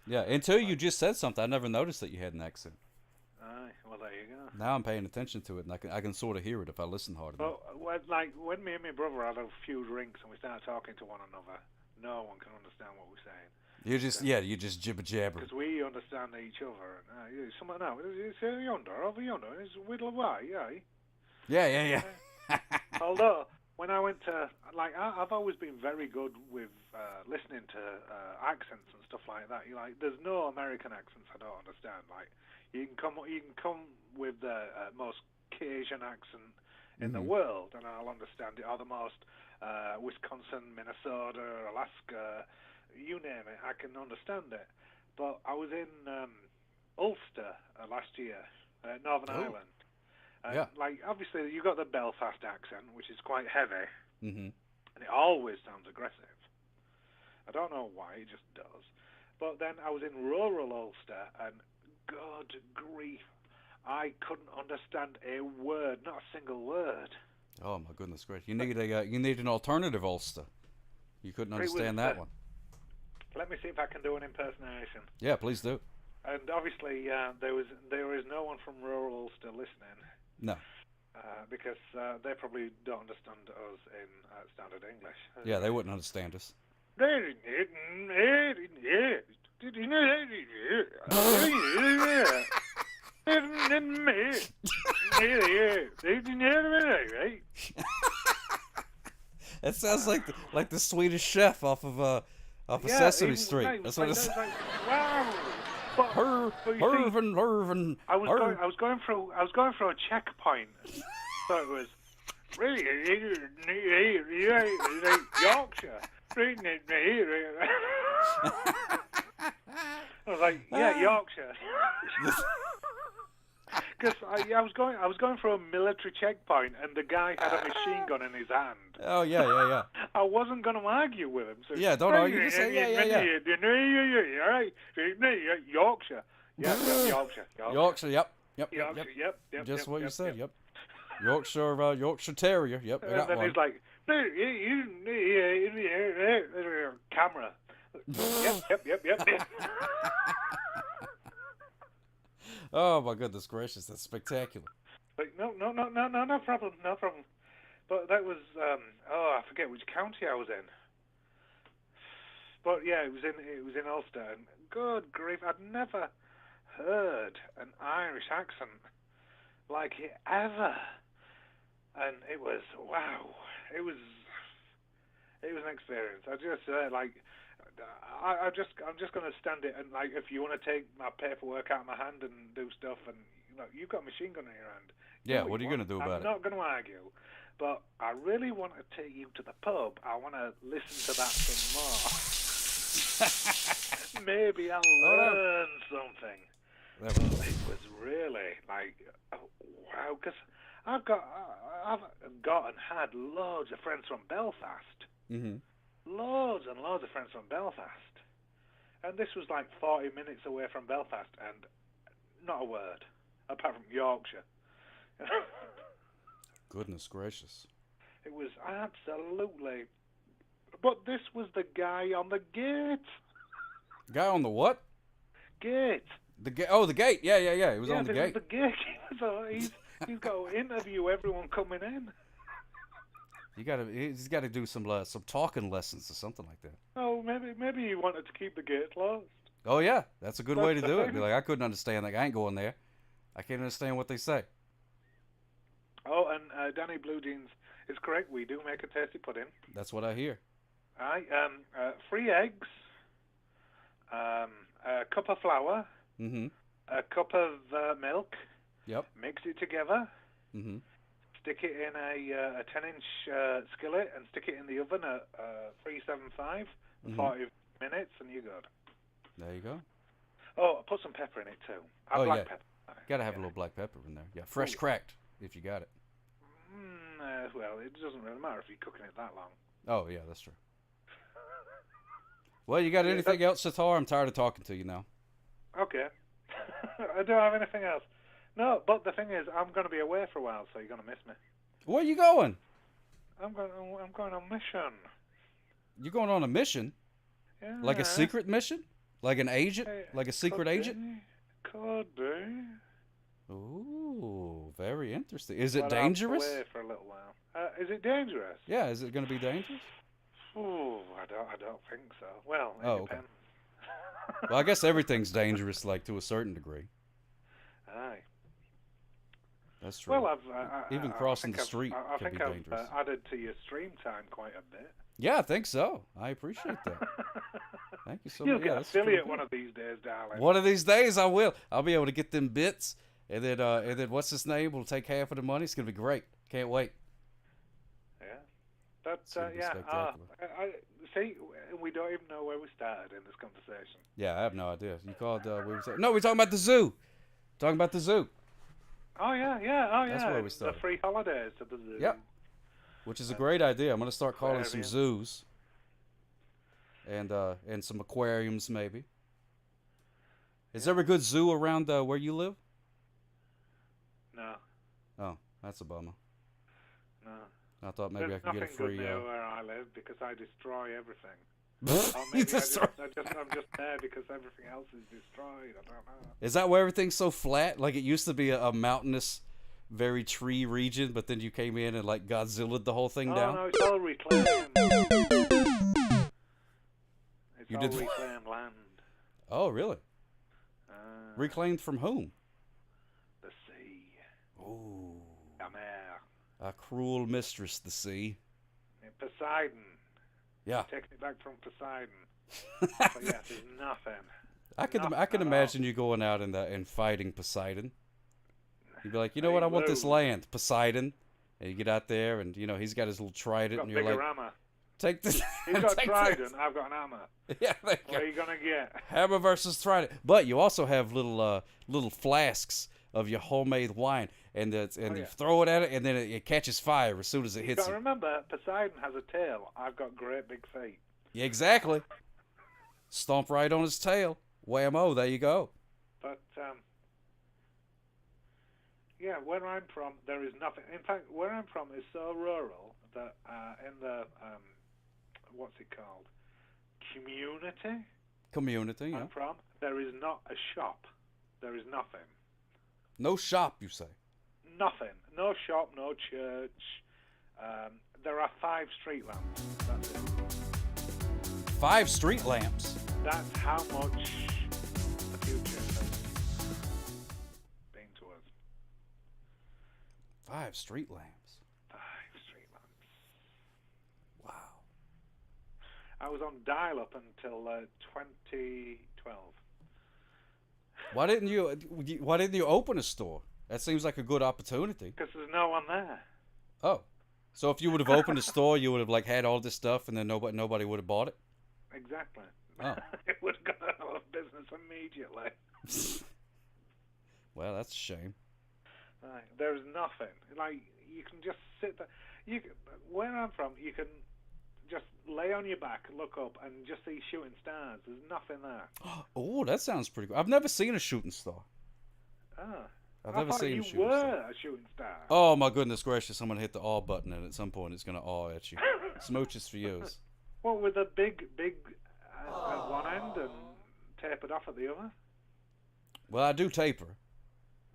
Yeah, until you just said something, I never noticed that you had an accent. Aye, well, there you go. Now I'm paying attention to it, and I can sort of hear it if I listen hard enough. Well, when me and my brother had a few drinks and we started talking to one another, no one can understand what we're saying. You just jibber jabber. Because we understand each other. Someone now, it's yonder, over yonder, it's whittle away, yeah. Yeah. Although, when I went to, like, I've always been very good with listening to accents and stuff like that. There's no American accents I don't understand. Like, you can come with the most Cajun accent in the world, and I'll understand it. Or the most Wisconsin, Minnesota, Alaska, you name it, I can understand it. But I was in Ulster last year, Northern Ireland. Like, obviously, you got the Belfast accent, which is quite heavy, and it always sounds aggressive. I don't know why, it just does. But then I was in rural Ulster, and God grief, I couldn't understand a word, not a single word. Oh my goodness gracious! You need an alternative Ulster. You couldn't understand that one. Let me see if I can do an impersonation. Yeah, please do. And obviously, there is no one from rural Ulster listening. No. Because they probably don't understand us in standard English. Yeah, they wouldn't understand us. That sounds like the Swedish chef off of Sesame Street. That's what it's like. Wow. Herven. I was going through a checkpoint, so it was really Yorkshire. I was like, yeah, Yorkshire. Because I was going through a military checkpoint, and the guy had a machine gun in his hand. Oh yeah. I wasn't going to argue with him. So yeah, don't argue. Just say yeah. Yorkshire. Yorkshire. Yep. Just what you said. Yep. Yorkshire Terrier. Yep. And then he's like, camera. Yep. Oh my goodness gracious, that's spectacular. But no problem. But that was, I forget which county I was in. But yeah, it was in Ulster, and good grief, I'd never heard an Irish accent like it ever, and it was wow. It was an experience. I'm just going to stand it, and like, if you want to take my paperwork out of my hand and do stuff, and you've got a machine gun in your hand. Yeah, what are you going to do about it? I'm not going to argue, but I really want to take you to the pub. I want to listen to that some more. Maybe I'll learn something. It was really like, wow, because I've got and had loads of friends from Belfast. Mm-hmm. Loads and loads of friends from Belfast. And this was like 40 minutes away from Belfast, and not a word, apart from Yorkshire. Goodness gracious. It was absolutely... But this was the guy on the gate. Guy on the what? Gate. The gate. Oh, the gate. Yeah. He was on the gate. The gate. So he's got to interview everyone coming in. He's got to do some talking lessons or something like that. Oh, maybe he wanted to keep the gate closed. Oh yeah, that's a good way to do it. Be like, I couldn't understand that. I ain't going there. I can't understand what they say. Oh, and Danny Blue Jeans is correct. We do make a tasty pudding. That's what I hear. Aye, 3 eggs, a cup of flour, a cup of milk. Yep. Mix it together. Mm-hmm. Stick it in a 10-inch skillet and stick it in the oven at 375 for 40 minutes, and you're good. There you go. Oh, put some pepper in it too. Black pepper. Gotta have a little black pepper in there. Yeah, fresh cracked if you got it. Well, it doesn't really matter if you're cooking it that long. Oh yeah, that's true. Well, you got anything else, Sitar? I'm tired of talking to you now. Okay. I don't have anything else. No, but the thing is, I'm going to be away for a while, so you're going to miss me. Where are you going? I'm going on a mission. You're going on a mission? Yeah. Like a secret mission? Like an agent? Like a secret agent? Could be. Ooh, very interesting. Is it dangerous? I'm away for a little while. Is it dangerous? Yeah, is it going to be dangerous? Ooh, I don't think so. Well, it depends. Okay. Well, I guess everything's dangerous, like, to a certain degree. Aye. That's true. Well, even crossing the street can be dangerous. I've added to your stream time quite a bit. Yeah, I think so. I appreciate that. Thank you so much. You'll get affiliate one of these days, darling. One of these days, I will. I'll be able to get them bits, and then what's his name? We'll take half of the money. It's gonna be great. Can't wait. Yeah, that's I see. We don't even know where we started in this conversation. Yeah, I have no idea. You called. We're talking about the zoo. Talking about the zoo. Oh yeah. That's where we started. The free holidays to the zoo. Yep. Which is a great idea. I'm gonna start calling some zoos. And some aquariums maybe. Is there a good zoo around where you live? No. Oh, that's a bummer. No. I thought maybe I could get a free. There's nothing good near where I live because I destroy everything. Or maybe I'm just there because everything else is destroyed. I don't know. Is that why everything's so flat? Like it used to be a mountainous, very tree region, but then you came in and like Godzilla'd the whole thing down? Oh no, it's all reclaimed. It's all reclaimed land. Oh, really? Reclaimed from whom? The sea. Ooh. La mer. A cruel mistress, the sea. Poseidon. Yeah. Taking it back from Poseidon. But yes, there's nothing. I can imagine you going out and fighting Poseidon. You'd be like, you know what? I want this land, Poseidon. And you get out there, and he's got his little trident, and you're like, hammer. Take this. He's got a trident. I've got an hammer. Yeah. What are you gonna get? Hammer versus trident. But you also have little flasks of your homemade wine, and you throw it at it, and then it catches fire as soon as it hits you. Remember, Poseidon has a tail. I've got great big feet. Yeah, exactly. Stomp right on his tail. Whammo! There you go. But yeah, where I'm from, there is nothing. In fact, where I'm from is so rural that in the what's it called? community Community, yeah. I'm from, there is not a shop. There is nothing. No shop, you say? Nothing. No shop, no church. There are 5 street lamps. That's it. 5 street lamps? That's how much the future has been to us. 5 street lamps? 5 street lamps. Wow. I was on dial-up until 2012. Why didn't you open a store? That seems like a good opportunity. Because there's no one there. Oh. So if you would have opened a store, you would have like had all this stuff and then nobody would have bought it? Exactly. Oh. It would have gone out of business immediately. Well, that's a shame. Right. There's nothing. Like, you can just sit there. Where I'm from, you can just lay on your back, look up, and just see shooting stars. There's nothing there. Oh, that sounds pretty good. I've never seen a shooting star. Ah. I've I never thought seen you a shooting were star. a shooting star. Oh, my goodness gracious. Someone hit the awe button, and at some point it's going to awe at you. Smooches for yous. Well, with a big at one end and tapered off at the other? Well, I do taper.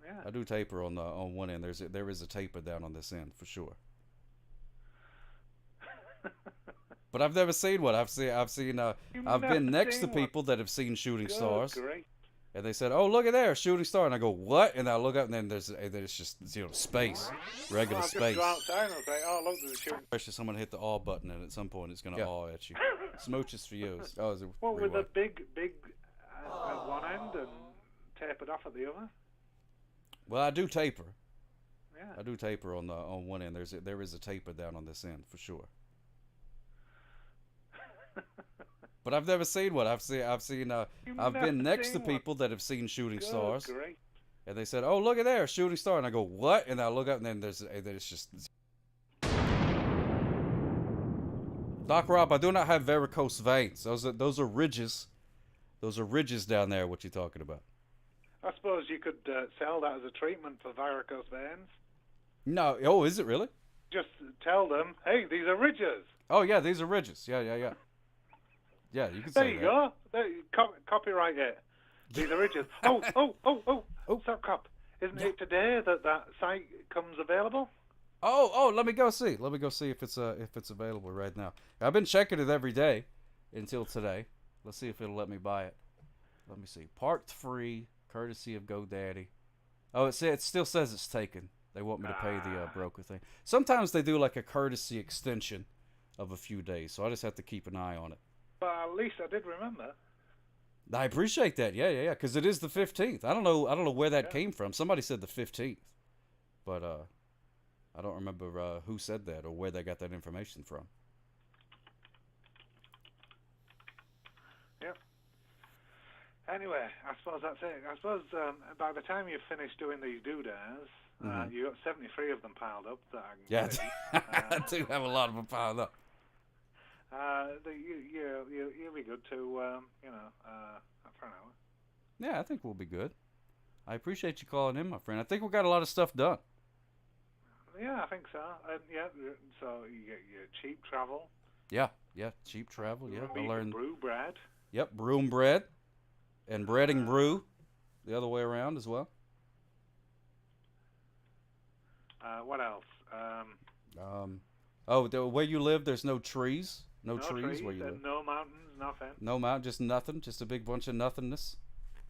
Yeah. I do taper on one end. There is a taper down on this end for sure. But I've never seen one. I've been next to people that have seen shooting stars. Great. And they said, "Oh, look at there, a shooting star." And I go, "What?" And I look up, and then there's just space, regular I'll space. just go outside and I'll say, "Oh, look, there's a shooting." Especially someone hit the awe button, and at some point it's gonna awe at you. Smooches for you. Oh, is it Well, with rewind? a big at one end and tapered off at the other. Well, I do taper. Yeah. I do taper on one end. There is a taper down on this end for sure. But I've never seen one. I've been next to people that have seen shooting stars. Great. And they said, "Oh, look at there, a shooting star." And I go, "What?" And I look up, and then there's just. Doc Rob, I do not have varicose veins. Those are ridges. Those are ridges down there. What you talking about? I suppose you could sell that as a treatment for varicose veins. No. Oh, is it really? Just tell them, "Hey, these are ridges." Oh yeah, these are ridges. Yeah. Yeah, you can say that. There you go. Copyright it. These are ridges. Oh. Stop, cop. Isn't it today that site comes available? Oh, let me go see. Let me go see if it's available right now. I've been checking it every day until today. Let's see if it'll let me buy it. Let me see. Part 3, courtesy of GoDaddy. Oh, it still says it's taken. They want me to pay the broker thing. Sometimes they do like a courtesy extension of a few days, so I just have to keep an eye on it. But at least I did remember. I appreciate that. Yeah. Because it is the 15th. I don't know where that came from. Somebody said the 15th, but I don't remember who said that or where they got that information from. Yep. Anyway, I suppose that's it. I suppose by the time you've finished doing these doodads, you got 73 of them piled up that I can see. I do have a lot of them piled up. You'll be good to, for an hour. Yeah, I think we'll be good. I appreciate you calling in, my friend. I think we got a lot of stuff done. Yeah, I think so. So you get your cheap travel. Yeah, cheap travel. Yeah, I learned brew bread. Yep, brew and bread, and bread and brew, the other way around as well. What else? Where you live, there's no trees. No trees where you live. No mountains, nothing. No mountain, just nothing. Just a big bunch of nothingness.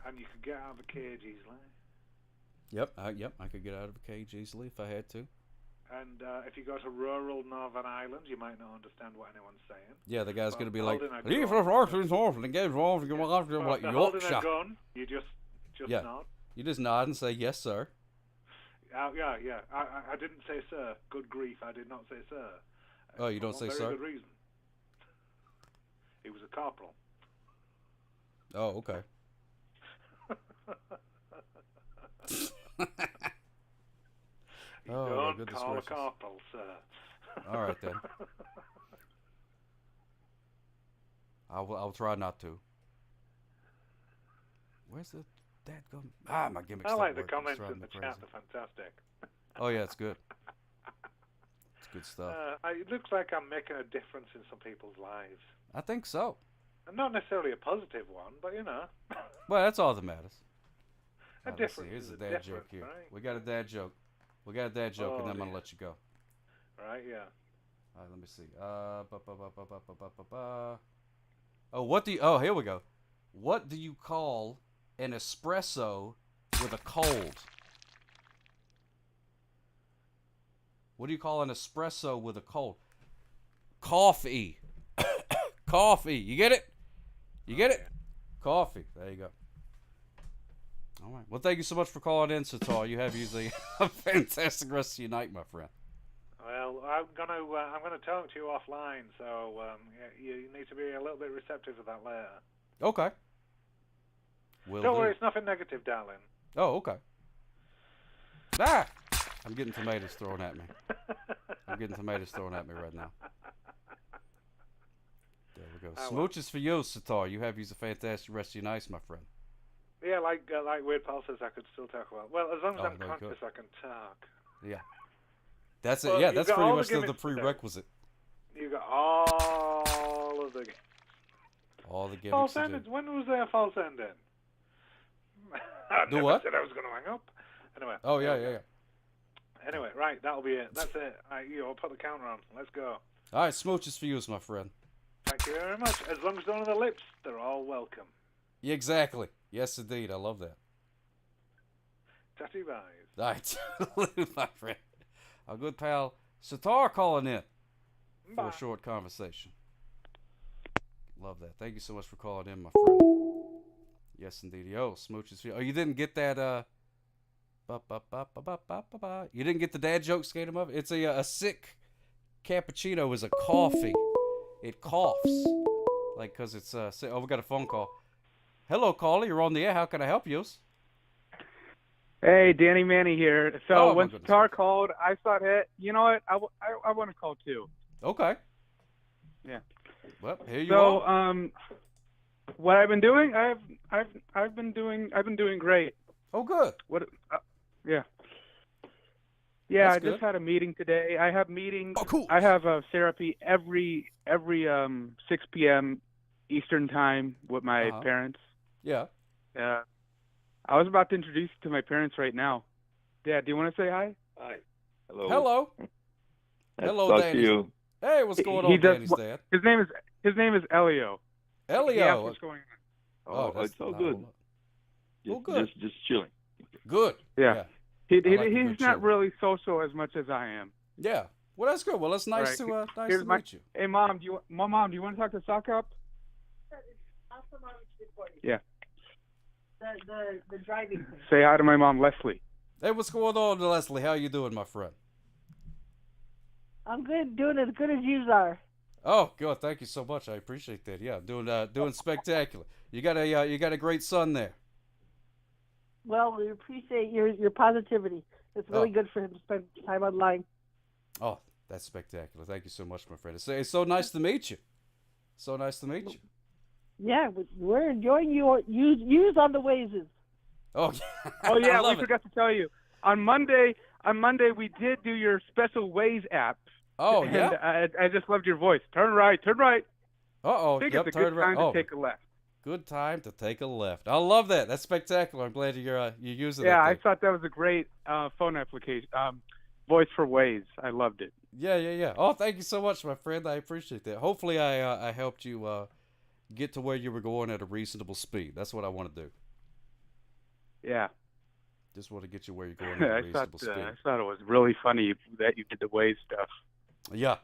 And you could get out of a cage easily. Yep, I could get out of a cage easily if I had to. And if you go to rural Northern Ireland, you might not understand what anyone's saying. Yeah, the guy's going to be like, "Leave the horses off and get off and go after like Yorkshire." Holding a gun, you just nod. You just nod and say, "Yes, sir." Yeah. I didn't say sir. Good grief, I did not say sir. Oh, you don't say sir? Very good reason. He was a corporal. Oh, okay. Don't call a corporal, sir. All right, then. I'll try not to. Where's the dadgum? My gimmick's I like the working. comments in the chat. They're fantastic. Oh, yeah, it's good. It's good stuff. It looks like I'm making a difference in some people's lives. I think so. Not necessarily a positive one, but you know. Well, that's all that matters. A Let's see. difference. Here's a is dad joke here. right? We got a dad joke. We got a dad joke, Oh, and then I'm dear. gonna let you go. Right, yeah. All right, let me see. Oh, what do you? Oh, here we go. What do you call an espresso with a cold? What do you call an espresso with a cold? Coffee. Coffee. You get it? You get it? Coffee. There you go. All right. Well, thank you so much for calling in, Sitar. You have usually a fantastic rest of your night, my friend. Well, I'm gonna talk to you offline, so you need to be a little bit receptive to that later. Okay. Don't worry, it's nothing negative, darling. Oh, okay. Ah! I'm getting tomatoes thrown at me. I'm getting tomatoes thrown at me right now. There we go. Smooches for you, Sitar. You have used a fantastic rest of your night, my friend. Yeah, like Weird Paul says, I could still talk about. Well, as long as I'm conscious, I can talk. Yeah. That's it. Well, Yeah, that's pretty much the gimmicks prerequisite. You got all of the. All the gimmicks. False endings. When was there a false ending? I Do never what? said I was going to hang up. Anyway. Oh yeah. Anyway, right, that'll be it. That's it. I'll put the counter on. Let's go. All right, smooches for you, my friend. Thank you very much. As long as they're on the lips, they're all welcome. Yeah, exactly. Yes, indeed. I love that. Tatty vibes. All right, my friend. Our good pal Sitar calling in for a short conversation. Love that. Thank you so much for calling in, my friend. Yes, indeed. Yo, smooches for you. Oh, you didn't get that, you didn't get the dad joke, Skater of it? It's a sick cappuccino is a coffee. It coughs. Like, because it's, oh, we got a phone call. Hello, caller. You're on the air. How can I help you? Hey, Danny Manny here. So when goodness. Sitar called, I thought, hey, you know what? I want to call too. Okay. Yeah. Well, here you are. So, what I've been doing, I've been doing great. Oh, good. What? Yeah. Yeah, That's I just good. had a meeting today. I have meetings. Oh, cool. I have therapy every 6 p.m. Eastern time with my parents. Yeah. Yeah. I was about to introduce you to my parents right now. Dad, do you want to say hi? Hi. Hello. Hello. Hello, Danny. You. Hey, what's going on, Danny's dad? His name is Elio. Elio. What's going on? Oh, it's all good. Oh, good. Just chilling. Good. Yeah. He's not chill. really social as much as I am. Yeah. Well, that's good. Well, it's nice to meet you. Hey, Mom, do you want to talk to Sock Up? Yeah. The driving thing. Say hi to my mom, Leslie. Hey, what's going on, Leslie? How you doing, my friend? I'm good, doing as good as you are. Oh, good. Thank you so much. I appreciate that. Yeah, doing spectacular. You got a great son there. Well, we appreciate your positivity. It's really good for him to spend time online. Oh, that's spectacular. Thank you so much, my friend. It's so nice to meet you. So nice to meet you. Yeah, we're enjoying yous on the Wazes. Oh, oh yeah, we forgot to tell you. On Monday we did do your special Waze app. Oh, and yeah? I just loved your voice. Turn right, turn right. Uh-oh. I think Yep, it's a good time to take a left. Good time to take a left. I love that. That's spectacular. I'm glad you're using that. Yeah, I thought that was a great phone application. Voice for Waze. I loved it. Yeah. Oh, thank you so much, my friend. I appreciate that. Hopefully I helped you get to where you were going at a reasonable speed. That's what I want to do. Yeah. Just want to get you where you're going at a reasonable speed. I thought it was really funny that you did the Waze stuff. Yeah.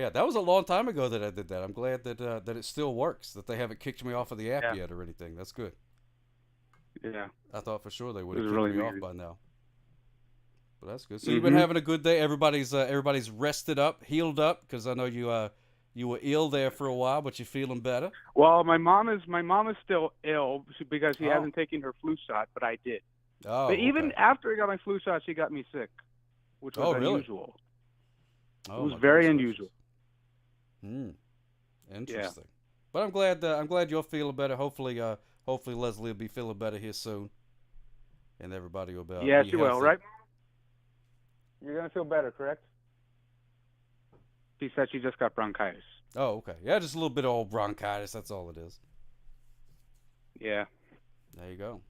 That was a long time ago that I did that. I'm glad that it still works, that they haven't kicked me off of the app yet or anything. That's good. Yeah. I thought for sure they would have kicked really me off weird. by now. But that's good. So you've been having a good day. Everybody's rested up, healed up, because I know you were ill there for a while, but you're feeling better. Well, my mom is still ill because she hasn't taken her flu shot, but I did. Oh, but even after I got my flu shot, she got me sick, which was unusual. Oh, it was very unusual. Interesting. Yeah. But I'm glad you're feeling better. Hopefully Leslie will be feeling better here soon, and everybody will be. Yeah, she will, right? You're gonna feel better, correct? She said she just got bronchitis. Oh, okay. Yeah, just a little bit of old bronchitis. That's all it is. Yeah. There you go.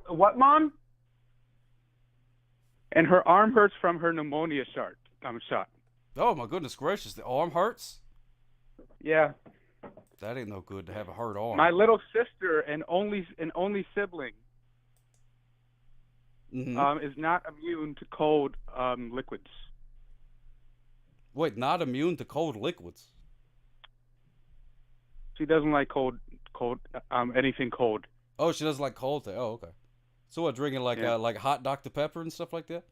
What, Mom? And her arm hurts from her pneumonia shot. Oh, my goodness gracious. The arm hurts? Yeah. That ain't no good to have a hurt arm. My little sister and only sibling is not immune to cold liquids. Wait, not immune to cold liquids? She doesn't like anything cold. Oh, she doesn't like cold. Oh, okay. So what, drinking like hot Dr. Pepper and stuff like that?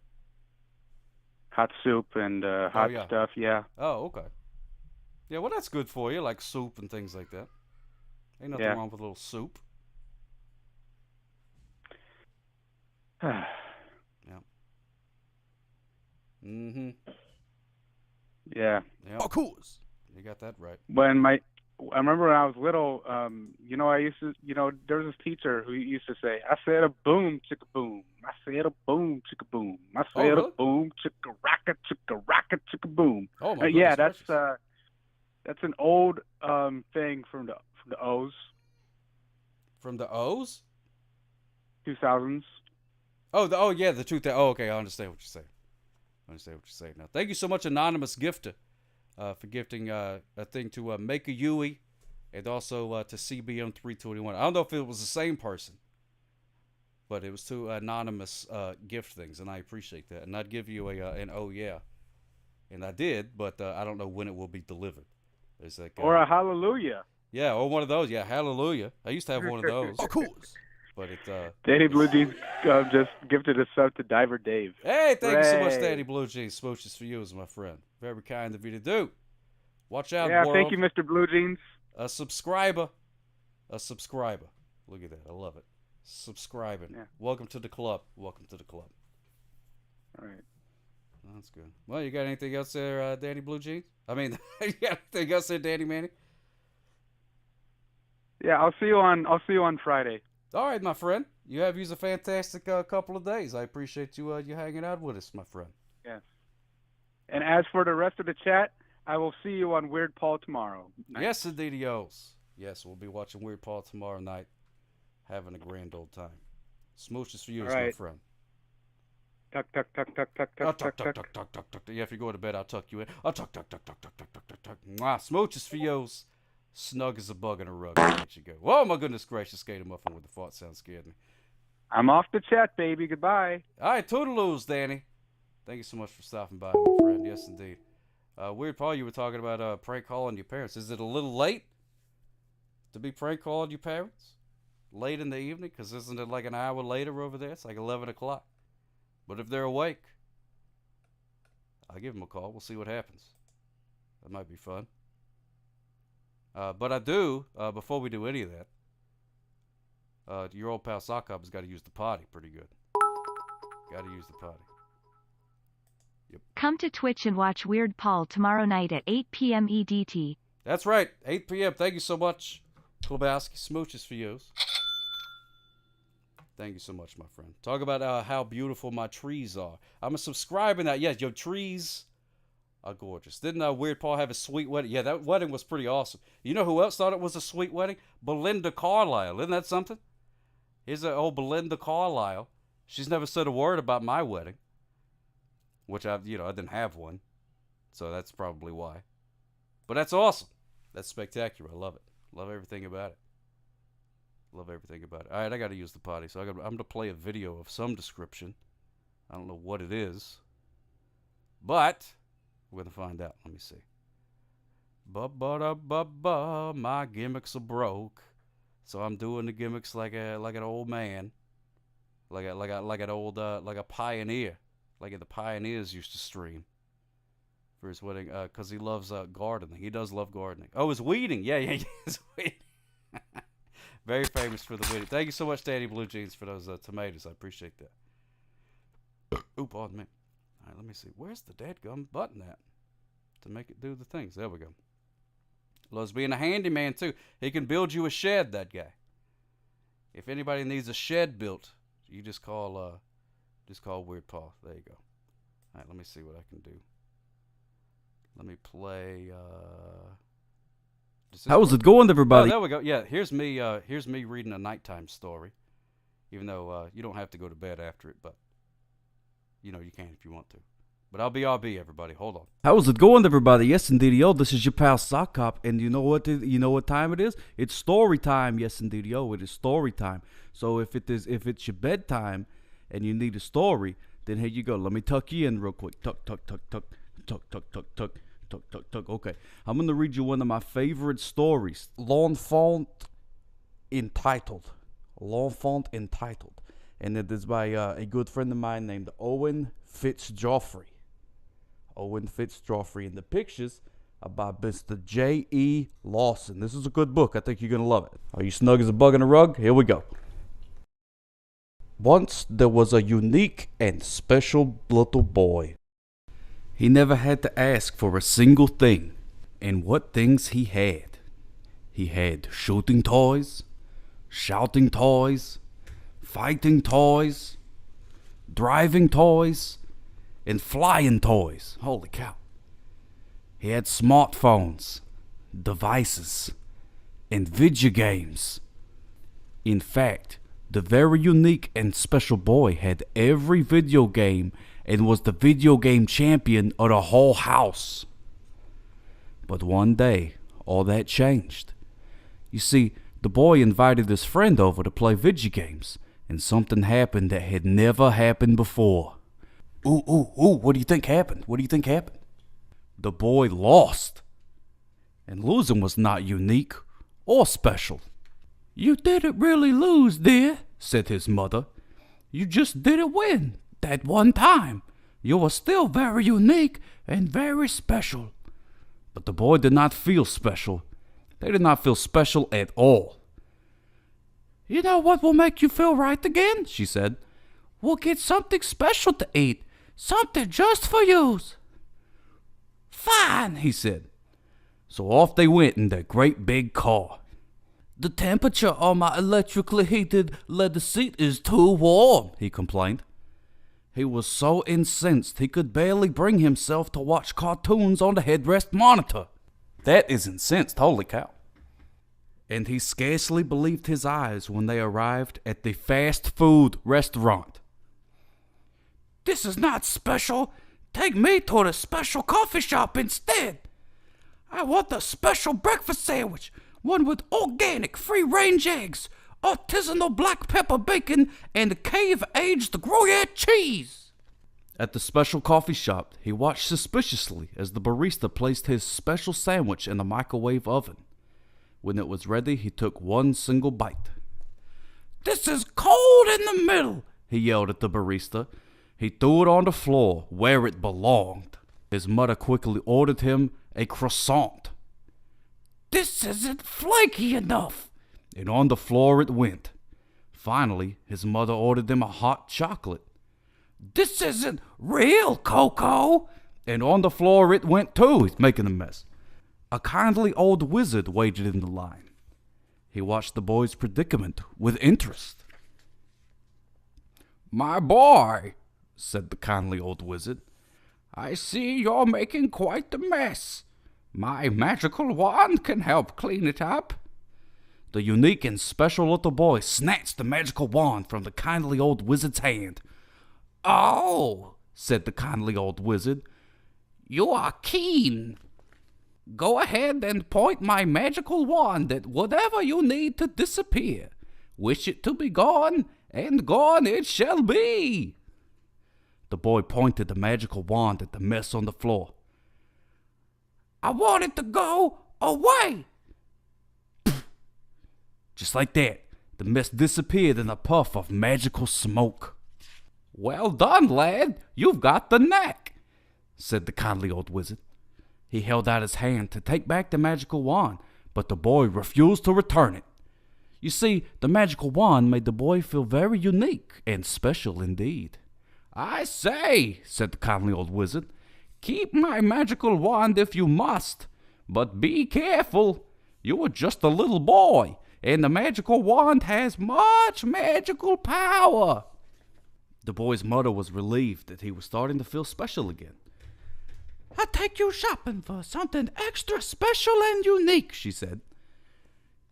Hot soup and hot stuff, yeah. Oh, okay. Yeah, well, that's good for you, like soup and things like that. Ain't nothing wrong with a little soup. Yeah. Mm-hmm. Yeah. Of course. You got that right. I remember when I was little, I used to, there was this teacher who used to say, I said a boom, chicka boom. I said a boom, chicka boom. I said a boom, chicka racka, chicka boom. Oh, my goodness. Yeah, that's an old thing from the O's. From the O's? 2000s. The 2000s. Oh, okay, I understand what you're saying. Now, thank you so much, Anonymous Gifter, for gifting a thing to Make a Yui and also to CBM 321. I don't know if it was the same person, but it was two anonymous gift things, and I appreciate that. And I'd give you an oh yeah, and I did, but I don't know when it will be delivered. There's like or a hallelujah. Yeah, or one of those. Yeah, hallelujah. I used to have one of those. Of course. But it. Danny Blue Jeans just gifted a sub to Diver Dave. Hey, thank you so much, Danny Blue Jeans. Smooches for you, my friend. Very kind of you to do. Watch out, world. Thank you, Mr. Blue Jeans. A subscriber. Look at that. I love it. Subscribing. Yeah. Welcome to the club. All right. That's good. Well, you got anything else there, Danny Blue Jeans? I mean, you got anything else there, Danny Manny? Yeah, I'll see you on Friday. All right, my friend. You have used a fantastic couple of days. I appreciate you hanging out with us, my friend. Yes. And as for the rest of the chat, I will see you on Weird Paul tomorrow night. Yes, indeedios. Yes, we'll be watching Weird Paul tomorrow night, having a grand old time. Smooches for you, my friend. Tuck, tuck, tuck, tuck, tuck, tuck, tuck, tuck, tuck, tuck, tuck, tuck. Yeah, if you go to bed, I'll tuck you in. I'll tuck, tuck, tuck, tuck, tuck, tuck, tuck, tuck, tuck. Mwah. Smooches for you. Snug as a bug in a rug. There you go. Oh, my goodness gracious. Skater muffin with the fart sound scared me. I'm off the chat, baby. Goodbye. All right, toodaloos, Danny. Thank you so much for stopping by, my friend. Yes, indeed. Weird Paul, you were talking about prank calling your parents. Is it a little late to be prank calling your parents? Late in the evening? Because isn't it like an hour later over there? It's like 11 o'clock. But if they're awake, I'll give them a call. We'll see what happens. That might be fun. But I do, before we do any of that, your old pal Sockop has got to use the potty pretty good. Got to use the potty. Yep. Come to Twitch and watch Weird Paul tomorrow night at 8 p.m. EDT. That's right, 8 p.m. Thank you so much, Klobowski. Smooches for you. Thank you so much, my friend. Talk about how beautiful my trees are. I'm a subscriber in that. Yes, your trees are gorgeous. Didn't Weird Paul have a sweet wedding? Yeah, that wedding was pretty awesome. You know who else thought it was a sweet wedding? Belinda Carlisle. Isn't that something? Here's old Belinda Carlisle. She's never said a word about my wedding, which I didn't have one, so that's probably why. But that's awesome. That's spectacular. I love it. Love everything about it. All right, I got to use the potty, so I'm going to play a video of some description. I don't know what it is, but we're going to find out. Let me see. Ba-ba-da-ba-ba, my gimmicks are broke. So I'm doing the gimmicks like an old man. Like an old like a pioneer. Like the pioneers used to stream for his wedding, because he loves gardening. He does love gardening. Oh, his weeding. Yeah, his weeding. Very famous for the weeding. Thank you so much, Danny Blue Jeans, for those tomatoes. I appreciate that. Oop, pardon me. All right, let me see. Where's the dadgum button at to make it do the things? There we go. Loves being a handyman, too. He can build you a shed, that guy. If anybody needs a shed built, you just call Weird Paul. There you go. All right, let me see what I can do. Let me play. How's it going, everybody? Oh, there we go. Yeah, here's me reading a nighttime story. Even though you don't have to go to bed after it, but you can if you want to. But I'll be everybody. Hold on. How's it going, everybody? Yes, indeed, yo. This is your pal Sock Cop, and you know what time it is? It's story time. Yes, indeed, yo. It is story time. So if it's your bedtime, and you need a story, then here you go. Let me tuck you in real quick. Tuck, tuck, tuck, tuck, tuck, tuck, tuck, tuck, tuck, tuck, tuck. Okay, I'm gonna read you one of my favorite stories. L'Enfant entitled, and it is by a good friend of mine named Owen Fitzgeoffrey. And the pictures are by Mr. J.E. Lawson. This is a good book. I think you're going to love it. Are you snug as a bug in a rug? Here we go. Once there was a unique and special little boy. He never had to ask for a single thing. And what things he had. He had shooting toys, shouting toys, fighting toys, driving toys, and flying toys. Holy cow. He had smartphones, devices, and video games. In fact, the very unique and special boy had every video game and was the video game champion of the whole house. But one day, all that changed. You see, the boy invited his friend over to play video games, and something happened that had never happened before. Ooh, what do you think happened? The boy lost. And losing was not unique or special. You didn't really lose, dear, said his mother. You just didn't win that one time. You were still very unique and very special. But the boy did not feel special. They did not feel special at all. You know what will make you feel right again? She said. We'll get something special to eat. Something just for you. Fine, he said. So off they went in their great big car. The temperature on my electrically heated leather seat is too warm, he complained. He was so incensed he could barely bring himself to watch cartoons on the headrest monitor. That is incensed, holy cow. And he scarcely believed his eyes when they arrived at the fast food restaurant. This is not special. Take me to the special coffee shop instead. I want the special breakfast sandwich, one with organic free-range eggs, artisanal black pepper bacon, and cave-aged Gruyere cheese. At the special coffee shop, he watched suspiciously as the barista placed his special sandwich in the microwave oven. When it was ready, he took one single bite. This is cold in the middle, he yelled at the barista. He threw it on the floor where it belonged. His mother quickly ordered him a croissant. This isn't flaky enough. And on the floor it went. Finally, his mother ordered him a hot chocolate. This isn't real cocoa. And on the floor it went too. He's making a mess. A kindly old wizard waited in the line. He watched the boy's predicament with interest. My boy, said the kindly old wizard, I see you're making quite the mess. My magical wand can help clean it up. The unique and special little boy snatched the magical wand from the kindly old wizard's hand. Oh, said the kindly old wizard, you are keen. Go ahead and point my magical wand at whatever you need to disappear. Wish it to be gone, and gone it shall be. The boy pointed the magical wand at the mess on the floor. I want it to go away. Just like that, the mess disappeared in a puff of magical smoke. Well done, lad. You've got the knack, said the kindly old wizard. He held out his hand to take back the magical wand, but the boy refused to return it. You see, the magical wand made the boy feel very unique and special indeed. I say, said the kindly old wizard, keep my magical wand if you must, but be careful. You are just a little boy, and the magical wand has much magical power. The boy's mother was relieved that he was starting to feel special again. I'll take you shopping for something extra special and unique, she said.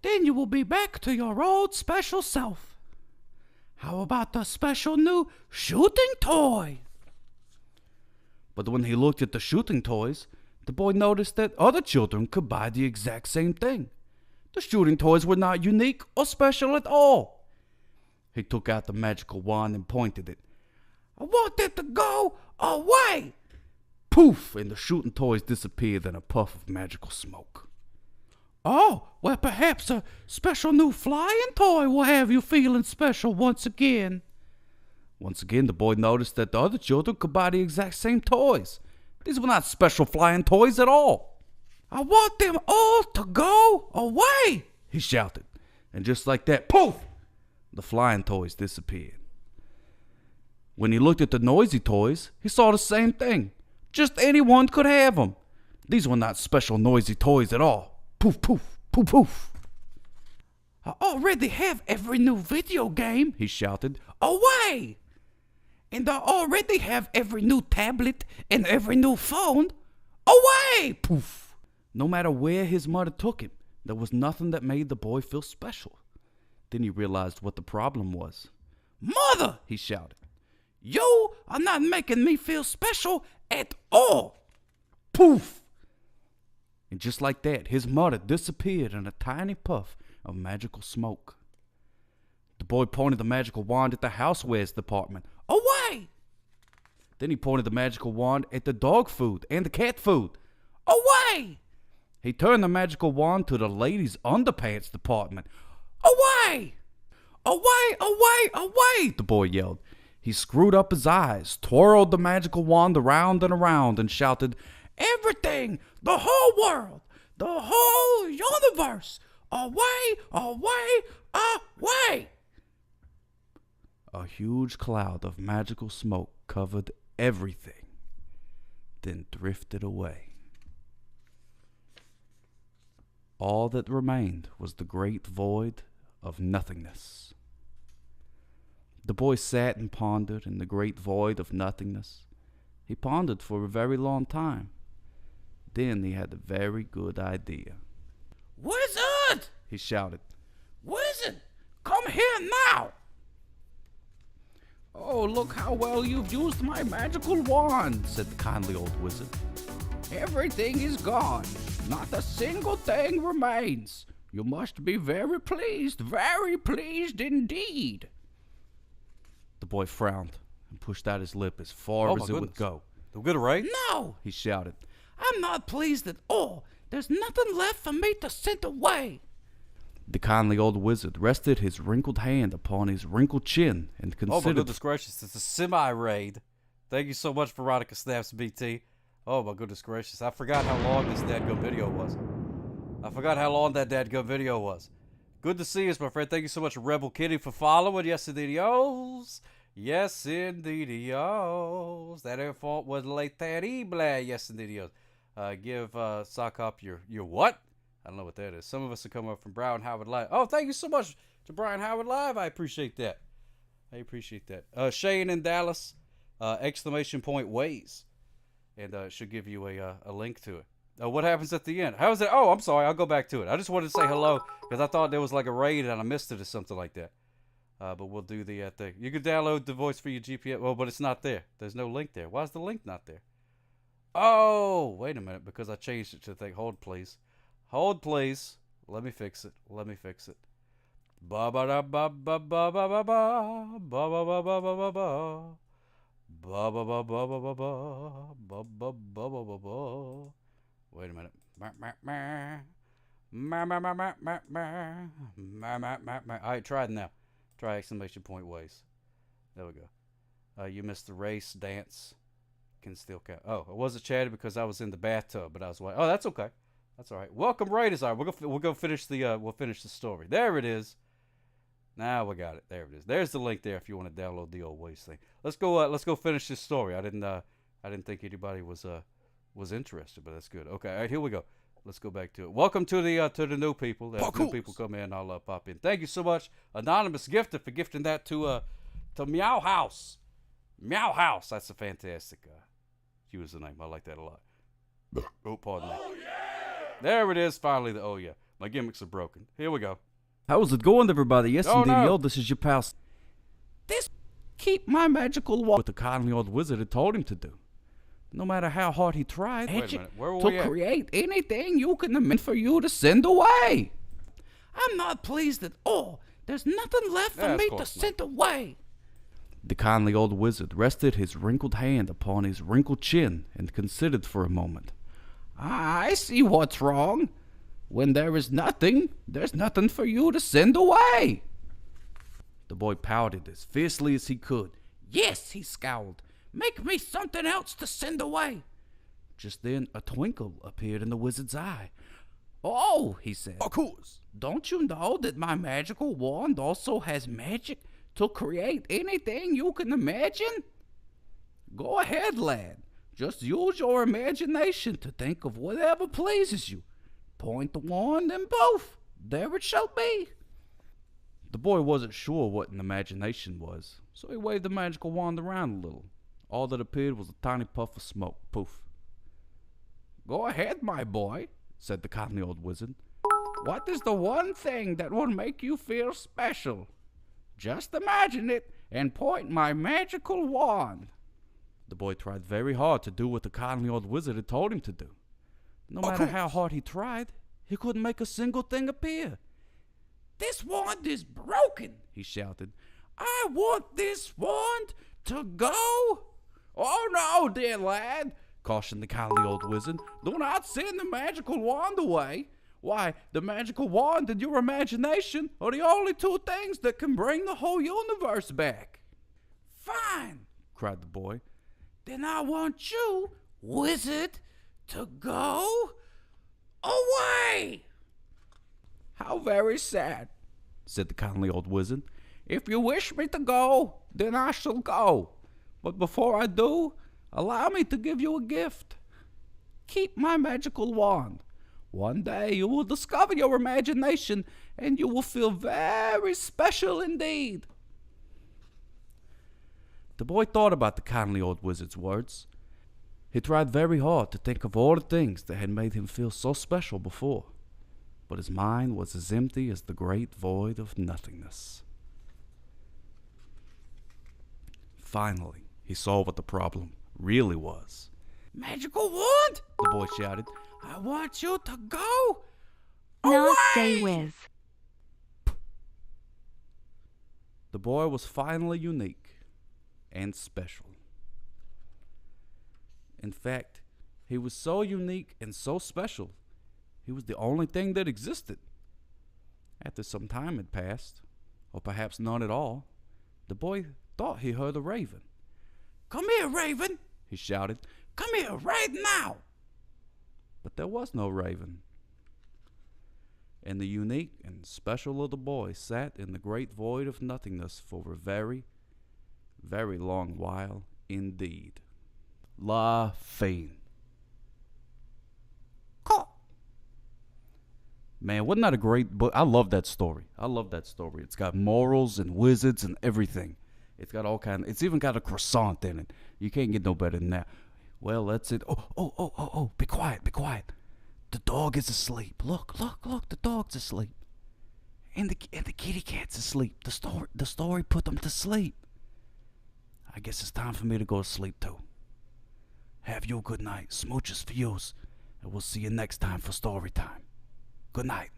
Then you will be back to your old special self. How about the special new shooting toy? But when he looked at the shooting toys, the boy noticed that other children could buy the exact same thing. The shooting toys were not unique or special at all. He took out the magical wand and pointed it. I want it to go away! Poof! And the shooting toys disappeared in a puff of magical smoke. Oh, well, perhaps a special new flying toy will have you feeling special once again. Once again, the boy noticed that the other children could buy the exact same toys. These were not special flying toys at all. I want them all to go away, he shouted. And just like that, poof, the flying toys disappeared. When he looked at the noisy toys, he saw the same thing. Just anyone could have them. These were not special noisy toys at all. Poof, poof, poof, poof. I already have every new video game, he shouted. Away! And I already have every new tablet and every new phone. Away! Poof! No matter where his mother took him, there was nothing that made the boy feel special. Then he realized what the problem was. Mother, he shouted, you are not making me feel special at all. Poof! And just like that, his mother disappeared in a tiny puff of magical smoke. The boy pointed the magical wand at the housewares department. Away! Then he pointed the magical wand at the dog food and the cat food. Away! He turned the magical wand to the ladies' underpants department. Away! Away, away, away, the boy yelled. He screwed up his eyes, twirled the magical wand around and around, and shouted, everything, the whole world, the whole universe, away, away, away! A huge cloud of magical smoke covered everything, then drifted away. All that remained was the great void of nothingness. The boy sat and pondered in the great void of nothingness. He pondered for a very long time. Then he had a very good idea. Wizard! He shouted. Wizard, come here now! Oh, look how well you've used my magical wand, said the kindly old wizard. Everything is gone. Not a single thing remains. You must be very pleased indeed. The boy frowned and pushed out his lip as far as it would go. Did we get it right? No, he shouted. I'm not pleased at all. There's nothing left for me to send away. The kindly old wizard rested his wrinkled hand upon his wrinkled chin and considered. Oh, my goodness gracious, it's a semi-raid. Thank you so much, Veronica Snaps BT. Oh, my goodness gracious. I forgot how long this dadgum video was. I forgot how long that dadgum video was. Good to see us, my friend. Thank you so much, Rebel Kitty, for following. Yes, indeed-os. Yes, indeed-os. That air fault was late terrible. Yes, indeed-os. Give Sock Up your what? I don't know what that is. Some of us are coming up from Brian Howard Live. Oh, thank you so much to Brian Howard Live. I appreciate that. Shane in Dallas, exclamation point ways. And should give you a link to it. What happens at the end? How is it? Oh, I'm sorry. I'll go back to it. I just wanted to say hello because I thought there was like a raid and I missed it or something like that. But we'll do the thing. You can download the voice for your GPS. Well, but it's not there. There's no link there. Why is the link not there? Oh, wait a minute, because I changed it to the thing. Hold, please. Hold, please. Let me fix it. Ba ba da ba ba ba ba ba ba ba ba ba ba ba ba ba. Ba ba ba ba ba ba ba ba ba ba ba ba ba. Wait a minute. Alright, try it now. Try exclamation point ways. There we go. You missed the race, dance. Can still count. Oh, I wasn't chatting because I was in the bathtub, but I was like, oh, that's okay. That's all right. Welcome, Raiders. All right, we'll go finish the we'll finish the story. There it is. Now we got it. There it is. There's the link there if you want to download the old ways thing. Let's go finish this story. I didn't think anybody was interested, but that's good. Okay, all right, here we go. Let's go back to it. Welcome to the new people. As new people come in, I'll pop in. Thank you so much, Anonymous Gifter, for gifting that to Meow House. Meow House. That's a fantastic username. I like that a lot. Oh, pardon me. Oh, yeah! There it is, finally, the oh yeah. My gimmicks are broken. Here we go. How's it going, everybody? Yes, Oh, indeed, no. yo, this is your pal. This keep my magical wand. What the kindly old wizard had told him to do. No matter how hard he tried, Wait a minute, where were to we at? create anything you can imagine for you to send away. I'm not pleased at all. There's nothing left for me to send away. The kindly old wizard rested his wrinkled hand upon his wrinkled chin and considered for a moment. I see what's wrong. When there is nothing, there's nothing for you to send away. The boy pouted as fiercely as he could. Yes, he scowled. Make me something else to send away. Just then a twinkle appeared in the wizard's eye. Oh, he said. Of course. Don't you know that my magical wand also has magic to create anything you can imagine? Go ahead, lad. Just use your imagination to think of whatever pleases you. Point the wand and poof, there it shall be. The boy wasn't sure what an imagination was, so he waved the magical wand around a little. All that appeared was a tiny puff of smoke. Poof. Go ahead, my boy, said the kindly old wizard. What is the one thing that will make you feel special? Just imagine it and point my magical wand. The boy tried very hard to do what the kindly old wizard had told him to do. No matter how hard he tried, he couldn't make a single thing appear. This wand is broken, he shouted. I want this wand to go. Oh no, dear lad, cautioned the kindly old wizard. Do not send the magical wand away. Why, the magical wand and your imagination are the only two things that can bring the whole universe back. Fine, cried the boy. Then I want you, wizard, to go away. How very sad, said the kindly old wizard. If you wish me to go, then I shall go. But before I do, allow me to give you a gift. Keep my magical wand. One day you will discover your imagination, and you will feel very special indeed. The boy thought about the kindly old wizard's words. He tried very hard to think of all the things that had made him feel so special before, but his mind was as empty as the great void of nothingness. Finally, he saw what the problem really was. Magical wand, the boy shouted. I want you to go away. Namaste, Wiz. The boy was finally unique and special. In fact, he was so unique and so special, he was the only thing that existed. After some time had passed, or perhaps none at all, the boy thought he heard a raven. Come here, raven, he shouted. Come here right now. But there was no raven. And the unique and special little boy sat in the great void of nothingness for a very, very long while indeed. La fin. Man, wasn't that a great book? I love that story. It's got morals and wizards and everything. It's got all kinds. It's even got a croissant in it. You can't get no better than that. Well, that's it. Oh, be quiet. The dog is asleep. Look, the dog's asleep. And the kitty cat's asleep. The story put them to sleep. I guess it's time for me to go to sleep too. Have you a good night. Smooches for yous. And we'll see you next time for story time. Good night.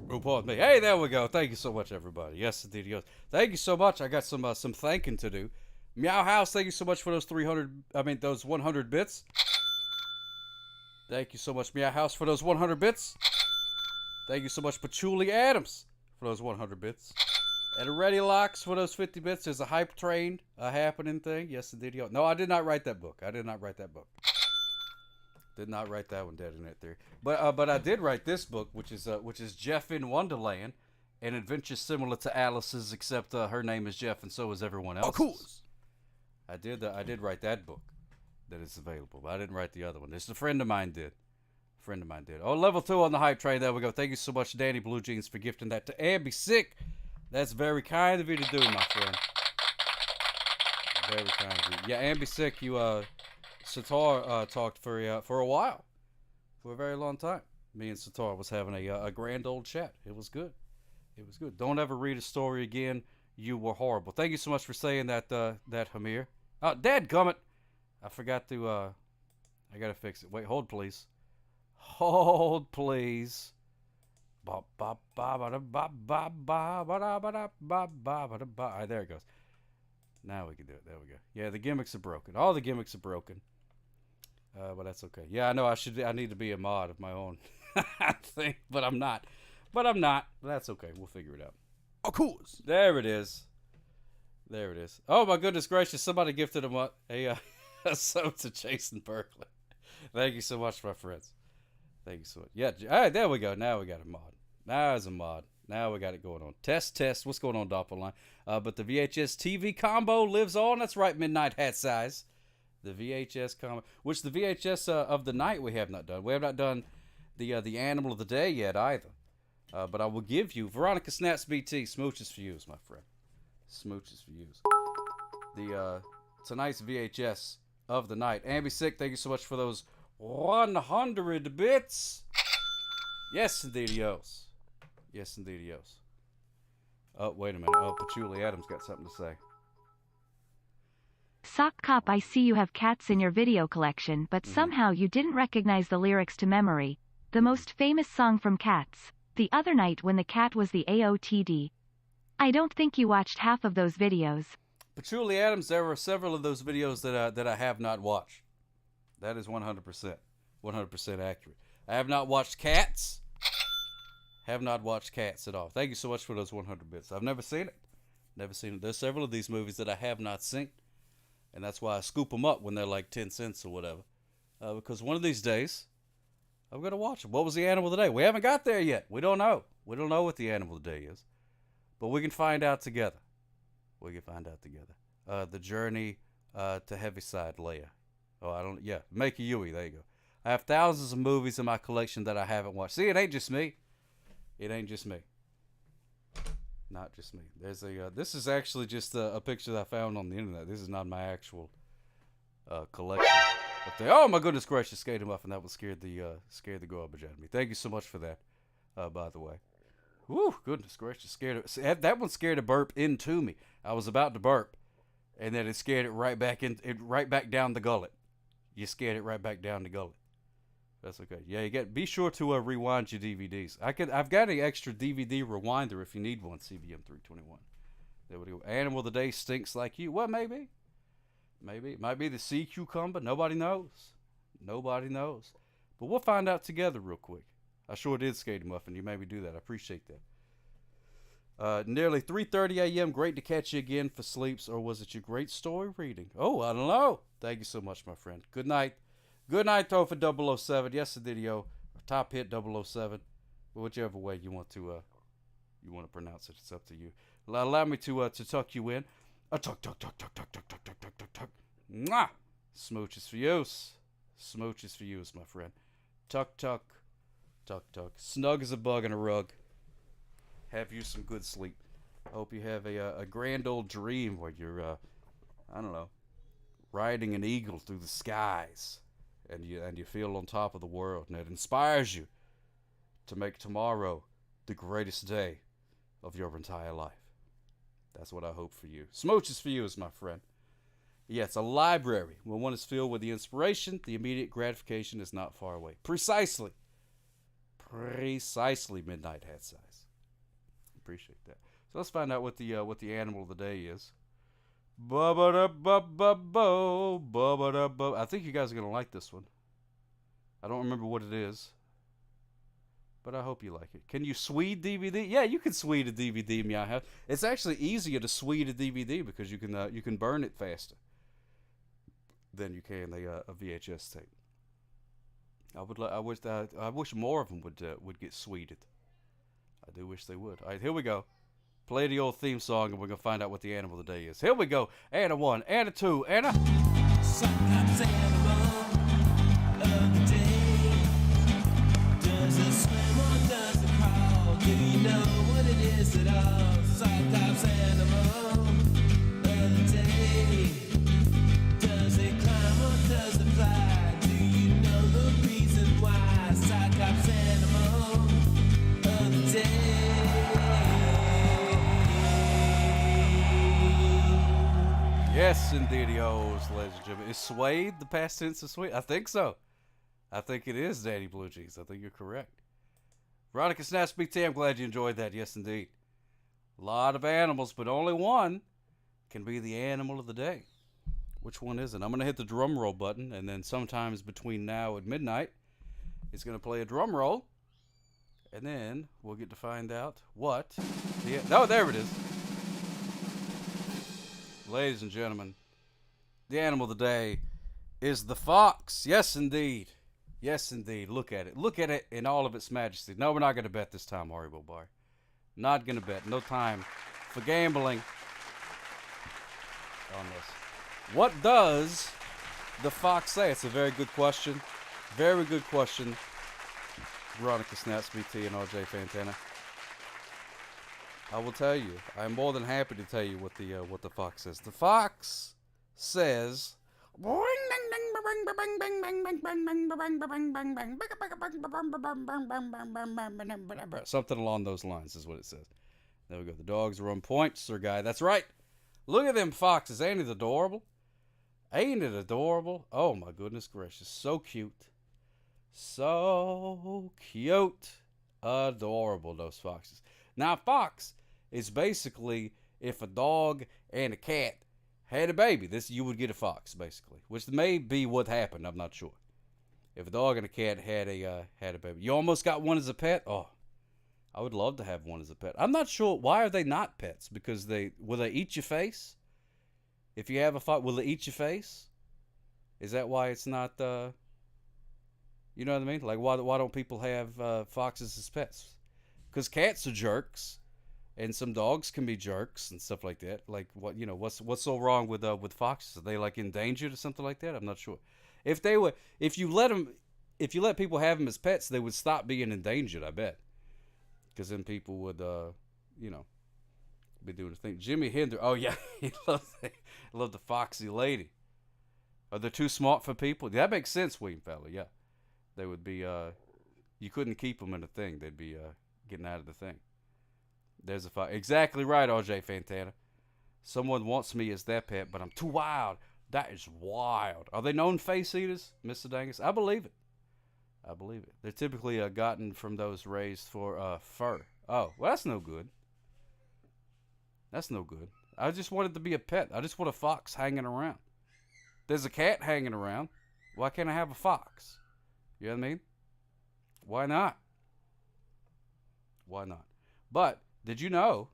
Oh, pardon me. Hey, there we go. Thank you so much, everybody. Yes, indeed. Yes. Thank you so much. I got some thanking to do. Meow House, thank you so much for those 100 bits. Thank you so much, Meow House, for those 100 bits. Thank you so much, Patchouli Adams, for those 100 bits. And Ready Locks for those 50 bits. There's a hype train, a happening thing. Yes, indeed. No, I did not write that book. Did not write that one, Dead Internet Theory. But I did write this book, which is Jeff in Wonderland, an adventure similar to Alice's, except her name is Jeff and so is everyone else's. Of course. I did write that book that is available, but I didn't write the other one. This a friend of mine did. friend of mine did. Oh, level 2 on the hype train. There we go. Thank you so much, Danny Blue Jeans, for gifting that to Ambi Sick. That's very kind of you to do, my friend. Very kind of you. Yeah, Ambi Sick, you, Sitar, talked for a while. For a very long time. Me and Sitar was having a grand old chat. It was good. It was good. Don't ever read a story again. You were horrible. Thank you so much for saying that, Hamir. Dadgummit. I forgot to, I gotta fix it. Wait, hold please. Hold please. Alright, there it goes. Now we can do it. There we go. Yeah, the gimmicks are broken. All the gimmicks are broken. But that's okay. Yeah, I know I need to be a mod of my own thing, but I'm not. That's okay. We'll figure it out. Of course. There it is. There it is. Oh my goodness gracious! Somebody gifted him a sub to Jason Berkeley. Thank you so much, my friends. Thank you so much. Yeah. All right, there we go. Now we got a mod. Now there's a mod. Now we got it going on. Test. What's going on, Doppelline? But the VHS TV combo lives on. That's right, Midnight Hat Size. The VHS combo, which the VHS of the night we have not done. We have not done the animal of the day yet either. But I will give you Veronica Snaps BT smooches for you, my friend. Smooches for you. The tonight's VHS of the night. Ambi Sick, thank you so much for those 100 bits. Yes, indeed, yos. Yes, indeed, yos. Oh, wait a minute. Oh, Patchouli Adams got something to say. Sock Cop, I see you have cats in your video collection, but somehow you didn't recognize the lyrics to Memory, the most famous song from Cats, the other night when the cat was the AOTD. I don't think you watched half of those videos. Patchouli Adams, there were several of those videos that I have not watched. That is 100%. 100% accurate. I have not watched Cats. Have not watched Cats at all. Thank you so much for those 100 bits. I've never seen it. Never seen it. There's several of these movies that I have not seen. And that's why I scoop them up when they're like 10 cents or whatever. Because one of these days, I'm going to watch them. What was the animal of the day? We haven't got there yet. We don't know. We don't know what the animal of the day is. But we can find out together. We can find out together. The Journey to Heaviside Leia. Oh, Make a Yui. There you go. I have thousands of movies in my collection that I haven't watched. See, it ain't just me. It ain't just me. Not just me. There's this is actually just a picture that I found on the internet. This is not my actual collection. But oh my goodness gracious, Skater Muffin, that one scared the garbage out of me. Thank you so much for that, by the way. Woo, goodness gracious, that one scared a burp into me. I was about to burp, and then it scared it right back down the gullet. You scared it right back down the gullet. That's okay. Yeah, be sure to rewind your DVDs. I've got an extra DVD rewinder if you need one. CVM 321. There we go. Animal of the day stinks like you. Well, maybe. It might be the sea cucumber. Nobody knows. Nobody knows. But we'll find out together real quick. I sure did, Skater Muffin. You made me do that. I appreciate that. Nearly 3:30 a.m. Great to catch you again for sleeps, or was it your great story reading? Oh, I don't know. Thank you so much, my friend. Good night. Good night, though, for 007. Yes, the video. Top hit 007. Whichever way you want to pronounce it. It's up to you. Allow me to tuck you in. Tuck. Mwah! Smooches for you. Smooches for you, my friend. Tuck. Snug as a bug in a rug. Have you some good sleep. Hope you have a grand old dream where you're, I don't know, riding an eagle through the skies. And you feel on top of the world, and it inspires you to make tomorrow the greatest day of your entire life. That's what I hope for you. Smooches for you, my friend. Yeah, it's a library. When one is filled with the inspiration, the immediate gratification is not far away. Precisely, Midnight Hat Size. Appreciate that. So let's find out what the animal of the day is. I think you guys are going to like this one. I don't remember what it is, but I hope you like it. Can you Swede DVD? Yeah, you can Swede a DVD, Meowhouse. It's actually easier to Swede a DVD because you can burn it faster than you can a VHS tape. I wish more of them would get Sweded. I do wish they would. All right, here we go. Play the old theme song, and we're going to find out what the animal of the day is. Here we go. Anna 1, Anna 2, Anna. Sometimes animal of the day. indeedios, ladies and gentlemen. Is swayed the past tense of swayed? I think so. I think it is, Daddy Blue Jeans. I think you're correct. Veronica Snaps BT, I'm glad you enjoyed that. Yes, indeed. A lot of animals, but only one can be the animal of the day. Which one is it? I'm going to hit the drum roll button, and then sometimes between now and midnight, it's going to play a drum roll, and then we'll get to find out what oh, there it is. Ladies and gentlemen, the animal of the day is the fox. Yes, indeed. Yes, indeed. Look at it. Look at it in all of its majesty. No, we're not going to bet this time, Horrible Bar. Not going to bet. No time for gambling on this. What does the fox say? It's a very good question. Very good question. Veronica Snaps BT and RJ Fantana. I will tell you. I'm more than happy to tell you what the fox says. The fox says something along those lines is what it says. There we go. The dogs are on point, Sir Guy. That's right. Look at them foxes. Ain't it adorable? Ain't it adorable? Oh, my goodness gracious. So cute. So cute. Adorable, those foxes. Now, a fox is basically if a dog and a cat had a baby. You would get a fox, basically. Which may be what happened. I'm not sure. If a dog and a cat had a baby. You almost got one as a pet? Oh, I would love to have one as a pet. I'm not sure. Why are they not pets? Because will they eat your face? If you have a fox, will they eat your face? Is that why it's not, you know what I mean? Like, why don't people have foxes as pets? Because cats are jerks, and some dogs can be jerks and stuff like that. Like, what's so wrong with foxes? Are they like endangered or something like that? I'm not sure. If you let people have them as pets, they would stop being endangered. I bet. Because then people would, be doing the thing. Jimi Hendrix. Oh yeah, he loved the foxy lady. Are they too smart for people? That makes sense, William Fowler. Yeah, they would be. You couldn't keep them in a thing. They'd be getting out of the thing. There's a fox. Exactly right, RJ Fantana. Someone wants me as their pet, but I'm too wild. That is wild. Are they known face eaters, Mr. Dangus? I believe it. I believe it. They're typically gotten from those raised for fur. Oh, well, that's no good. That's no good. I just want it to be a pet. I just want a fox hanging around. There's a cat hanging around. Why can't I have a fox? You know what I mean? Why not? Why not? But did you know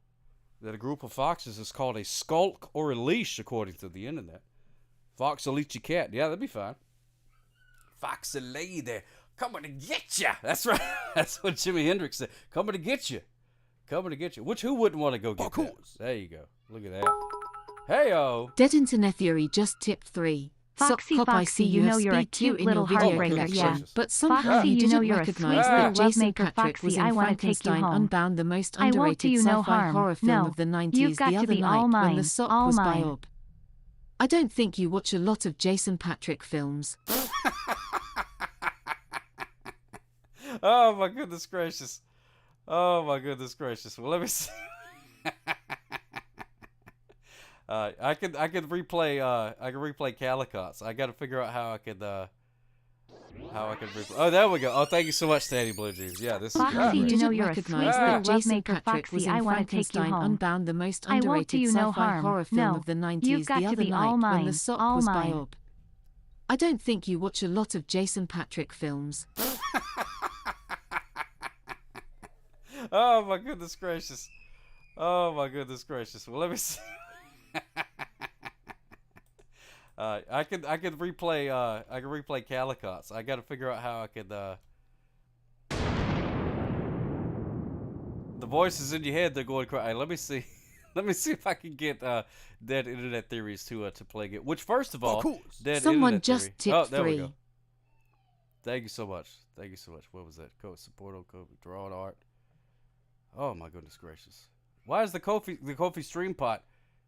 that a group of foxes is called a skulk or a leash, according to the internet? Fox will eat your cat. Yeah, that'd be fine. Foxy lady, coming to get you. That's right. That's what Jimi Hendrix said. Coming to get you. Coming to get you. Who wouldn't want to go get that? There you go. Look at that. Hey-o. Dead Internet Theory just tipped 3. Foxy, Sock Pop, I Foxy, see you know have you're a speed cute in little your video heartbreaker, collection, yeah. but somehow Foxy, you you know didn't you're a recognize sweet that little Jason lovemaker, Patrick Foxy, was in I wanna take you Frankenstein home. Unbound, the most I won't do underrated you no sci-fi harm. horror film No, of the you've 90s got the to other be night all when mine, the sock all was mine. biob. I don't think you watch a lot of Jason Patrick films. Oh my goodness gracious. Oh my goodness gracious. Well, let me see. I could replay Calicots. I got to figure out how I could replay. Oh, there we go. Oh, thank you so much, Daddy Blue Jeans. Yeah, this is Foxy, great. you know you're a sweet little Jason lovemaker, Patrick was Foxy, I in wanna take you Frankenstein home. Unbound, the most I won't do underrated you no sci-fi harm. horror film No, of the 90s you've got the to other be all night when the mine, sock all was mine. biob. I don't think you watch a lot of Jason Patrick films. Oh my goodness gracious. Oh my goodness gracious. Well, let me see. I could replay Calicots. I got to figure out how I could the voices in your head, they're going crazy. Let me see. Let me see if I can get Dead Internet Theories to play it. Which, first of all, Dead Someone Internet just Theory. tipped Oh, there we 3. go. Thank you so much. Thank you so much. What was that? Code support, draw art. Oh my goodness gracious! Why is the Kofi stream pot?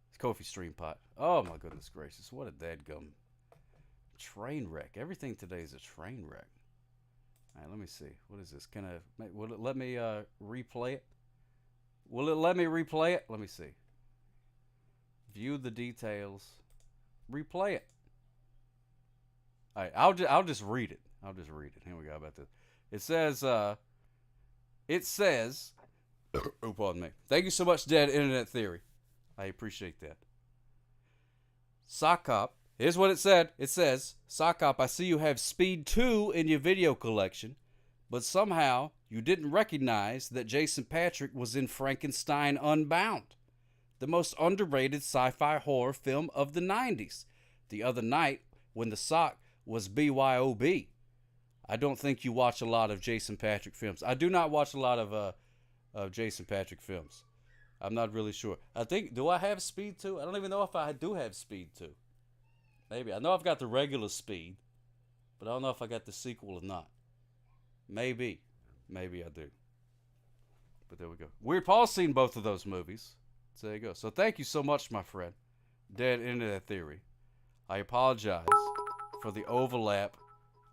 It's Kofi stream pot. Oh my goodness gracious! What a dadgum train wreck! Everything today is a train wreck. All right, let me see. What is this? Will it let me replay it? Will it let me replay it? Let me see. View the details. replay it. All right, I'll just read it. I'll just read it. Here we go. How about this? It says, oh, pardon me. Thank you so much, Dad, Internet Theory. I appreciate that. Sock Cop, here's what it said. It says, Sock Cop, I see you have Speed 2 in your video collection, but somehow you didn't recognize that Jason Patrick was in Frankenstein Unbound, the most underrated sci-fi horror film of the 90s. The other night, when the sock was BYOB. I don't think you watch a lot of Jason Patrick films. I do not watch a lot of Jason Patrick films. I'm not really sure. I think, do I have Speed 2? I don't even know if I do have Speed 2. Maybe. I know I've got the regular Speed, but I don't know if I got the sequel or not. Maybe. Maybe I do. But there we go. Weird Paul's seen both of those movies. So there you go. So thank you so much, my friend. Dead Internet Theory. I apologize for the overlap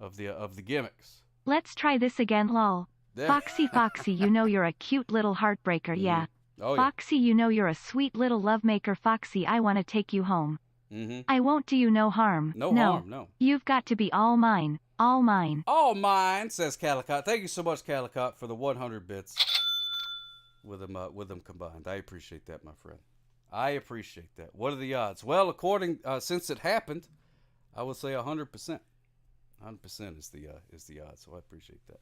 of the gimmicks. Let's try this again, lol. Foxy, Foxy, you know you're a cute little heartbreaker, yeah. Oh, yeah. Foxy, you know you're a sweet little lovemaker. Foxy, I want to take you home. Mm-hmm. I won't do you no harm. No harm, no. You've got to be all mine. All mine. All mine, says Calicott. Thank you so much, Calicott, for the 100 bits with them combined. I appreciate that, my friend. I appreciate that. What are the odds? Well, since it happened, I would say 100%. 100% is the odds, so I appreciate that.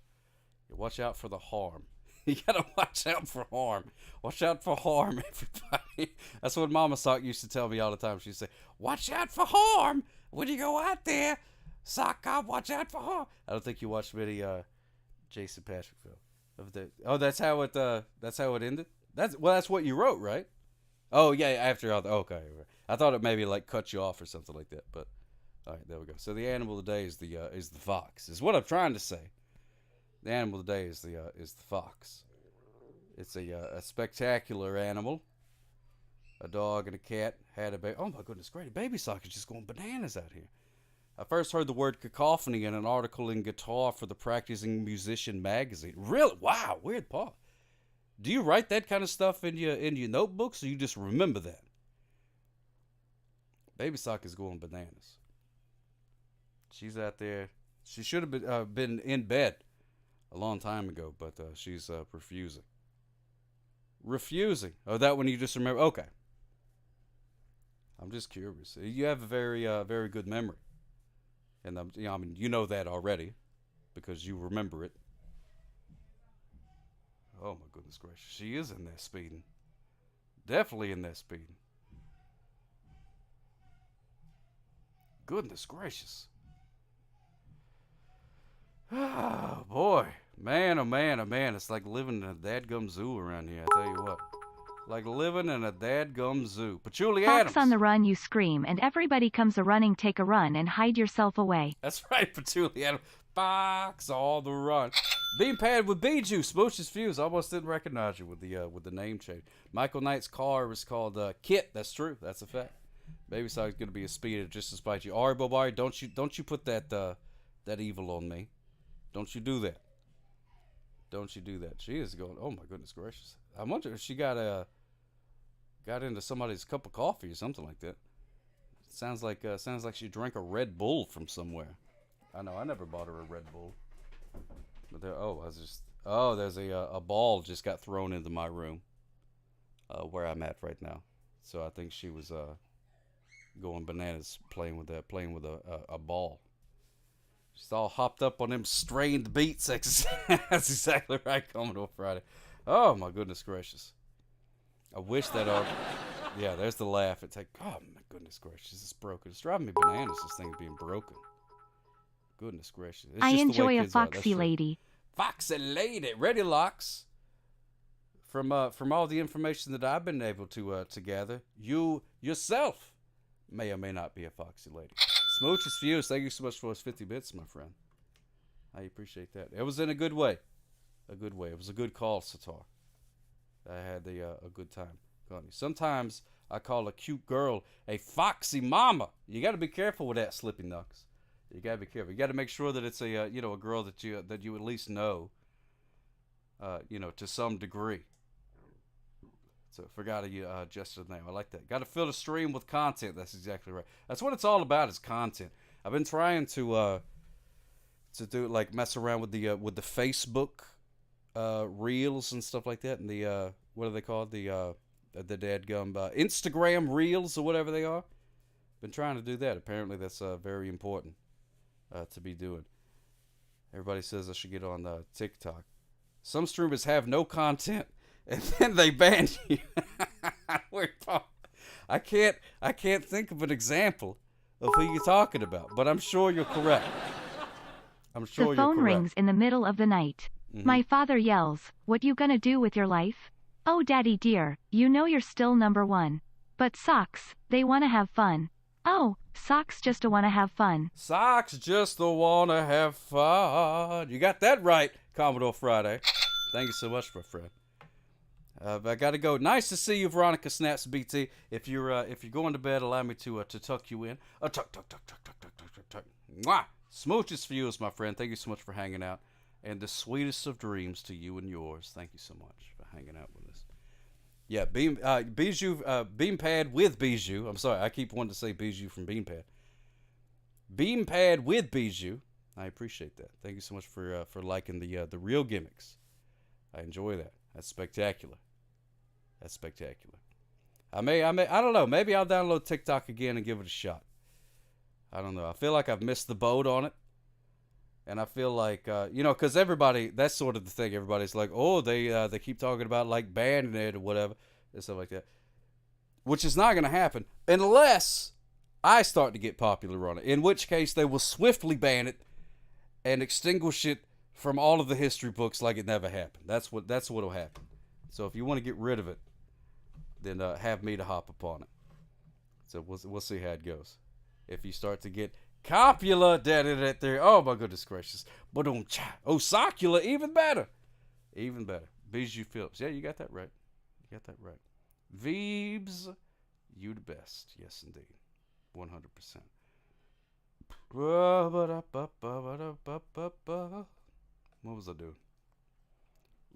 Yeah, watch out for the harm. You gotta watch out for harm. Watch out for harm, everybody. That's what Mama Sock used to tell me all the time. She'd say, watch out for harm when you go out there. Sock Cop, watch out for harm. I don't think you watched many Jason Patrick films. Oh, that's how it ended? That's what you wrote, right? Oh, yeah, after all the... Okay. I thought it maybe, like, cut you off or something like that, but... All right, there we go. So the animal of the day is the fox, is what I'm trying to say. The animal of the day is the fox. It's a spectacular animal. A dog and a cat had a baby. Oh my goodness, great! Baby Sock is just going bananas out here. I first heard the word cacophony in an article in Guitar for the Practicing Musician magazine. Really? Wow, weird, Paul. Do you write that kind of stuff in your notebooks, or you just remember that? Baby Sock is going bananas. She's out there. She should have been in bed a long time ago, but she's refusing. Refusing. Oh, that one you just remember? Okay. I'm just curious. You have a very, very good memory, and you know that already because you remember it. Oh my goodness gracious, she is in there speeding. Definitely in there speeding. Goodness gracious. Oh, boy. Man, oh, man, oh, man. It's like living in a dadgum zoo around here, I tell you what. Like living in a dadgum zoo. Patchouli Adams. Fox on the run, you scream, and everybody comes a-running. Take a run and hide yourself away. That's right, Patchouli Adams. Fox on the run. Bean Pad with Bijou. Smooch's Fuse. Almost didn't recognize you with the name change. Michael Knight's car was called Kit. That's true. That's a fact. Baby Sock's going to be a speeder just to spite you. Ari Bobari, don't you put that evil on me. Don't you do that. Don't you do that. She is going, oh my goodness gracious. I wonder if she got into somebody's cup of coffee or something like that. Sounds like she drank a Red Bull from somewhere. I know, I never bought her a Red Bull. But there's a ball just got thrown into my room where I'm at right now. So I think she was going bananas playing with a ball. She's all hopped up on them strained beats. That's exactly right, Commodore Friday. Oh, my goodness gracious. I wish that... yeah, there's the laugh. It's like, oh, my goodness gracious. It's broken. It's driving me bananas, this thing being broken. Goodness gracious. It's I just enjoy a foxy lady. Foxy lady. Ready, Locks. From all the information that I've been able to gather, you yourself may or may not be a foxy lady. Smooch's Fuse, thank you so much for those 50 bits, my friend. I appreciate that. It was in a good way. A good way. It was a good call, Satar. I had a good time. Sometimes I call a cute girl a foxy mama. You got to be careful with that, Slippy Knucks. You got to be careful. You got to make sure that it's a girl that you at least know, to some degree. So forgot to adjust the name. I like that. Got to fill the stream with content. That's exactly right. That's what it's all about, is content. I've been trying to do like mess around with the Facebook reels and stuff like that, and the what are they called? The dadgum Instagram reels or whatever they are. Been trying to do that. Apparently that's very important to be doing. Everybody says I should get on TikTok. Some streamers have no content, and then they ban you. Wait, Paul. I can't think of an example of who you're talking about, but I'm sure you're correct. I'm sure you're correct. The phone rings in the middle of the night. My father yells, "What you gonna do with your life?" "Oh, daddy dear, you know you're still number one." "But socks, they wanna have fun." "Oh, socks just wanna have fun." Socks just wanna have fun. You got that right, Commodore Friday. Thank you so much, my friend. I gotta go. Nice to see you, Veronica Snaps BT. If you're going to bed, allow me to tuck you in. Tuck. Mwah! Smooches for you, my friend. Thank you so much for hanging out, and the sweetest of dreams to you and yours. Thank you so much for hanging out with us. Yeah, Beanpad with Bijou. I'm sorry, I keep wanting to say Bijou from Beanpad. Beanpad with Bijou. I appreciate that. Thank you so much for liking the real gimmicks. I enjoy that. That's spectacular. That's spectacular. I don't know. Maybe I'll download TikTok again and give it a shot. I don't know. I feel like I've missed the boat on it. And I feel like, because everybody, that's sort of the thing. Everybody's like, oh, they keep talking about like banning it or whatever and stuff like that. Which is not going to happen unless I start to get popular on it. In which case they will swiftly ban it and extinguish it from all of the history books like it never happened. That's what'll happen. So if you want to get rid of it, then have me to hop upon it. So we'll see how it goes. If you start to get copula, there. Oh my goodness gracious! Oh, Socula, even better, even better. Bijou Phillips, yeah, you got that right. You got that right. Veebs, you the best. Yes, indeed, 100%. What was I doing?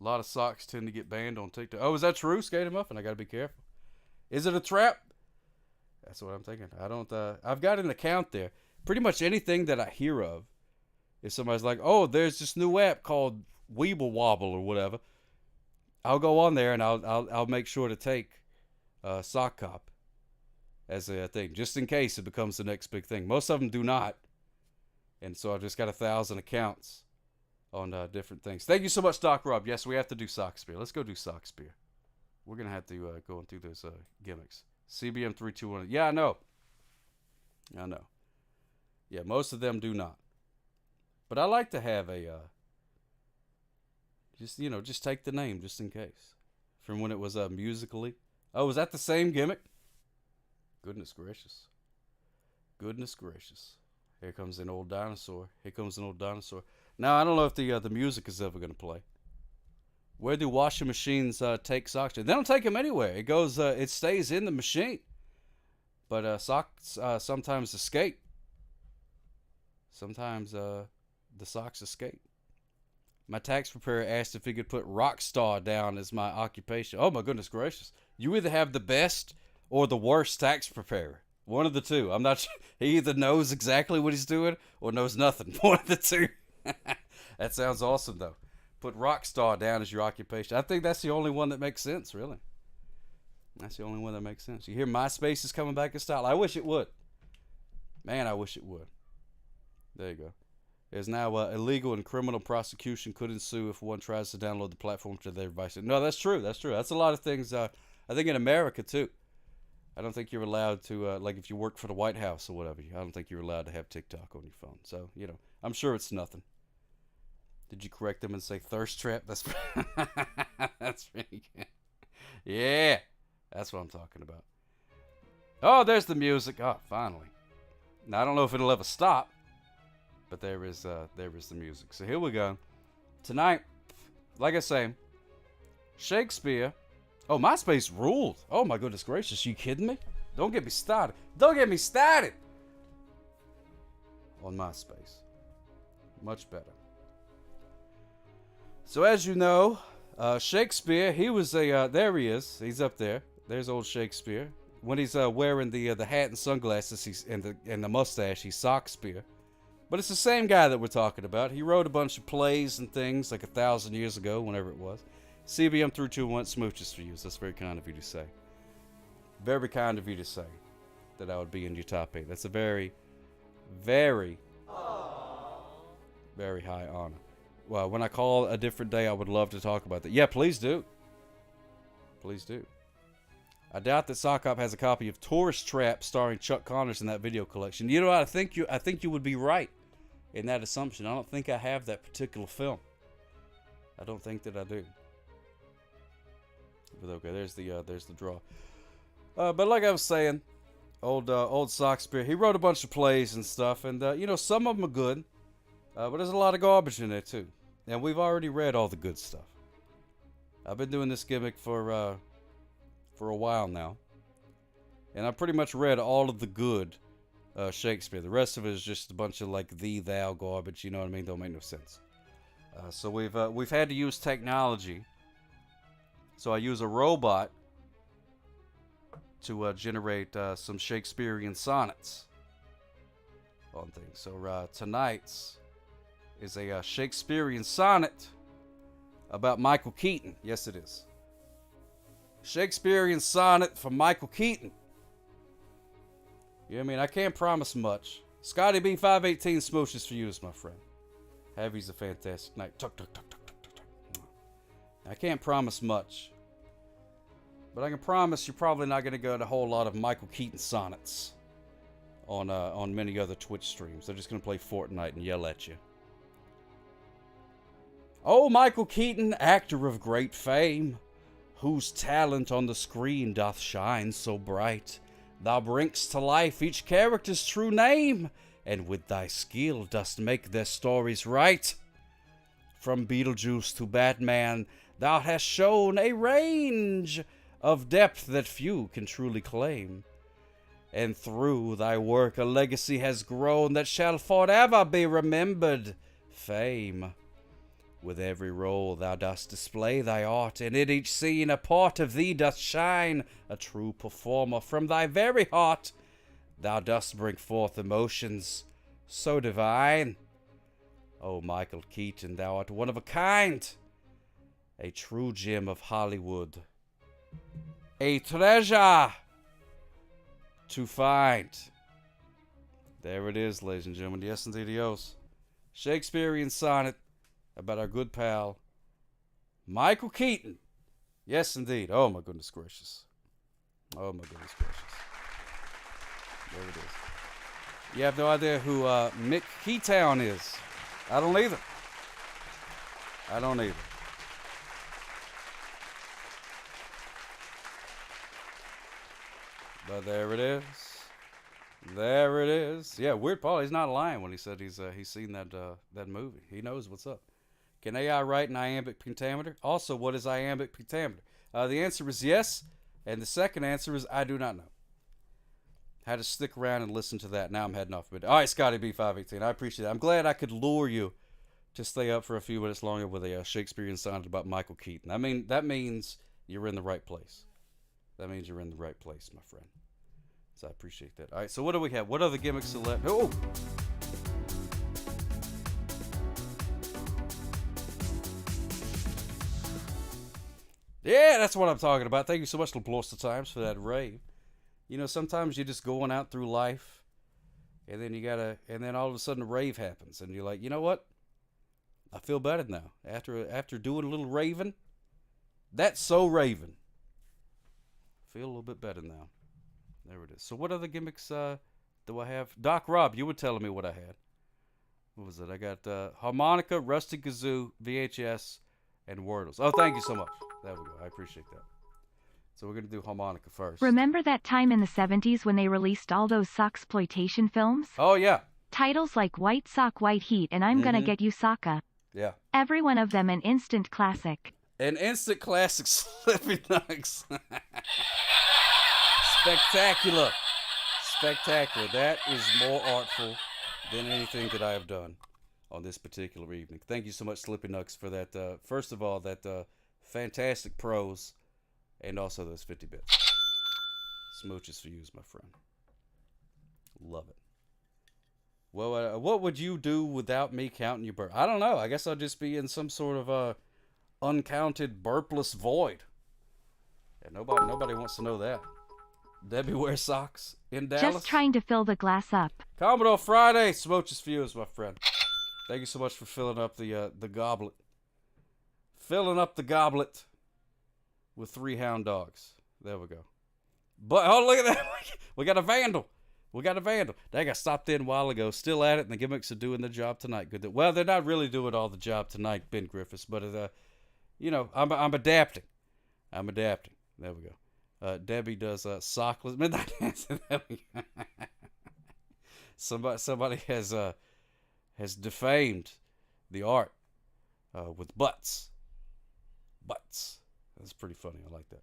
A lot of socks tend to get banned on TikTok. Oh, is that true, Skater Muffin? I gotta be careful. Is it a trap? That's what I'm thinking. I've got an account there. Pretty much anything that I hear of, if somebody's like, oh, there's this new app called Weeble Wobble or whatever, I'll go on there and I'll make sure to take Sock Cop as a thing, just in case it becomes the next big thing. Most of them do not. And so I've just got 1,000 accounts on different things. Thank you so much, Doc Rob. Yes, we have to do Sock Spear. Let's go do Sock Spear. We're going to have to go through those gimmicks. CBM 321. Yeah, I know. Yeah, most of them do not. But I like to have a, just take the name just in case. From when it was Musically. Oh, was that the same gimmick? Goodness gracious. Goodness gracious. Here comes an old dinosaur. Now, I don't know if the music is ever going to play. Where do washing machines take socks to? They don't take them anywhere. It goes, it stays in the machine. But socks sometimes escape. Sometimes the socks escape. My tax preparer asked if he could put Rockstar down as my occupation. Oh my goodness gracious. You either have the best or the worst tax preparer. One of the two. I'm not sure. He either knows exactly what he's doing or knows nothing. One of the two. That sounds awesome though. Put Rockstar down as your occupation. I think that's the only one that makes sense, really. That's the only one that makes sense. You hear MySpace is coming back in style. I wish it would. Man, I wish it would. There you go. There's now illegal and criminal prosecution could ensue if one tries to download the platform to their device. No, that's true. That's true. That's a lot of things. I think in America, too. I don't think you're allowed to, like if you work for the White House or whatever, I don't think you're allowed to have TikTok on your phone. So, I'm sure it's nothing. Did you correct them and say thirst trap? That's that's really good. Yeah, that's what I'm talking about. Oh, there's the music. Oh, finally. Now, I don't know if it'll ever stop, but there is the music. So here we go. Tonight, like I say, Shakespeare. Oh, MySpace ruled. Oh, my goodness gracious. You kidding me? Don't get me started. Don't get me started on MySpace. Much better. So as you know, Shakespeare, he was there he is. He's up there. There's old Shakespeare. When he's wearing the hat and sunglasses and the mustache, he's Sockspeare. But it's the same guy that we're talking about. He wrote a bunch of plays and things like 1,000 years ago, whenever it was. CBM 321 smooches for you. So that's very kind of you to say. Very kind of you to say that I would be in your top 8. That's a very, very, very high honor. Well, when I call a different day, I would love to talk about that. Yeah, please do. Please do. I doubt that Sockop has a copy of Tourist Trap starring Chuck Connors in that video collection. You know what? I think you would be right in that assumption. I don't think I have that particular film. I don't think that I do. But okay, there's the draw. But like I was saying, old Sockspear, he wrote a bunch of plays and stuff, and you know, some of them are good, but there's a lot of garbage in there too. And we've already read all the good stuff. I've been doing this gimmick for a while now, and I pretty much read all of the good Shakespeare. The rest of it is just a bunch of like thee, thou garbage. You know what I mean? Don't make no sense. So we've had to use technology. So I use a robot to generate some Shakespearean sonnets on things. So tonight's is a Shakespearean sonnet about Michael Keaton. Yes, it is. Shakespearean sonnet from Michael Keaton. You know what I mean? I can't promise much. Scotty B 518 smooches for you, my friend. Have you's a fantastic night. Tuck, tuck, tuck, tuck, tuck, tuck, tuck. I can't promise much, but I can promise you're probably not going to get a whole lot of Michael Keaton sonnets on many other Twitch streams. They're just going to play Fortnite and yell at you. Oh, Michael Keaton, actor of great fame, whose talent on the screen doth shine so bright, thou bring'st to life each character's true name, and with thy skill dost make their stories right. From Beetlejuice to Batman, thou hast shown a range of depth that few can truly claim. And through thy work a legacy has grown that shall forever be remembered. Fame. With every role thou dost display thy art, and in each scene a part of thee doth shine. A true performer from thy very heart, thou dost bring forth emotions so divine. O Michael Keaton, thou art one of a kind, a true gem of Hollywood, a treasure to find. There it is, ladies and gentlemen. Yes, indeed, Dios. Shakespearean sonnet about our good pal, Michael Keaton. Yes, indeed. Oh, my goodness gracious. Oh, my goodness gracious. There it is. You have no idea who Mick Keytown is. I don't either. I don't either. But there it is. There it is. Yeah, Weird Paul, he's not lying when he said he's seen that movie. He knows what's up. Can AI write an iambic pentameter? Also, what is iambic pentameter? The answer is yes, and the second answer is I do not know. Had to stick around and listen to that. Now I'm heading off. All right, Scotty B518, I appreciate it. I'm glad I could lure you to stay up for a few minutes longer with a Shakespearean sonnet about Michael Keaton. I mean, that means you're in the right place. That means you're in the right place, my friend. So I appreciate that. All right, so what do we have? What other gimmicks are left? Oh! Yeah, that's what I'm talking about. Thank you so much, LaPlosta Times, for that rave. You know, sometimes you're just going out through life, and then all of a sudden a rave happens, and you're like, you know what? I feel better now. After doing a little raving, that's so raving. Feel a little bit better now. There it is. So what other gimmicks do I have? Doc Rob, you were telling me what I had. What was it? I got harmonica, rusty kazoo, VHS, and Wordles. Oh, thank you so much. There we go. I appreciate that. So we're going to do harmonica first. Remember that time in the 70s when they released all those socksploitation films? Oh, yeah. Titles like White Sock, White Heat, and I'm Gonna Get You Socka. Yeah. Every one of them an instant classic. An instant classic, Slippy Nugs. Spectacular. Spectacular. That is more artful than anything that I have done on this particular evening. Thank you so much, Slippy Nugs, for that. First of all, that fantastic pros, and also those 50 bits. Smooches for you, my friend. Love it. Well, what would you do without me counting your burp? I don't know. I guess I'll just be in some sort of uncounted burpless void. And nobody wants to know that. Debbie wears socks in Dallas. Just trying to fill the glass up. Commodore Friday, Smooches for you, my friend. Thank you so much for filling up the goblet. Filling up the goblet with 3 hound dogs. There we go. But, oh, look at that. We got a vandal. Dang, I stopped in a while ago. Still at it, and the gimmicks are doing their job tonight. Good. Well, they're not really doing all the job tonight, Ben Griffiths, but, I'm adapting. There we go. Debbie does sockless midnight dancing. There we go. Somebody has defamed the art with butts. That's pretty funny. I like that.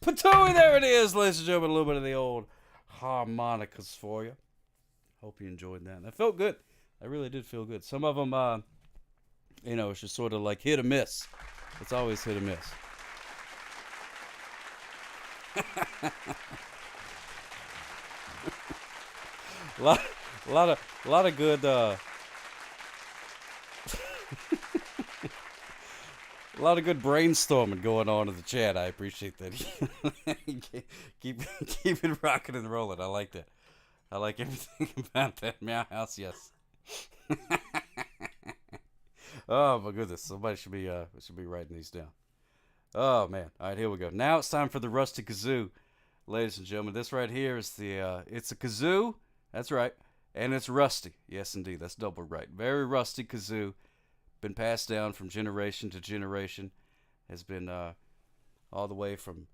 Patooey, there it is, ladies and gentlemen. A little bit of the old harmonicas for you. Hope you enjoyed that. That felt good. That really did feel good. Some of them, it's just sort of like hit or miss. It's always hit or miss. a lot of good. A lot of good brainstorming going on in the chat. I appreciate that. keep it rocking and rolling. I like that. I like everything about that Meow House. Yes. Oh my goodness! Somebody should be writing these down. Oh man! All right, here we go. Now it's time for the rusty kazoo, ladies and gentlemen. This right here is it's a kazoo. That's right, and it's rusty. Yes, indeed. That's double right. Very rusty kazoo. Been passed down from generation to generation. Has been all the way from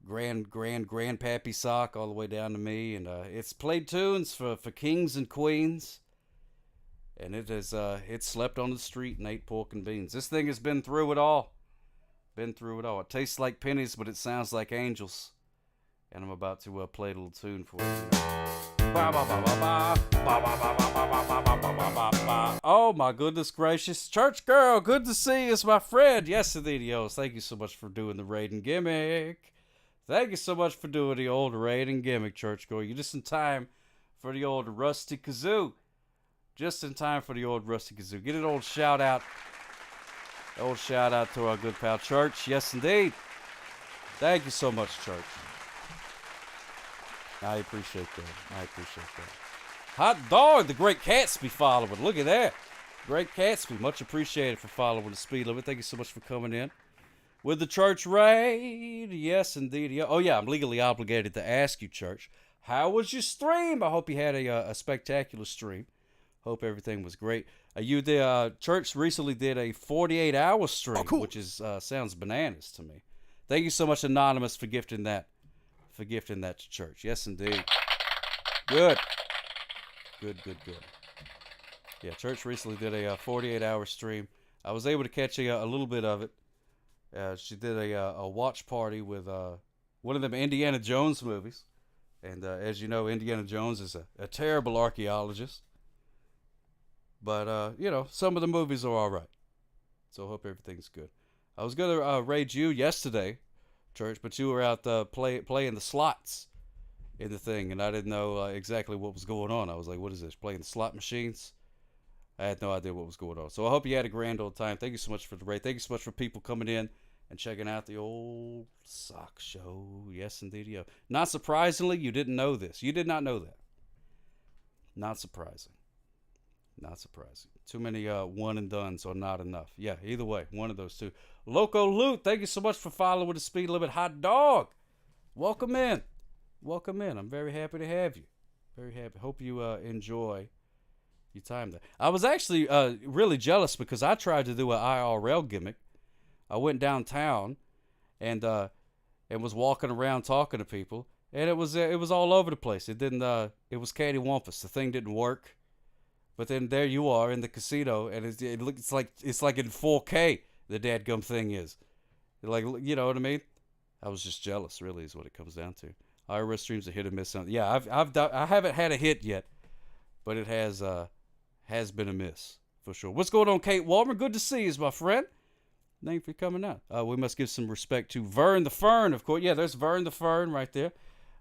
grandpappy Sock all the way down to me, and it's played tunes for kings and queens, and it's slept on the street and ate pork and beans. This thing has been through it all. It tastes like pennies, but it sounds like angels. And I'm about to play a little tune for you. Oh my goodness gracious. Church girl, good to see you, my friend. Yes, indeed, yours. Thank you so much for doing the raid and gimmick. Thank you so much for doing the old raid and gimmick, church girl. You're just in time for the old rusty kazoo. Just in time for the old rusty kazoo. Get an old shout out. Old shout out to our good pal Church. Yes, indeed. Thank you so much, Church. I appreciate that. Hot dog, the Great Catsby following. Look at that. Great Catsby, much appreciated for following the speed limit. Thank you so much for coming in. With the church raid. Yes, indeed. Oh, yeah, I'm legally obligated to ask you, Church. How was your stream? I hope you had a spectacular stream. Hope everything was great. Church recently did a 48-hour stream, which is sounds bananas to me. Thank you so much, Anonymous, for gifting that. To Church. Yes, indeed. Good. Yeah, Church recently did a 48-hour stream. I was able to catch a little bit of it. She did a watch party with one of them Indiana Jones movies. And as you know, Indiana Jones is a terrible archaeologist. But, some of the movies are all right. So I hope everything's good. I was going to raid you yesterday, Church, but you were out playing the slots in the thing, and I didn't know exactly what was going on. I was like, what is this, playing the slot machines? I had no idea what was going on. So I hope you had a grand old time. Thank you so much for the raid. Thank you so much for people coming in and checking out the old sock show. Yes, indeed. Yeah. Not surprisingly, you didn't know this. You did not know that. Not surprising. Not surprising. Too many one and dones or not enough. Yeah, either way, one of those two. Loco Loot, thank you so much for following with the speed limit. Hot dog, welcome in. Welcome in. I'm very happy to have you. Very happy. Hope you enjoy your time there. I was actually really jealous because I tried to do an IRL gimmick. I went downtown and was walking around talking to people, and it was all over the place. It didn't. It was cattywampus. The thing didn't work. But then there you are in the casino, and it's like in 4K. The dadgum thing is, like, you know what I mean? I was just jealous. Really, is what it comes down to. IRS streams a hit or miss. Yeah, I haven't had a hit yet, but it has been a miss for sure. What's going on, Kate Walmer? Good to see you, my friend. Thank you for coming out. We must give some respect to Vern the Fern, of course. Yeah, there's Vern the Fern right there.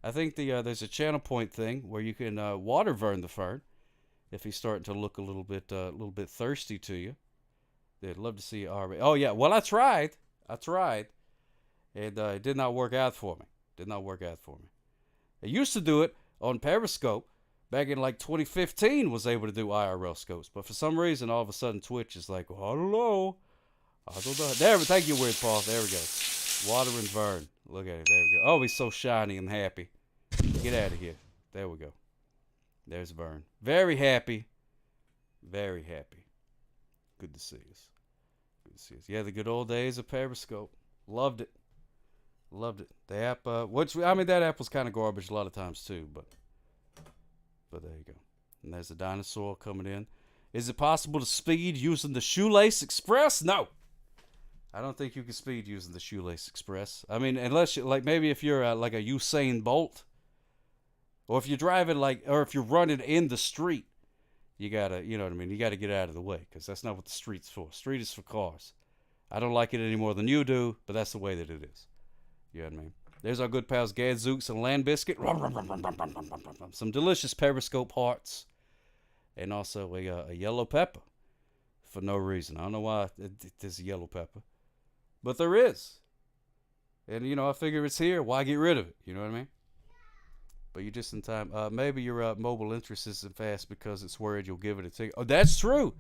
I think there's a channel point thing where you can water Vern the Fern if he's starting to look a little bit thirsty to you. They'd love to see you already. Oh yeah, well I tried, and it did not work out for me. I used to do it on Periscope back in like 2015. Was able to do IRL scopes, but for some reason, all of a sudden, Twitch is like, well, I don't know. There, thank you, Weird Paul. There we go. Water and Vern. Look at it. There we go. Oh, he's so shiny and happy. Get out of here. There we go. There's Vern. Very happy. Very happy. Good to see us. Good to see us. Yeah, the good old days of Periscope. Loved it. The app, that app was kind of garbage a lot of times too, but there you go. And there's the dinosaur coming in. Is it possible to speed using the Shoelace Express? No. I don't think you can speed using the Shoelace Express. I mean, unless you, like, maybe if you're like a Usain Bolt, or if you're driving or if you're running in the street, you gotta, you know what I mean? You gotta get out of the way, because that's not what the street's for. Street is for cars. I don't like it any more than you do, but that's the way that it is. You know what I mean? There's our good pals Gadzooks and Land Biscuit. Some delicious Periscope hearts. And also a yellow pepper. For no reason. I don't know why there's a yellow pepper. But there is. And, you know, I figure it's here. Why get rid of it? You know what I mean? But you're just in time. Maybe your mobile interest isn't fast because it's worried you'll give it a ticket. Oh, that's true.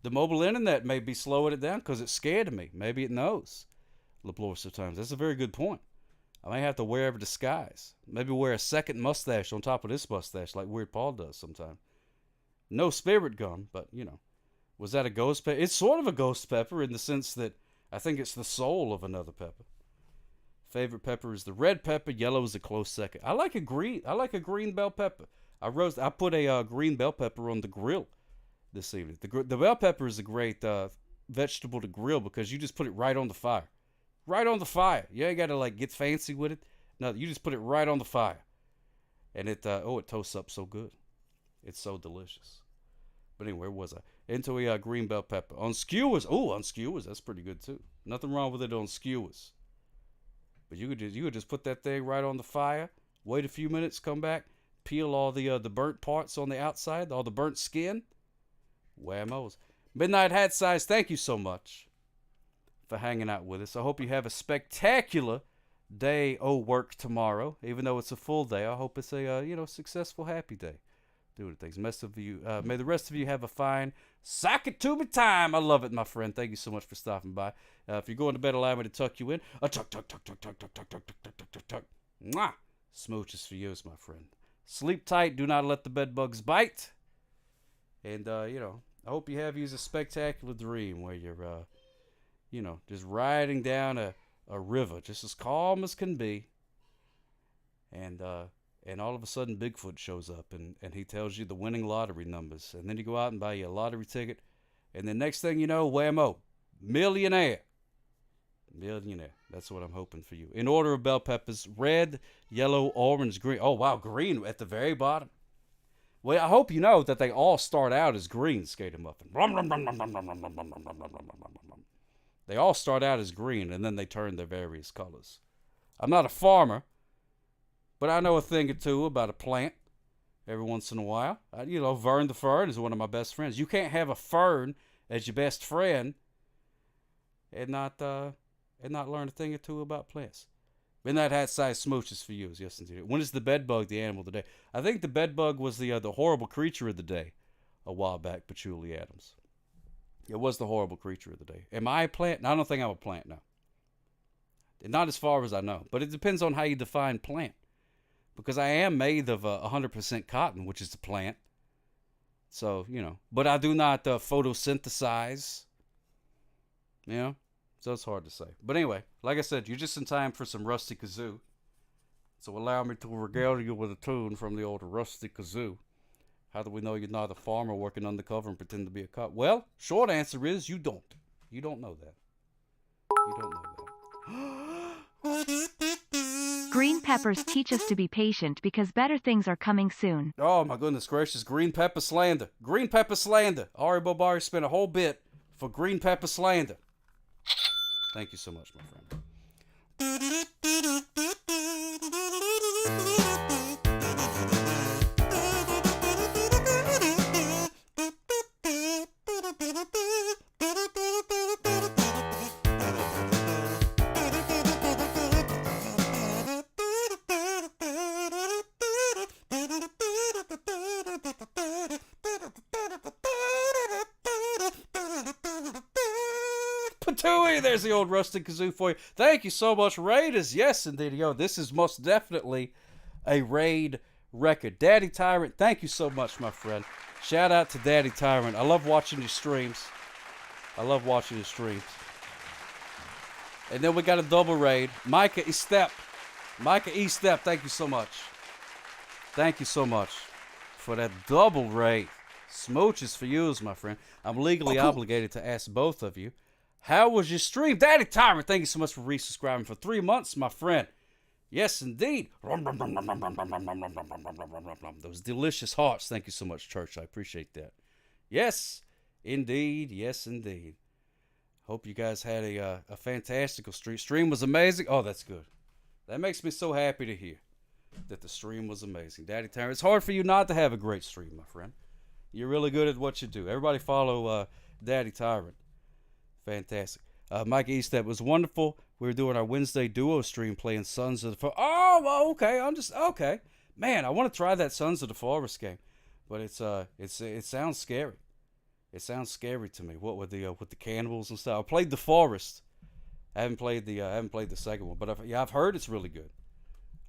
The mobile internet may be slowing it down because it's scared of me. Maybe it knows. LeBlore sometimes. That's a very good point. I may have to wear a disguise. Maybe wear a second mustache on top of this mustache like Weird Paul does sometimes. No spirit gum, but, you know. Was that a ghost pepper? It's sort of a ghost pepper in the sense that I think it's the soul of another pepper. Favorite pepper is the red pepper. Yellow is a close second. I like a green bell pepper. I put a green bell pepper on the grill this evening. The bell pepper is a great vegetable to grill because you just put it right on the fire. Right on the fire. You ain't got to like get fancy with it. No, you just put it right on the fire. And it toasts up so good. It's so delicious. But anyway, where was I? Into a green bell pepper. On skewers. Oh, on skewers. That's pretty good too. Nothing wrong with it on skewers. But you could just put that thing right on the fire. Wait a few minutes. Come back. Peel all the burnt parts on the outside. All the burnt skin. Whammos. Midnight Hat Size, thank you so much for hanging out with us. I hope you have a spectacular day work tomorrow. Even though it's a full day, I hope it's a successful, happy day. Do what it takes. May the rest of you have a fine sock it to me time. I love it, my friend. Thank you so much for stopping by. If you're going to bed, allow me to tuck you in. Tuck. Mwah. Smooches for you, my friend. Sleep tight. Do not let the bed bugs bite. And I hope you have a spectacular dream where you're just riding down a river, just as calm as can be. And all of a sudden Bigfoot shows up and he tells you the winning lottery numbers. And then you go out and buy you a lottery ticket. And the next thing you know, whammo, millionaire. That's what I'm hoping for you. In order of bell peppers: red, yellow, orange, green. Oh, wow, green at the very bottom. Well, I hope you know that they all start out as green, Skater Muffin. They all start out as green, and then they turn their various colors. I'm not a farmer, but I know a thing or two about a plant every once in a while. Vern the Fern is one of my best friends. You can't have a fern as your best friend and not learn a thing or two about plants. Midnight Hat Size smooches for you. Yes, indeed. When is the bedbug the animal of the day? I think the bedbug was the horrible creature of the day a while back, Patchouli Adams. It was the horrible creature of the day. Am I a plant? No, I don't think I'm a plant now. Not as far as I know. But it depends on how you define plant. Because I am made of 100% cotton, which is the plant. So, you know. But I do not photosynthesize. You know? So it's hard to say. But anyway, like I said, you're just in time for some Rusty Kazoo. So allow me to regale you with a tune from the old Rusty Kazoo. How do we know you're not a farmer working undercover and pretend to be a cop? Well, short answer is you don't. You don't know that. You don't know that. Green peppers teach us to be patient because better things are coming soon. Oh my goodness gracious, green pepper slander. Green pepper slander. Ari Bobari spent a whole bit for green pepper slander. Thank you so much, my friend. There's the old Rusty Kazoo for you. Thank you so much, Raiders. Yes, indeed. Yo, this is most definitely a raid record. Daddy Tyrant, thank you so much, my friend. Shout out to Daddy Tyrant. I love watching your streams. I love watching your streams. And then we got a double raid. Micah E. Step. Micah E. Step, thank you so much. Thank you so much for that double raid. Smooches for you, my friend. I'm legally obligated to ask both of you. How was your stream? Daddy Tyrant, thank you so much for resubscribing for 3 months, my friend. Yes, indeed. Those delicious hearts. Thank you so much, Church. I appreciate that. Yes, indeed. Yes, indeed. Hope you guys had a fantastical stream. Stream was amazing. Oh, that's good. That makes me so happy to hear that the stream was amazing. Daddy Tyrant, it's hard for you not to have a great stream, my friend. You're really good at what you do. Everybody follow Daddy Tyrant. Fantastic. Mike Eastep was wonderful. We were doing our Wednesday duo stream playing Sons of the Forest. Oh, well, okay. Okay. Man, I want to try that Sons of the Forest game, but it sounds scary. It sounds scary to me. What with the cannibals and stuff. I played the Forest. I haven't played the second one, but I've heard it's really good.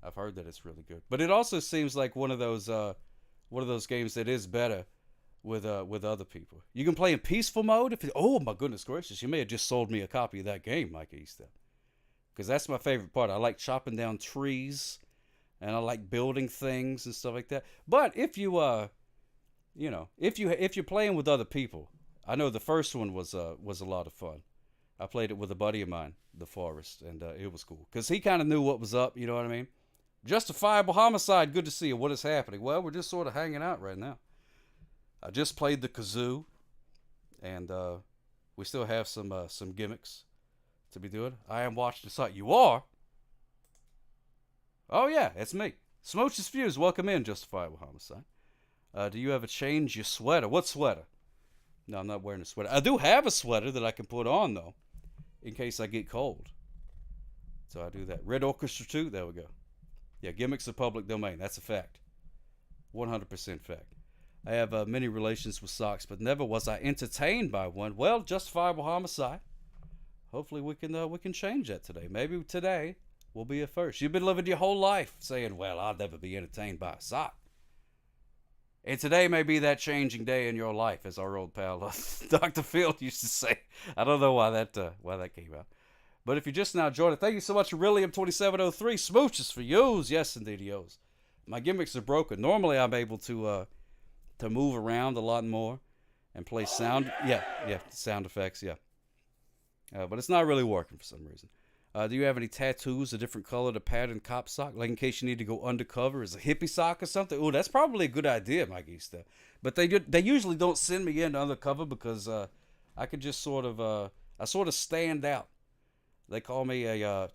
I've heard that it's really good. But it also seems like one of those games that is better with other people. You can play in peaceful mode. Oh my goodness gracious, you may have just sold me a copy of that game, Mike Easton. Because that's my favorite part. I like chopping down trees, and I like building things and stuff like that. But if you're playing with other people, I know the first one was a lot of fun. I played it with a buddy of mine, The Forest, and it was cool because he kind of knew what was up. You know what I mean? Justifiable homicide. Good to see you. What is happening? Well, we're just sort of hanging out right now. I just played the kazoo, and we still have some gimmicks to be doing. I am watching the site. You are? Oh, yeah, it's me. Smooch's Fuse, welcome in, Justifiable Homicide. Do you ever change your sweater? What sweater? No, I'm not wearing a sweater. I do have a sweater that I can put on, though, in case I get cold. So I do that. Red Orchestra 2, there we go. Yeah, gimmicks are public domain. That's a fact. 100% fact. I have many relations with socks, but never was I entertained by one. Well, Justifiable Homicide. Hopefully we can change that today. Maybe today will be a first. You've been living your whole life saying, well, I'll never be entertained by a sock. And today may be that changing day in your life, as our old pal Dr. Field used to say. I don't know why that came out. But if you just now joined it, thank you so much, Aurelium2703. Smooches for yous. Yes, indeed, yos. My gimmicks are broken. Normally I'm able to move around a lot more and play sound. Yeah, sound effects, yeah. But it's not really working for some reason. Do you have any tattoos, a different color to pattern cop sock? Like in case you need to go undercover as a hippie sock or something? Oh, that's probably a good idea, Mike Easter. But they usually don't send me in undercover because I could just sort of stand out. They call me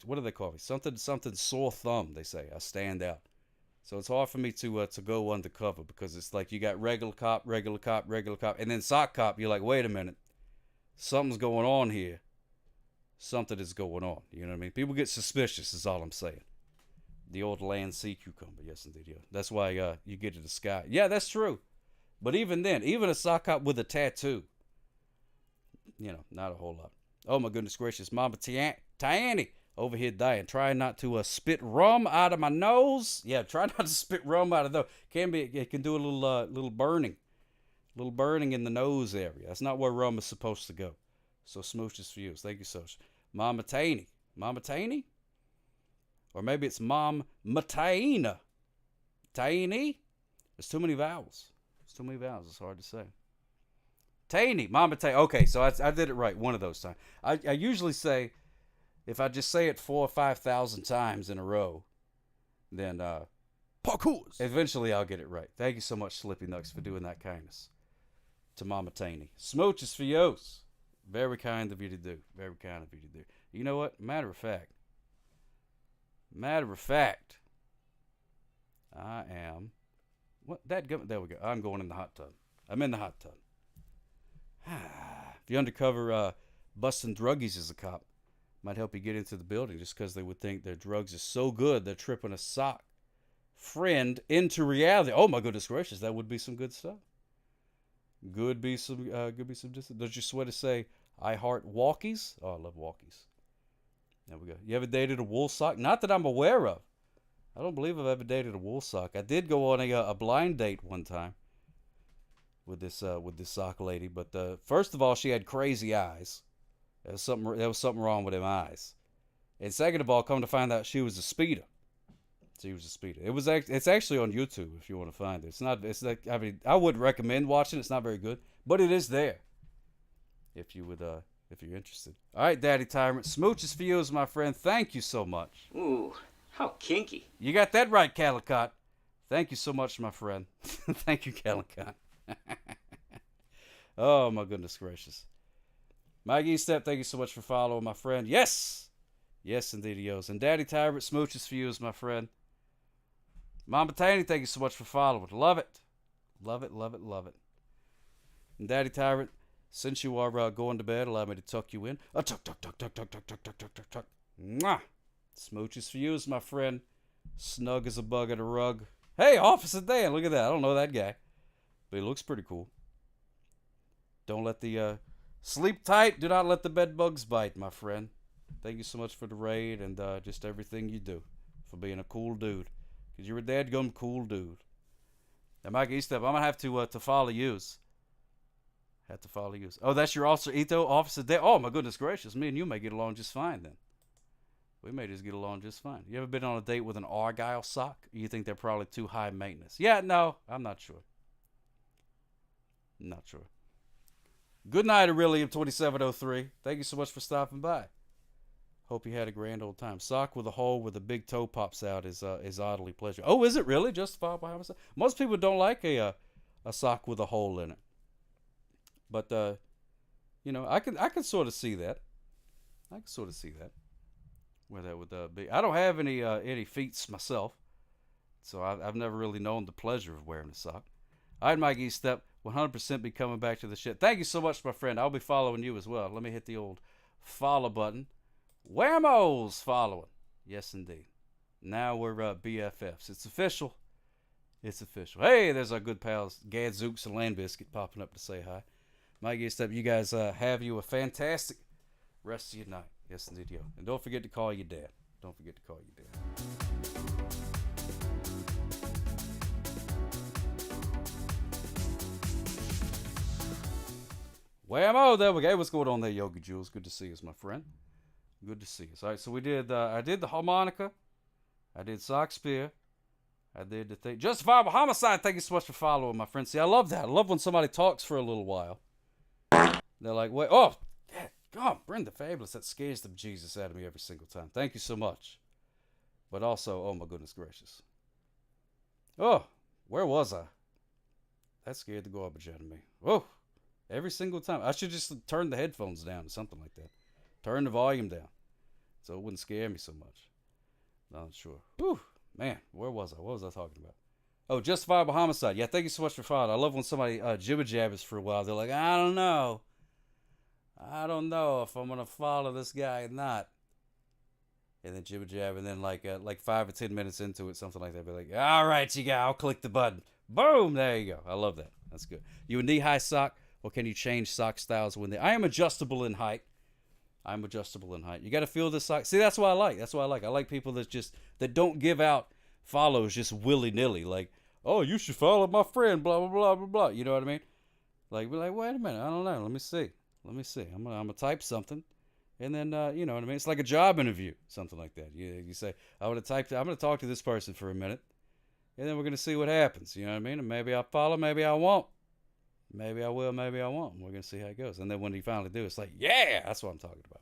what do they call me? Something sore thumb, they say. I stand out. So it's hard for me to go undercover because it's like you got regular cop, and then sock cop. You're like, wait a minute, something's going on here. Something is going on. You know what I mean? People get suspicious, is all I'm saying. The old land sea cucumber. Yes, indeed. Yeah. That's why you get to the sky. Yeah, that's true. But even then, even a sock hop with a tattoo, you know, not a whole lot. Oh my goodness gracious, Mama Tiani over here dying, trying not to spit rum out of my nose. Yeah, try not to spit rum out of the. It can do a little burning in the nose area. That's not where rum is supposed to go. So smooches for you. Thank you so much, Mama Taney. Mama Taney, or maybe it's Mom Mataina. Taini. There's too many vowels. It's hard to say. Taney, Mama Taney. Okay, so I did it right one of those times. I usually say, if I just say it 4,000 or 5,000 times in a row, then parkours. Eventually I'll get it right. Thank you so much, Slippy Nugs, for doing that kindness to Mama Taney. Smooches for yours. Very kind of you to do. Very kind of you to do. You know what? Matter of fact, I am. What? There we go. I'm going in the hot tub. I'm in the hot tub. If you're undercover busting druggies as a cop, might help you get into the building just because they would think their drugs are so good they're tripping a sock friend into reality. Oh my goodness gracious, that would be some good stuff. Could be some. Does your sweater say "I heart walkies"? Oh, I love walkies. There we go. You ever dated a wool sock? Not that I'm aware of. I don't believe I've ever dated a wool sock. I did go on a blind date one time with this sock lady, but first of all, she had crazy eyes. There was something wrong with them eyes. And second of all, come to find out, she was a speeder. It's actually on YouTube if you want to find it. I wouldn't recommend watching it. It's not very good, but it is there. If you're interested. All right, Daddy Tyrant. Smooches for you, my friend. Thank you so much. Ooh, how kinky. You got that right, Calicott. Thank you so much, my friend. Thank you, Calicott. Oh, my goodness gracious. Maggie Step, thank you so much for following, my friend. Yes! Yes, indeed, he is. And Daddy Tyrant, smooches for you, my friend. Mama Taney, thank you so much for following. Love it. Love it, love it, love it. And Daddy Tyrant, since you are going to bed, allow me to tuck you in. Tuck, tuck, tuck, tuck, tuck, tuck, tuck, tuck, tuck, tuck, tuck. Mwah! Smooches for you, my friend. Snug as a bug at a rug. Hey, Officer Dan, look at that. I don't know that guy, but he looks pretty cool. Don't let the sleep tight. Do not let the bed bugs bite, my friend. Thank you so much for the raid and just everything you do, for being a cool dude. Because you're a dadgum cool dude. Now, Mike Eastep, I'm going to have to follow yous. Have to follow yous. Oh, that's your Officer Ito, Officer Dan. Oh, my goodness gracious. Me and you may get along just fine then. We may just get along just fine. You ever been on a date with an Argyle sock? Or you think they're probably too high maintenance? Yeah, no, I'm not sure. Not sure. Good night, Aurelium 2703. Thank you so much for stopping by. Hope you had a grand old time. Sock with a hole where the big toe pops out is oddly pleasure. Oh, is it really justifiable homicide? Most people don't like a sock with a hole in it. But you know, I can sort of see that. I can sort of see that. Where that would be. I don't have any feet myself, so I've never really known the pleasure of wearing a sock. All right, Mike East Step. 100% be coming back to the shit. Thank you so much, my friend. I'll be following you as well. Let me hit the old follow button. Whammo's following. Yes, indeed. Now we're BFFs. It's official. It's official. Hey, there's our good pals, Gadzooks and Land Biscuit, popping up to say hi. Mike East Step, you guys have you a fantastic rest of your night. Yes, indeed, yo. And don't forget to call your dad. Don't forget to call your dad. Whammo, there we go. Hey, what's going on there, Yogi Jules? Good to see us, my friend. Good to see us. All right, so we did, I did the harmonica. I did sock spear. I did the thing. Justifiable homicide. Thank you so much for following, my friend. See, I love that. I love when somebody talks for a little while. They're like, wait, oh, yeah, God, Brenda Fabulous. That scares the Jesus out of me every single time. Thank you so much. But also, oh my goodness gracious. Oh, where was I? That scared the garbage out of me. Oh. Every single time. I should just turn the headphones down or something like that. Turn the volume down so it wouldn't scare me so much. Not sure. Whew. Man, where was I? What was I talking about? Oh, justifiable homicide. Yeah, thank you so much for following. I love when somebody jibber jabbers for a while. They're like, I don't know if I'm going to follow this guy or not. And then jibber jab, and then like 5 or 10 minutes into it, something like that, be like, all right, you guys, I'll click the button. Boom! There you go. I love that. That's good. You a knee-high sock, or can you change sock styles when they... I am adjustable in height. I'm adjustable in height. You got to feel the sock. See, that's what I like. That's what I like. I like people that don't give out follows just willy-nilly. Like, oh, you should follow my friend, blah, blah, blah, blah, blah. You know what I mean? Like, be like, wait a minute. I don't know. Let me see. I'm gonna type something. And then, you know what I mean? It's like a job interview, something like that. You say, I'm going to talk to this person for a minute. And then we're going to see what happens. You know what I mean? And maybe I'll follow, maybe I won't. Maybe I will, maybe I won't. We're going to see how it goes. And then when you finally do, it's like, yeah, that's what I'm talking about.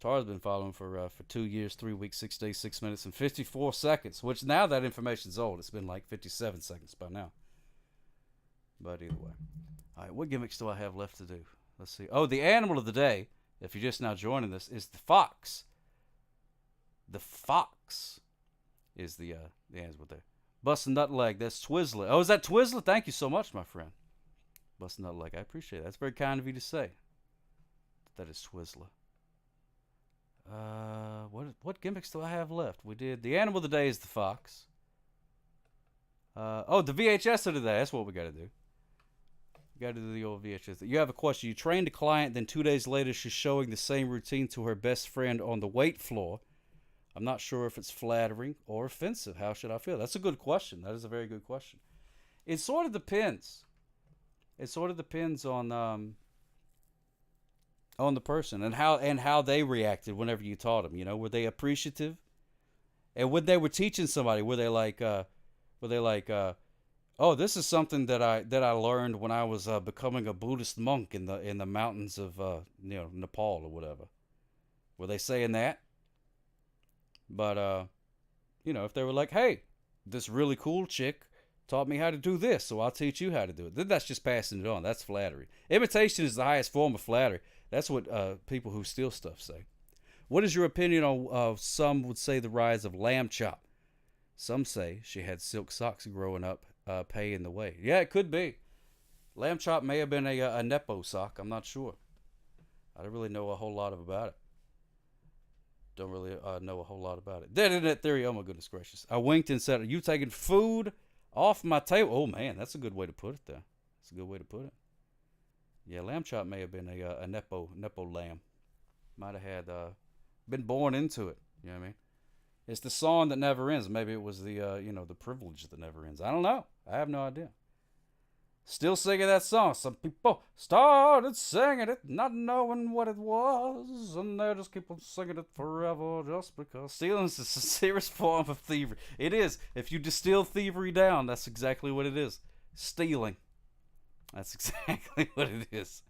Tara's been following for 2 years, 3 weeks, 6 days, 6 minutes, and 54 seconds, which now that information's old. It's been like 57 seconds by now. But either way. All right, what gimmicks do I have left to do? Let's see. Oh, the animal of the day, if you're just now joining this, is the fox. The fox is the animal there. Bustin' Nut Leg, that's Twizzler. Oh, is that Twizzler? Thank you so much, my friend. Bustin' Nut Leg, I appreciate it. That's very kind of you to say. That is Twizzler. What gimmicks do I have left? We did the animal of the day is the fox. Oh, the VHS of the day. That's what we got to do. We got to do the old VHS. You have a question. You trained a client, then 2 days later she's showing the same routine to her best friend on the weight floor. I'm not sure if it's flattering or offensive. How should I feel? That's a good question. That is a very good question. It sort of depends. It sort of depends on the person and how they reacted whenever you taught them. You know, were they appreciative? And when they were teaching somebody, were they like, oh, this is something that I learned when I was becoming a Buddhist monk in the mountains of Nepal or whatever. Were they saying that? But if they were like, hey, this really cool chick taught me how to do this, so I'll teach you how to do it. Then that's just passing it on. That's flattery. Imitation is the highest form of flattery. That's what people who steal stuff say. What is your opinion on some would say the rise of Lamb Chop? Some say she had silk socks growing up, paying the way. Yeah, it could be. Lamb Chop may have been a Nepo sock. I'm not sure. I don't really know a whole lot about it. Don't really know a whole lot about it. Dead Internet Theory, oh my goodness gracious. I winked and said, are you taking food off my table? Oh man, that's a good way to put it there. That's a good way to put it. Yeah, Lamb Chop may have been a Nepo lamb. Might have had been born into it. You know what I mean? It's the song that never ends. Maybe it was the the privilege that never ends. I don't know. I have no idea. Still singing that song. Some people started singing it, not knowing what it was, and they just keep on singing it forever just because. Stealing is the sincerest form of thievery. It is. If you distill thievery down, that's exactly what it is. Stealing. That's exactly what it is.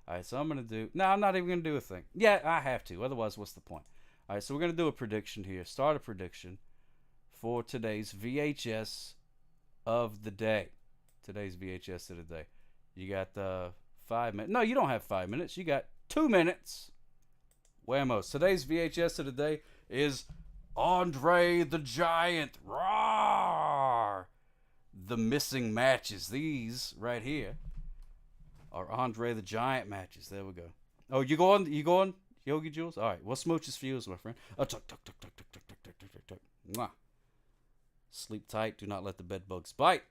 All right, so I'm going to do... No, I'm not even going to do a thing. Yeah, I have to. Otherwise, what's the point? All right, so we're going to do a prediction here. Start a prediction for today's VHS of the day. Today's VHS of the day. You got 5 minutes. No, you don't have 5 minutes. You got 2 minutes. Whammo. Today's VHS of the day is Andre the Giant. Rawr! The missing matches. These right here are Andre the Giant matches. There we go. Oh, you going, Yogi Jules? All right. Well, smooches for you, my friend. Tuck, tuck, tuck, tuck, tuck, tuck, tuck, tuck, tuck, tuck. Mwah. Sleep tight. Do not let the bed bugs bite.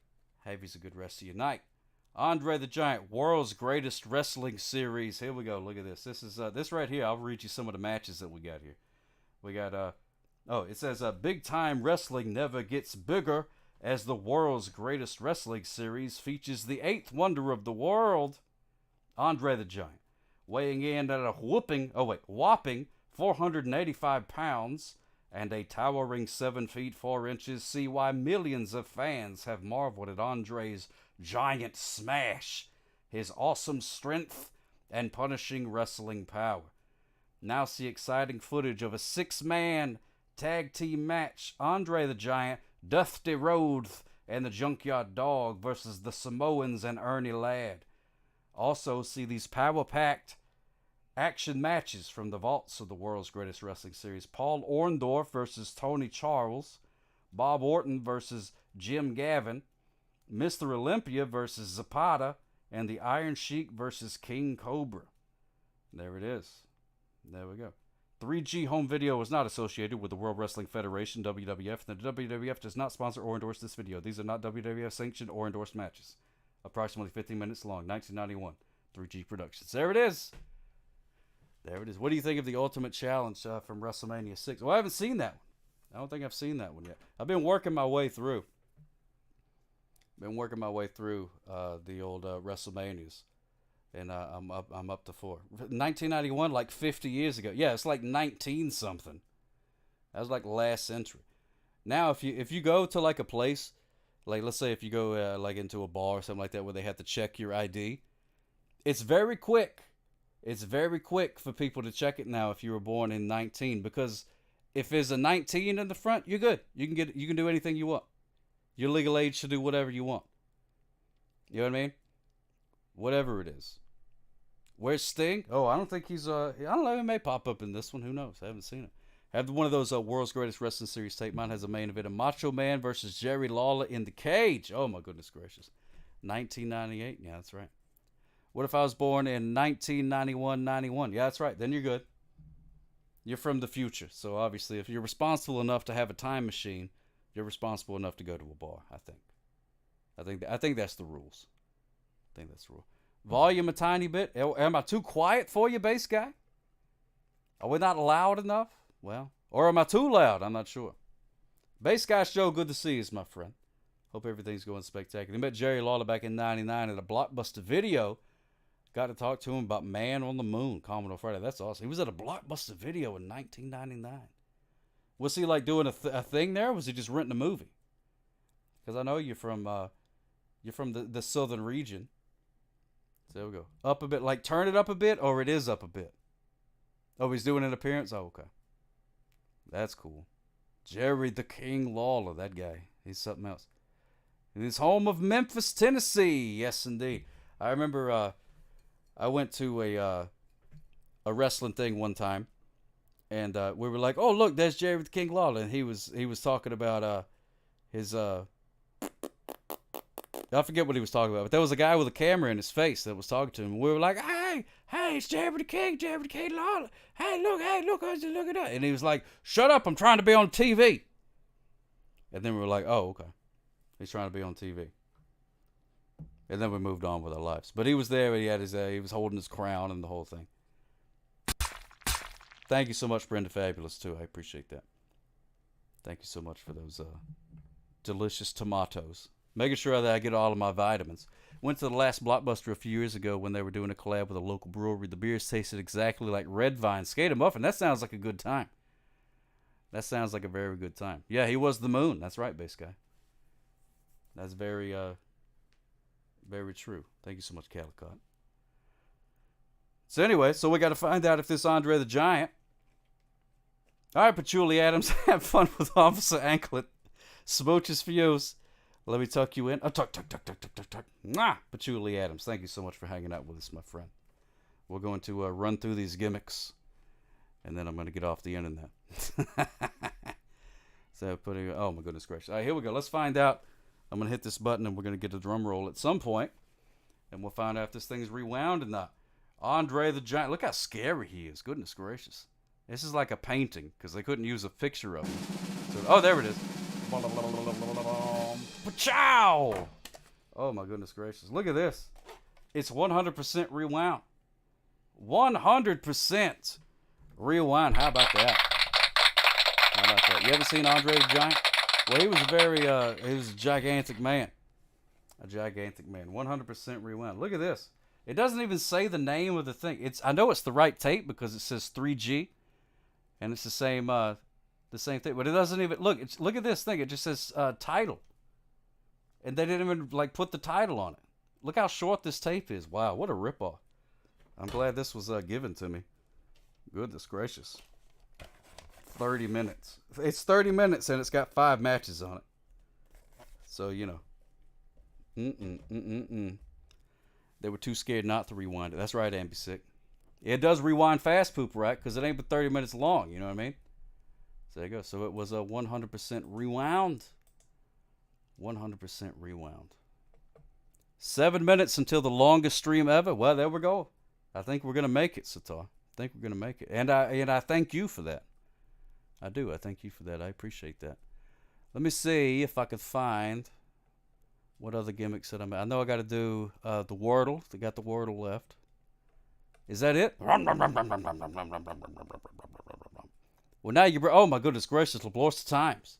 Have you a good rest of your night. Andre the Giant, world's greatest wrestling series. Here we go. Look at this. This is this right here. I'll read you some of the matches that we got here. We got it says big time wrestling never gets bigger as the world's greatest wrestling series features the 8th wonder of the world, Andre the Giant, weighing in at a whopping 485 pounds and a towering 7 feet 4 inches. See why millions of fans have marveled at Andre's giant smash, his awesome strength, and punishing wrestling power. Now see exciting footage of a 6-man tag team match. Andre the Giant, Dusty Rhodes, and the Junkyard Dog versus the Samoans and Ernie Ladd. Also see these power-packed action matches from the vaults of the world's greatest wrestling series. Paul Orndorff versus Tony Charles. Bob Orton versus Jim Gavin. Mr. Olympia versus Zapata. And the Iron Sheik versus King Cobra. There it is. There we go. 3G home video is not associated with the World Wrestling Federation, WWF, and the WWF does not sponsor or endorse this video. These are not WWF sanctioned or endorsed matches. Approximately 15 minutes long, 1991, 3G Productions. There it is. There it is. What do you think of the Ultimate Challenge from WrestleMania 6? Well, I haven't seen that one. I don't think I've seen that one yet. I've been working my way through. The old WrestleManias. And I'm up to 4. 1991, like 50 years ago. Yeah, it's like 19 something. That was like last century. Now, if you go to like a place, like let's say if you go like into a bar or something like that where they have to check your ID, it's very quick. It's very quick for people to check it now if you were born in 19, because if there's a 19 in the front, you're good. You can do anything you want. You're legal age to do whatever you want. You know what I mean? Whatever it is. Where's Sting? Oh, I don't think he's I don't know, he may pop up in this one. Who knows? I haven't seen it. I have one of those World's Greatest Wrestling Series tape. Mine has a main event of Macho Man versus Jerry Lawler in the cage. Oh my goodness gracious. 1998. Yeah, that's right. What if I was born in 1991? Yeah, that's right. Then you're good. You're from the future. So obviously, if you're responsible enough to have a time machine, you're responsible enough to go to a bar, I think. I think that's the rules. I think that's the rule. Volume a tiny bit. Am I too quiet for you, bass guy? Are we not loud enough? Well, or am I too loud? I'm not sure. Bass guy show, good to see you, my friend. Hope everything's going spectacular. I met Jerry Lawler back in '99 at a Blockbuster Video. Got to talk to him about Man on the Moon, Commodore Friday. That's awesome. He was at a Blockbuster Video in 1999. Was he like doing a thing there? Or was he just renting a movie? Because I know you're from the southern region. So there we go. Up a bit, like turn it up a bit, or it is up a bit. Oh, he's doing an appearance? Oh, okay. That's cool. Jerry the King Lawler, that guy. He's something else. In his home of Memphis, Tennessee. Yes, indeed. I remember I went to a wrestling thing one time, and we were like, "Oh, look, there's Jerry the King Lawler," and he was talking about his I forget what he was talking about, but there was a guy with a camera in his face that was talking to him. And we were like, hey, it's Jerry the King Lawler. Hey, look at that. And he was like, shut up, I'm trying to be on TV. And then we were like, oh, okay. He's trying to be on TV. And then we moved on with our lives. But he was there, and he had he was holding his crown and the whole thing. Thank you so much, Brenda Fabulous, too. I appreciate that. Thank you so much for those delicious tomatoes. Making sure that I get all of my vitamins. Went to the last Blockbuster a few years ago when they were doing a collab with a local brewery. The beers tasted exactly like Red Vine Skater Muffin. That sounds like a good time. That sounds like a very good time. Yeah, he was the moon. That's right, bass guy. That's very true. Thank you so much, Calicott. So anyway, we got to find out if this Andre the Giant. All right, Patchouli Adams, have fun with Officer Anklet. Smooches for yous. Let me tuck you in. Oh, tuck. Mwah! Patchouli Adams, thank you so much for hanging out with us, my friend. We're going to run through these gimmicks, and then I'm going to get off the internet. Oh, my goodness gracious. All right, here we go. Let's find out. I'm going to hit this button, and we're going to get a drum roll at some point, and we'll find out if this thing's rewound or not. Andre the Giant. Look how scary he is. Goodness gracious. This is like a painting, because they couldn't use a picture of him. So, oh, there it is. Pachow! Oh my goodness gracious. Look at this. It's 100% rewound. 100% rewound. How about that? You ever seen Andre the Giant? Well, he was he was a gigantic man. A gigantic man. 100% rewound. Look at this. It doesn't even say the name of the thing. I know it's the right tape because it says 3G. And it's the same thing, but it doesn't even look at this thing. It just says title, and they didn't even put the title on it. Look how short this tape is. Wow, what a ripoff! I'm glad this was given to me. Goodness gracious, 30 minutes. It's 30 minutes, and it's got 5 matches on it. So you know, they were too scared not to rewind it. That's right, Ambisick. It does rewind fast, poop, right? Because it ain't but 30 minutes long. You know what I mean? There you go. So it was a 100% rewound. 100% rewound. 7 minutes until the longest stream ever. Well, there we go. I think we're going to make it, Satar. think we're gonna make it, and I thank you for that. I do. I thank you for that. I appreciate that. Let me see if I could find what other gimmicks that I know I got to do the Wordle. They got the Wordle left. Is that it? Well, now you're. Oh my goodness gracious, LaBlor's Times.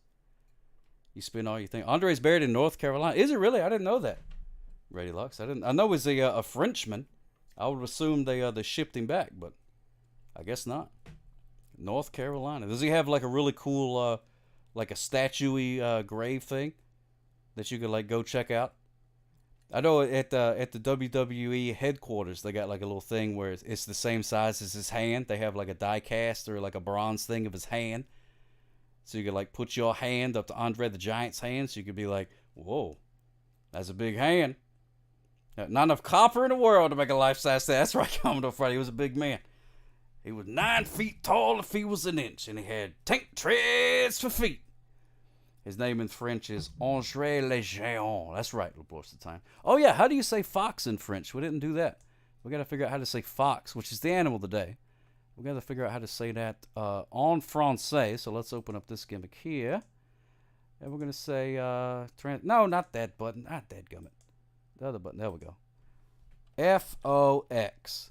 You spin all you think. Andre's buried in North Carolina. Is it really? I didn't know that. Ready Lux. I didn't. I know he's a Frenchman. I would assume they shipped him back, but I guess not. North Carolina. Does he have like a really cool like a statuey grave thing that you could like go check out? I know at the WWE headquarters they got like a little thing where it's the same size as his hand. They have like a die cast or like a bronze thing of his hand, so you could like put your hand up to Andre the Giant's hand, so you could be like, "Whoa, that's a big hand." Not enough copper in the world to make a life-size statue. That's right, Commodore Friday. He was a big man. He was 9 feet tall if he was an inch, and he had tank treads for feet. His name in French is Andre le Géant. That's right, LaBlor's the time. Oh, yeah, how do you say fox in French? We didn't do that. We got to figure out how to say fox, which is the animal today. We got to figure out how to say that en français. So let's open up this gimmick here. And we're going to say, no, not that button. Not that gummit. The other button. There we go. F-O-X.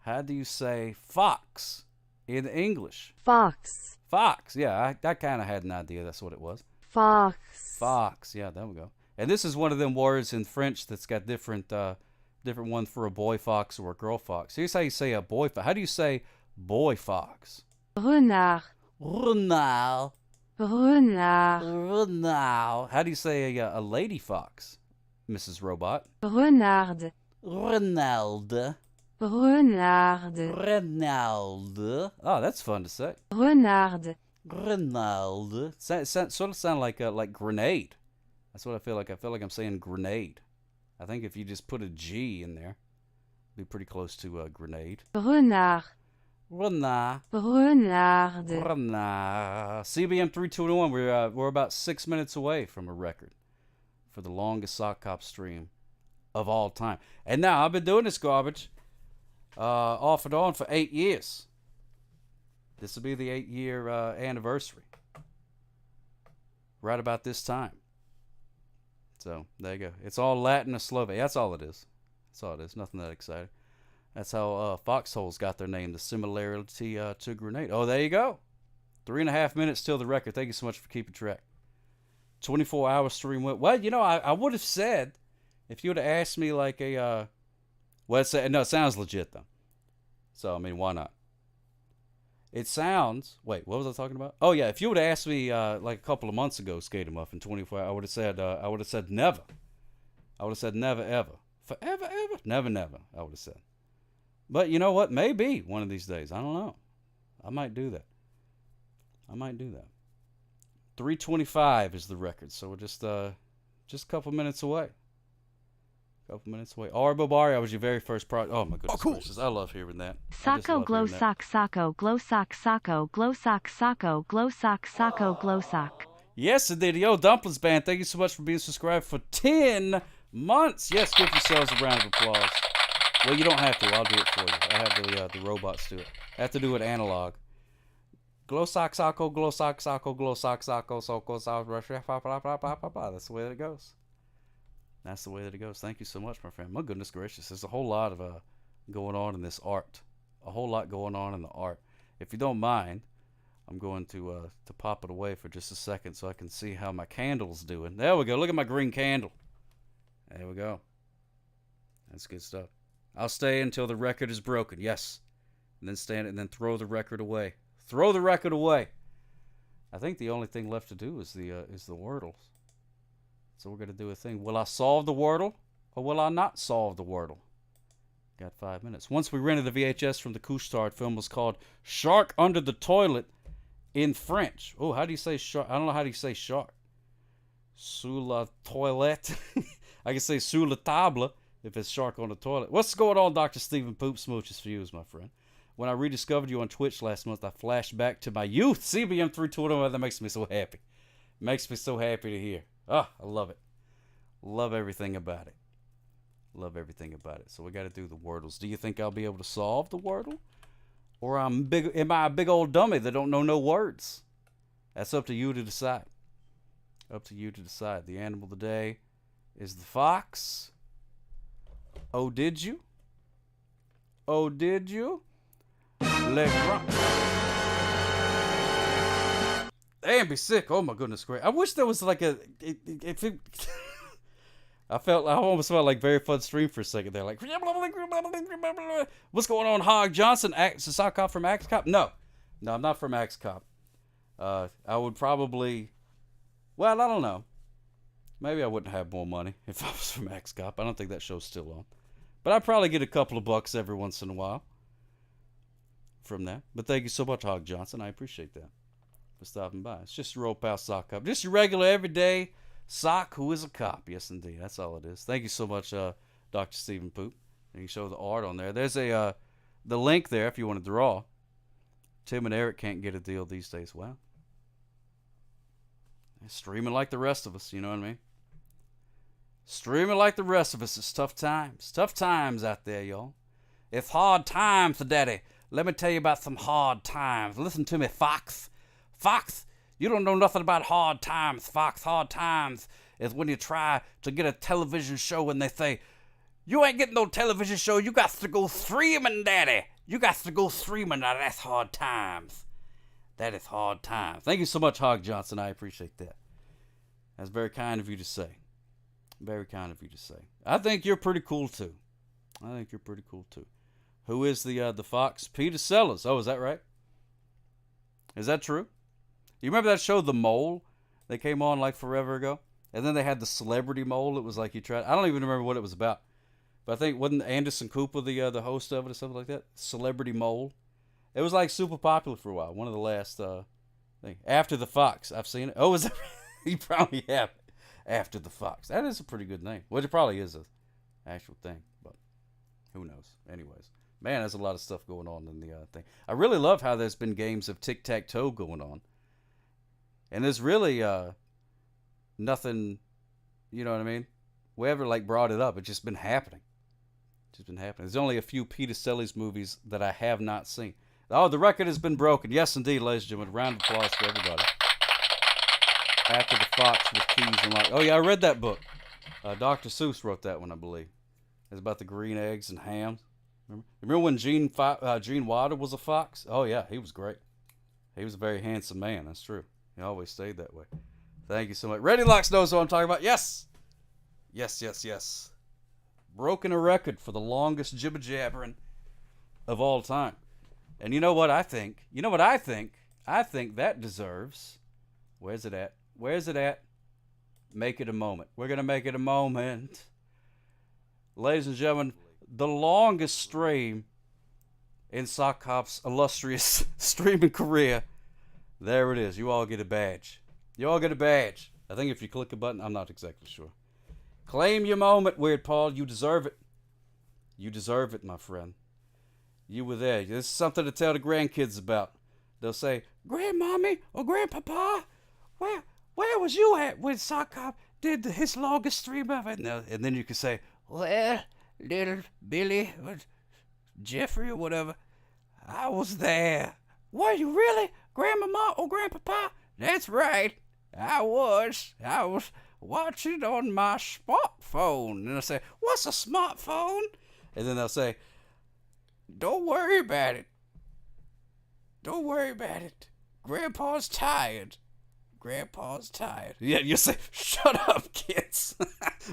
How do you say fox in English? Fox. Fox. Yeah, I kind of had an idea that's what it was. Fox. Fox. Yeah, there we go. And this is one of them words in French that's got different ones for a boy fox or a girl fox. Here's how you say a boy fox. How do you say boy fox? Renard. Renard. Renard. Renard. How do you say a lady fox, Mrs. Robot? Renard. Renald. Renard. Renald. Oh, that's fun to say. Renard. Renald. Sort of sound like grenade. That's what I feel like. I feel like I'm saying grenade. I think if you just put a G in there, it'd be pretty close to grenade. Renard. Renard. Renard. Renard. CBM 321. We're about 6 minutes away from a record for the longest sock cop stream of all time. And now I've been doing this garbage off and on for 8 years. This will be the 8-year anniversary. Right about this time. So, there you go. It's all Latin or Slovak. That's all it is. That's all it is. Nothing that exciting. That's how foxholes got their name, the similarity to grenade. Oh, there you go. 3.5 minutes till the record. Thank you so much for keeping track. 24-hour stream went. Well, you know, I would have said, if you would have asked me like a, well, it sounds legit though. So, I mean, why not? It sounds, wait, what was I talking about? Oh yeah, if you would have asked me like a couple of months ago, Skate 'em Up in 24 hours, I would have said never. I would have said never ever. Forever ever? Never never, I would have said. But you know what? Maybe one of these days. I don't know. I might do that. 3:25 is the record, so we're just a couple minutes away. Arbo Bari, I was your very first project. Oh my goodness gracious, I love hearing that. Sako glow sock sako glow sock sako glow sock sako glow sock sako glow sock. Yes, indeed. Yo, Dumplings Band, thank you so much for being subscribed for 10 months. Yes, give yourselves a round of applause. Well, you don't have to. I'll do it for you. I have the robots do it. I have to do it analog. Glow sock sako glow sock sako glow sock sako soko sock blah blah blah blah blah. That's the way that it goes. That's the way that it goes. Thank you so much, my friend. My goodness gracious. There's a whole lot of going on in this art. A whole lot going on in the art. If you don't mind, I'm going to pop it away for just a second so I can see how my candle's doing. There we go. Look at my green candle. There we go. That's good stuff. I'll stay until the record is broken. Yes. And then stand and then throw the record away. Throw the record away. I think the only thing left to do is the Wordles. So we're going to do a thing. Will I solve the Wordle or will I not solve the Wordle? Got 5 minutes. Once we rented the VHS from the Couche-Tard film was called Shark Under the Toilet in French. Oh, how do you say shark? I don't know how do you say shark. Sous la toilette. I can say sous la table if it's shark on the toilet. What's going on, Dr. Stephen Poop Smooches for you, my friend? When I rediscovered you on Twitch last month, I flashed back to my youth. CBM 321, that makes me so happy. Makes me so happy to hear. Oh, I love it. Love everything about it. Love everything about it. So we got to do the Wordles. Do you think I'll be able to solve the Wordle? Or am I a big old dummy that don't know no words? That's up to you to decide. Up to you to decide. The animal of the day is the fox. Oh, did you? Oh, did you? Let rock. And be sick. Oh my goodness, great. I wish there was like I almost felt like Very Fun Stream for a second there. Like, what's going on, Hog Johnson? Sock Cop from Axe Cop? No, I'm not from Axe Cop. I would probably, well, I don't know. Maybe I wouldn't have more money if I was from Axe Cop. I don't think that show's still on. But I'd probably get a couple of bucks every once in a while from that. But thank you so much, Hog Johnson. I appreciate that for stopping by. It's just your old pal Sock Cop. Just your regular, everyday Sock who is a cop. Yes, indeed. That's all it is. Thank you so much, Dr. Stephen Poop. And you show the art on there. There's the link there if you want to draw. Tim and Eric can't get a deal these days. Wow. They're streaming like the rest of us. You know what I mean? Streaming like the rest of us. It's tough times. Tough times out there, y'all. It's hard times, Daddy. Let me tell you about some hard times. Listen to me, Fox. Fox, you don't know nothing about hard times, Fox. Hard times is when you try to get a television show and they say, you ain't getting no television show. You got to go streaming, Daddy. You got to go streaming. Now, that's hard times. That is hard times. Thank you so much, Hog Johnson. I appreciate that. That's very kind of you to say. Very kind of you to say. I think you're pretty cool, too. Who is the fox? Peter Sellers. Oh, is that right? Is that true? You remember that show, The Mole? They came on like forever ago? And then they had the Celebrity Mole. It was like you tried. I don't even remember what it was about. But I think, wasn't Anderson Cooper the host of it or something like that? Celebrity Mole. It was like super popular for a while. One of the last thing. After the Fox. I've seen it. Oh, is that you probably have it. After the Fox. That is a pretty good name. Well, it probably is an actual thing, but who knows? Anyways. Man, there's a lot of stuff going on in the thing. I really love how there's been games of tic-tac-toe going on. And there's really nothing, you know what I mean? We ever like brought it up. It's just been happening. There's only a few Peter Sellers movies that I have not seen. Oh, the record has been broken. Yes, indeed, ladies and gentlemen. Round of applause for everybody. After the Fox with Keys and Lock. Oh, yeah, I read that book. Dr. Seuss wrote that one, I believe. It's about the green eggs and ham. Remember when Gene Wilder was a fox? Oh, yeah, he was great. He was a very handsome man. That's true. He always stayed that way. Thank you so much. Ready Locks knows what I'm talking about. Yes. Yes. Broken a record for the longest jibber-jabbering of all time. And you know what I think? I think that deserves... Where's it at? Make it a moment. We're going to make it a moment. Ladies and gentlemen, the longest stream in Sock Cop's illustrious streaming career. There it is. You all get a badge. I think if you click a button, I'm not exactly sure. Claim your moment, Weird Paul. You deserve it, my friend. You were there. This is something to tell the grandkids about. They'll say, Grandmommy or Grandpapa, where was you at when Sock Cop did his longest stream of it? And then you can say, well, little Billy or Jeffrey or whatever, I was there. Were you really, Grandmama or Grandpapa? That's right. I was watching on my smartphone. And I say, what's a smartphone? And then they'll say, don't worry about it. Grandpa's tired. Yeah, you say, shut up, kids.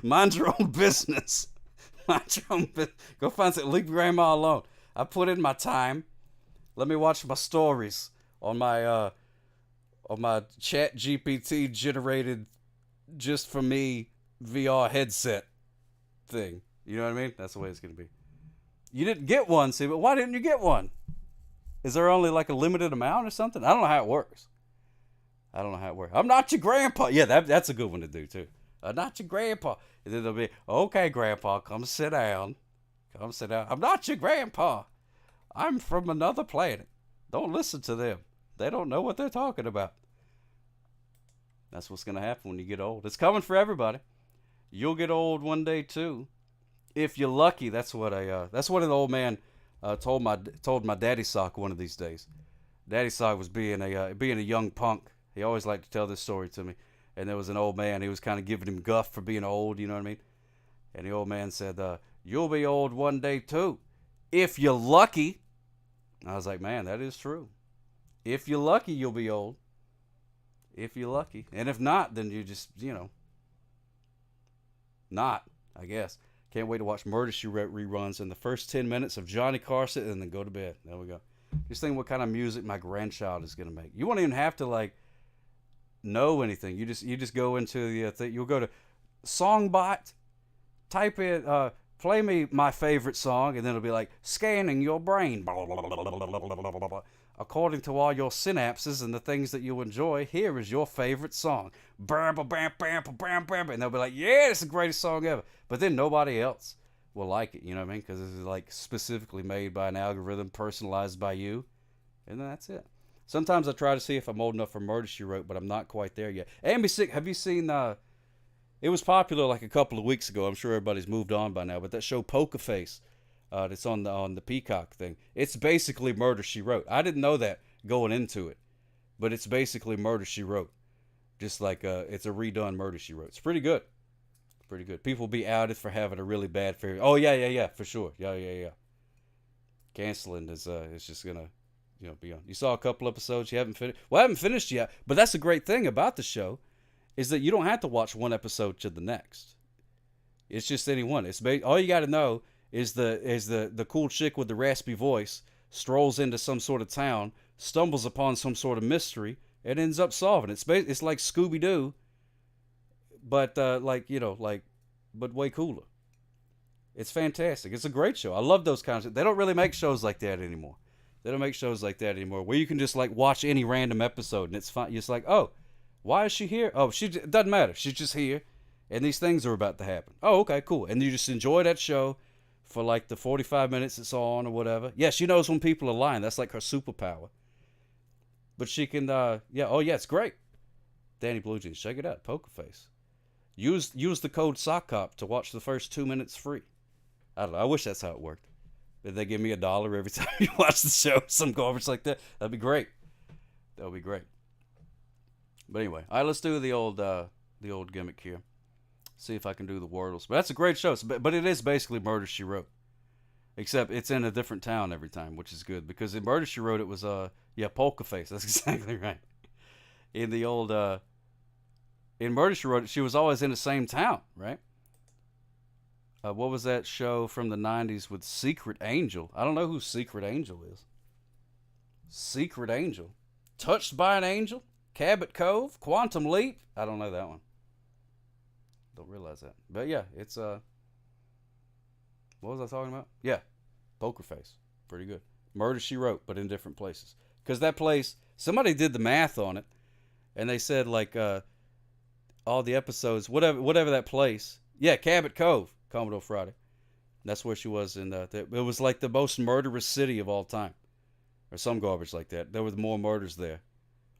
Mind your own business. Go find something. Leave Grandma alone. I put in my time. Let me watch my stories on my Chat GPT generated just for me VR headset thing. You know what I mean? That's the way it's gonna be. You didn't get one, see, but why didn't you get one? Is there only like a limited amount or something? I don't know how it works. I'm not your grandpa. Yeah, that's a good one to do too. I'm not your grandpa. And then they'll be, okay, Grandpa, come sit down. I'm not your grandpa. I'm from another planet. Don't listen to them. They don't know what they're talking about. That's what's going to happen when you get old. It's coming for everybody. You'll get old one day too. If you're lucky, that's what an old man told my daddy sock one of these days. Daddy sock was being a young punk. He always liked to tell this story to me. And there was an old man. He was kind of giving him guff for being old. You know what I mean? And the old man said, "You'll be old one day too, if you're lucky." And I was like, man, that is true. If you're lucky, you'll be old. If you're lucky. And if not, then you just, not, I guess. Can't wait to watch Murder, She Wrote reruns in the first 10 minutes of Johnny Carson and then go to bed. There we go. Just think what kind of music my grandchild is going to make. You won't even have to, know anything. You just go into the thing. You'll go to Songbot, type in, play me my favorite song, and then it'll be like, scanning your brain. Blah, blah, blah, blah, blah, blah, blah, blah. According to all your synapses and the things that you enjoy, here is your favorite song. Bam, bam, bam, bam, bam, bam. And they'll be like, yeah, it's the greatest song ever. But then nobody else will like it, you know what I mean? Because it's specifically made by an algorithm, personalized by you. And then that's it. Sometimes I try to see if I'm old enough for Murder, She Wrote, but I'm not quite there yet. ABC, have you seen, it was popular a couple of weeks ago. I'm sure everybody's moved on by now. But that show Poker Face, that's on the Peacock thing. It's basically Murder, She Wrote. I didn't know that going into it. But it's basically Murder, She Wrote. Just it's a redone Murder, She Wrote. It's pretty good. Pretty good. People will be outed for having a really bad favorite. Oh, yeah, for sure. Yeah. Canceling is just going to, be on. You saw a couple episodes. You haven't finished. Well, I haven't finished yet. But that's the great thing about the show. Is that you don't have to watch one episode to the next. It's just any one. All you got to know is the cool chick with the raspy voice strolls into some sort of town, stumbles upon some sort of mystery, and ends up solving it. It's like Scooby-Doo, but but way cooler. It's fantastic. It's a great show. I love those kinds of. They don't really make shows like that anymore. They don't make shows like that anymore where you can just watch any random episode and it's fine. You're just like, oh. Why is she here? Oh, it doesn't matter. She's just here, and these things are about to happen. Oh, okay, cool. And you just enjoy that show for the 45 minutes it's on or whatever. Yeah, she knows when people are lying. That's like her superpower. But she can, it's great. Danny Blue Jeans, check it out. Poker Face. Use the code SOCCOP to watch the first 2 minutes free. I don't know. I wish that's how it worked. Did they give me $1 every time you watch the show? Some garbage like that. That'd be great. That would be great. But anyway, all right, let's do the old gimmick here. See if I can do the Wordles. But that's a great show. But it is basically Murder, She Wrote. Except it's in a different town every time, which is good. Because in Murder, She Wrote, it was, Polka Face. That's exactly right. In the old, in Murder, She Wrote, she was always in the same town, right? What was that show from the 90s with Secret Angel? I don't know who Secret Angel is. Secret Angel. Touched by an Angel? Cabot Cove, Quantum Leap. I don't know that one. Don't realize that. But yeah, it's what was I talking about? Yeah, Poker Face. Pretty good. Murder, She Wrote, but in different places. Because that place, somebody did the math on it, and they said all the episodes, whatever that place. Yeah, Cabot Cove, Commodore Friday. That's where she was in. It was the most murderous city of all time, or some garbage like that. There were more murders there.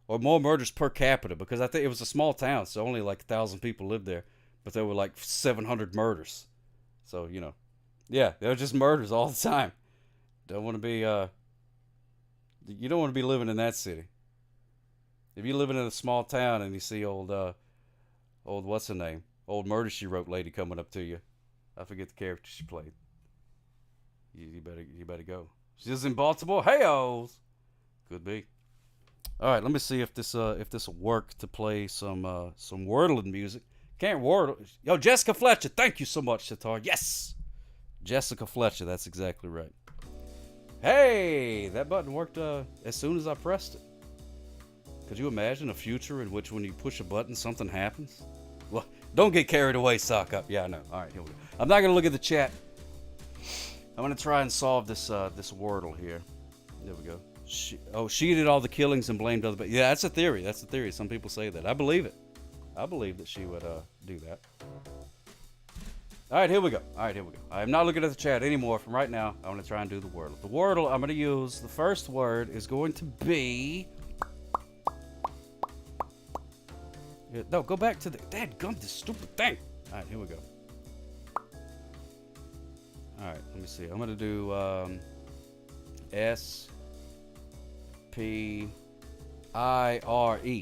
Or more murders per capita, because I think it was a small town, so only 1,000 people lived there, but there were 700 murders. So, yeah, there were just murders all the time. Don't want to be, you don't want to be living in that city. If you're living in a small town and you see old what's her name? Old Murder, She Wrote lady coming up to you. I forget the character she played. You better go. She's in Baltimore. Hey-os! Could be. All right, let me see if this will work to play some Wordling music. Can't wordle. Yo, Jessica Fletcher, thank you so much, Sitar. Yes, Jessica Fletcher, that's exactly right. Hey, that button worked as soon as I pressed it. Could you imagine a future in which when you push a button, something happens? Well, don't get carried away, sock up. Yeah, I know. All right, here we go. I'm not gonna look at the chat. I'm gonna try and solve this Wordle here. There we go. She did all the killings and blamed other people. Yeah, that's a theory. Some people say that. I believe it. I believe that she would do that. All right, here we go. I'm not looking at the chat anymore. From right now, I'm going to try and do the Wordle. The Wordle I'm going to use, the first word is going to be... No, go back to the... Dadgum, this stupid thing. All right, here we go. All right, let me see. I'm going to do... S-P-I-R-E.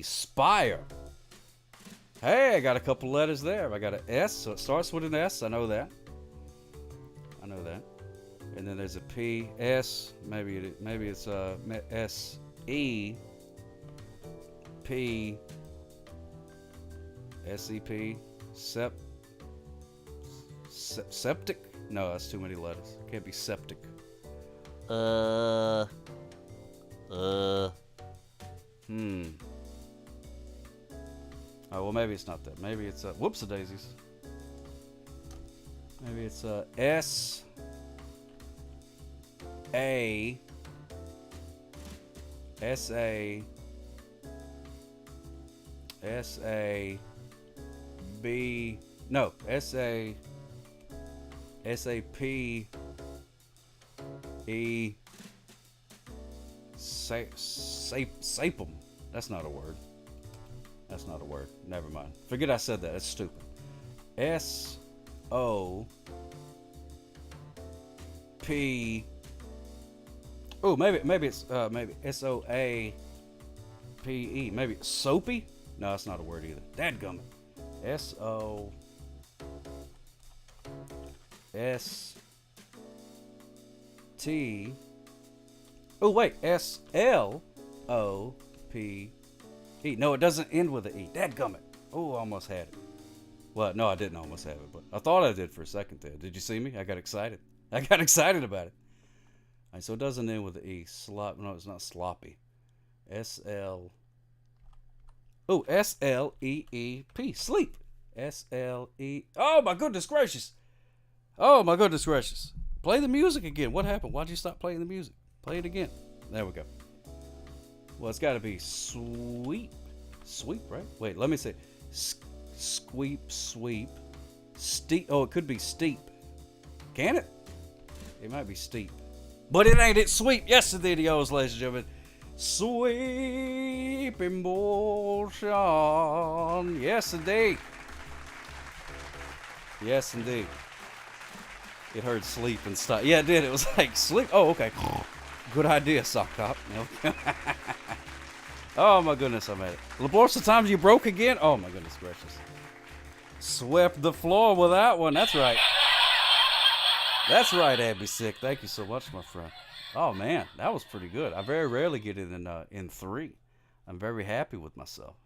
Spire. Hey, I got a couple letters there. I got an S, so it starts with an S. I know that. And then there's a P, S. Maybe it's S E P S E P. Septic? No, that's too many letters. It can't be septic. Oh, well, maybe it's not that. Maybe it's whoops-a-daisies. Maybe it's S A S A S A B no S A S A P E Sapum. That's not a word. That's not a word. Never mind. Forget I said that. That's stupid. S O P. Oh, maybe it's maybe S O A P E. Maybe soapy. No, that's not a word either. Dadgummit. S O S T. Oh wait, S L O P E. No, it doesn't end with an E. Dadgummit. Oh, I almost had it. Well, no, I didn't almost have it, but I thought I did for a second there. Did you see me? I got excited. I got excited about it. All right, so it doesn't end with an E. No, it's not sloppy. S-L. Oh, S-L-E-E-P. Sleep. S-L-E. Oh, my goodness gracious. Oh, my goodness gracious. Play the music again. What happened? Why'd you stop playing the music? Play it again. There we go. Well, it's got to be sweep. Sweep, right? Wait, let me see. Sweep. Steep. Oh, it could be steep. Can it? It might be steep. But it ain't. It's sweep. Yes, indeed, ladies and gentlemen. Sweep emotion. Yes, indeed. Yes, indeed. It heard sleep and stuff. Yeah, it did. It was like sleep. Oh, okay. Good idea, Sock Top. Oh, my goodness, I made it. Laborsa times you broke again? Oh, my goodness gracious. Swept the floor with that one. That's right. That's right, Abby Sick. Thank you so much, my friend. Oh, man, that was pretty good. I very rarely get it in 3. I'm very happy with myself.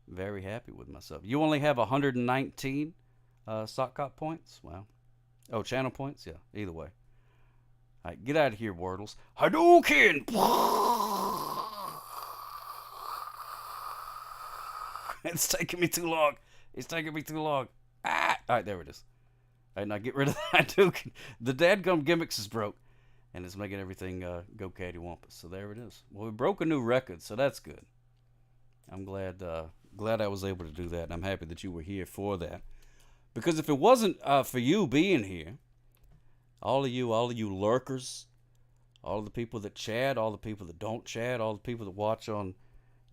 Very happy with myself. You only have 119 Sock Cop points? Wow. Oh, channel points? Yeah, either way. All right, get out of here, Wordles. Hadouken! It's taking me too long. It's taking me too long. Ah! All right, there it is. All right, now get rid of that Hadouken. The dadgum gimmicks is broke, and it's making everything go cattywampus. So there it is. Well, we broke a new record, so that's good. I'm glad I was able to do that, and I'm happy that you were here for that. Because if it wasn't for you being here, all of you lurkers, all the people that chat, all the people that don't chat, all the people that watch on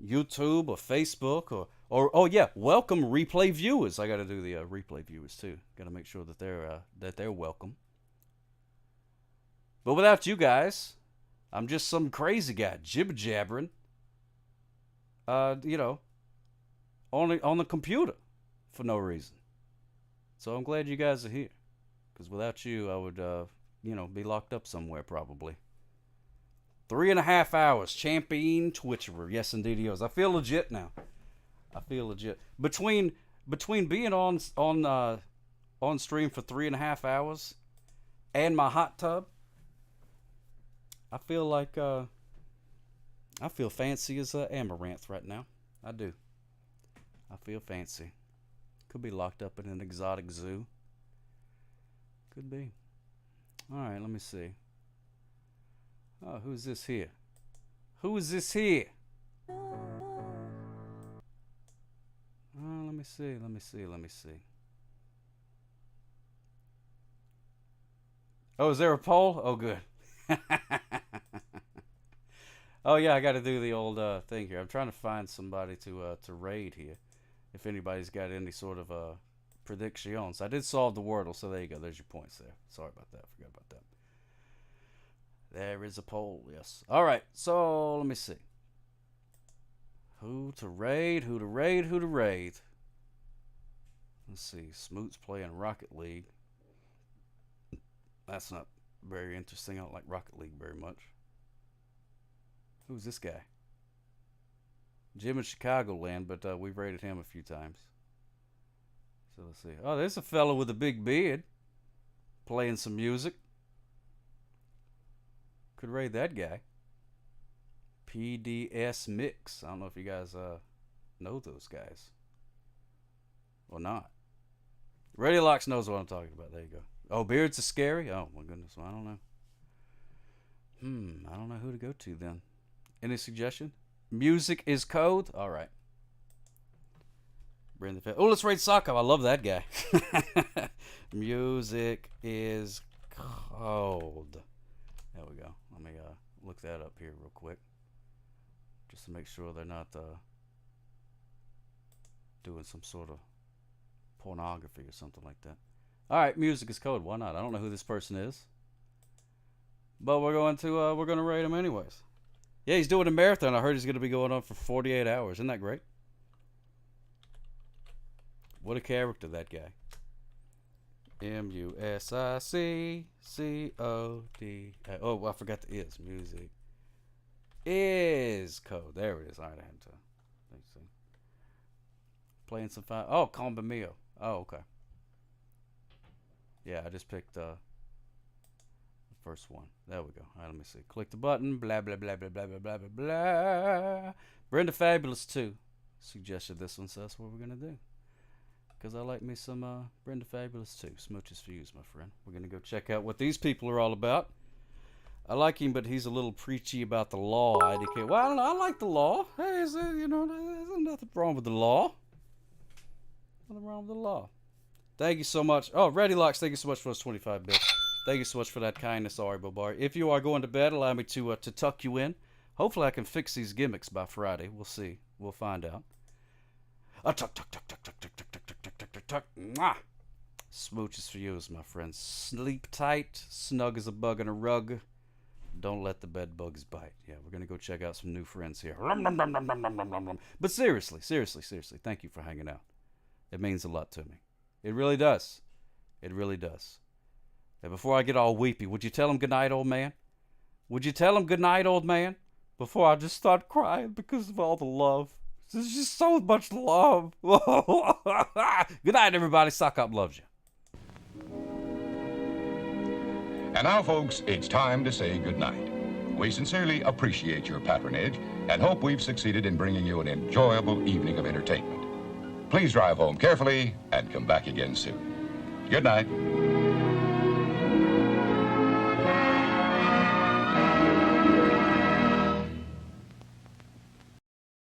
YouTube or Facebook or oh yeah, welcome replay viewers. I got to do the replay viewers too. Got to make sure that they're welcome. But without you guys, I'm just some crazy guy jibber jabbering. On the computer for no reason. So I'm glad you guys are here, because without you, I would be locked up somewhere probably. 3.5 hours, champion Twitcherer. Yes, indeed he is. I feel legit now. I feel legit. Between being on stream for 3.5 hours and my hot tub, I feel like I feel fancy as Amaranth right now. I do. I feel fancy. Could be locked up in an exotic zoo. Could be. All right, let me see. Oh, who's this here? Who is this here? Let me see. Oh, is there a poll? Oh, good. Oh, yeah, I got to do the old thing here. I'm trying to find somebody to raid here. If anybody's got any sort of predictions. I did solve the Wordle, so there you go. There's your points there. Sorry about that. Forgot about that. There is a poll, yes. All right, so let me see. Who to raid, who to raid, who to raid. Let's see. Smoot's playing Rocket League. That's not very interesting. I don't like Rocket League very much. Who's this guy? Jim in Chicagoland, but we've raided him a few times. So let's see. Oh, there's a fellow with a big beard playing some music. Could raid that guy. PDS Mix. I don't know if you guys know those guys or not. Radio Locks knows what I'm talking about. There you go. Oh, beards are scary? Oh, my goodness. Well, I don't know. I don't know who to go to then. Any suggestion? Music is code? All right. Oh, let's raid Soccer. I love that guy. Music is code. There we go. Let me look that up here real quick. Just to make sure they're not doing some sort of pornography or something like that. All right, music is code. Why not? I don't know who this person is, but we're going to rate him anyways. Yeah, he's doing a marathon. I heard he's going to be going on for 48 hours. Isn't that great? What a character, that guy. MUSICCOD. Oh, I forgot the is. Music is code. There it is. All right, I had to. Let's see. Playing some fine. Oh, Combo Mio. Oh, okay. Yeah, I just picked the first one. There we go. All right, let me see. Click the button. Blah, blah, blah, blah, blah, blah, blah, blah, blah. Brenda Fabulous 2 suggested this one, so that's what we're going to do. Because I like me some Brenda Fabulous 2. Smooches for you, my friend. We're going to go check out what these people are all about. I like him, but he's a little preachy about the law. IDK. Well, I don't know. I like the law. Hey, there's nothing wrong with the law. Nothing wrong with the law. Thank you so much. Oh, Ready Locks, thank you so much for those 25 bits. Thank you so much for that kindness, Ari Bobar. If you are going to bed, allow me to tuck you in. Hopefully I can fix these gimmicks by Friday. We'll see. We'll find out. Tuck, tuck, tuck, tuck, tuck, tuck, tuck, tuck, tuck, tuck, tuck, tuck. Mwah! Smooches for you, my friends. Sleep tight, snug as a bug in a rug. Don't let the bed bugs bite. Yeah, we're going to go check out some new friends here. But seriously, thank you for hanging out. It means a lot to me. It really does. It really does. And before I get all weepy, would you tell him goodnight, old man? Would you tell him goodnight, old man? Before I just start crying because of all the love. There's just so much love. Good night, everybody. Sock Up loves you. And now, folks, it's time to say goodnight. We sincerely appreciate your patronage and hope we've succeeded in bringing you an enjoyable evening of entertainment. Please drive home carefully and come back again soon. Good night.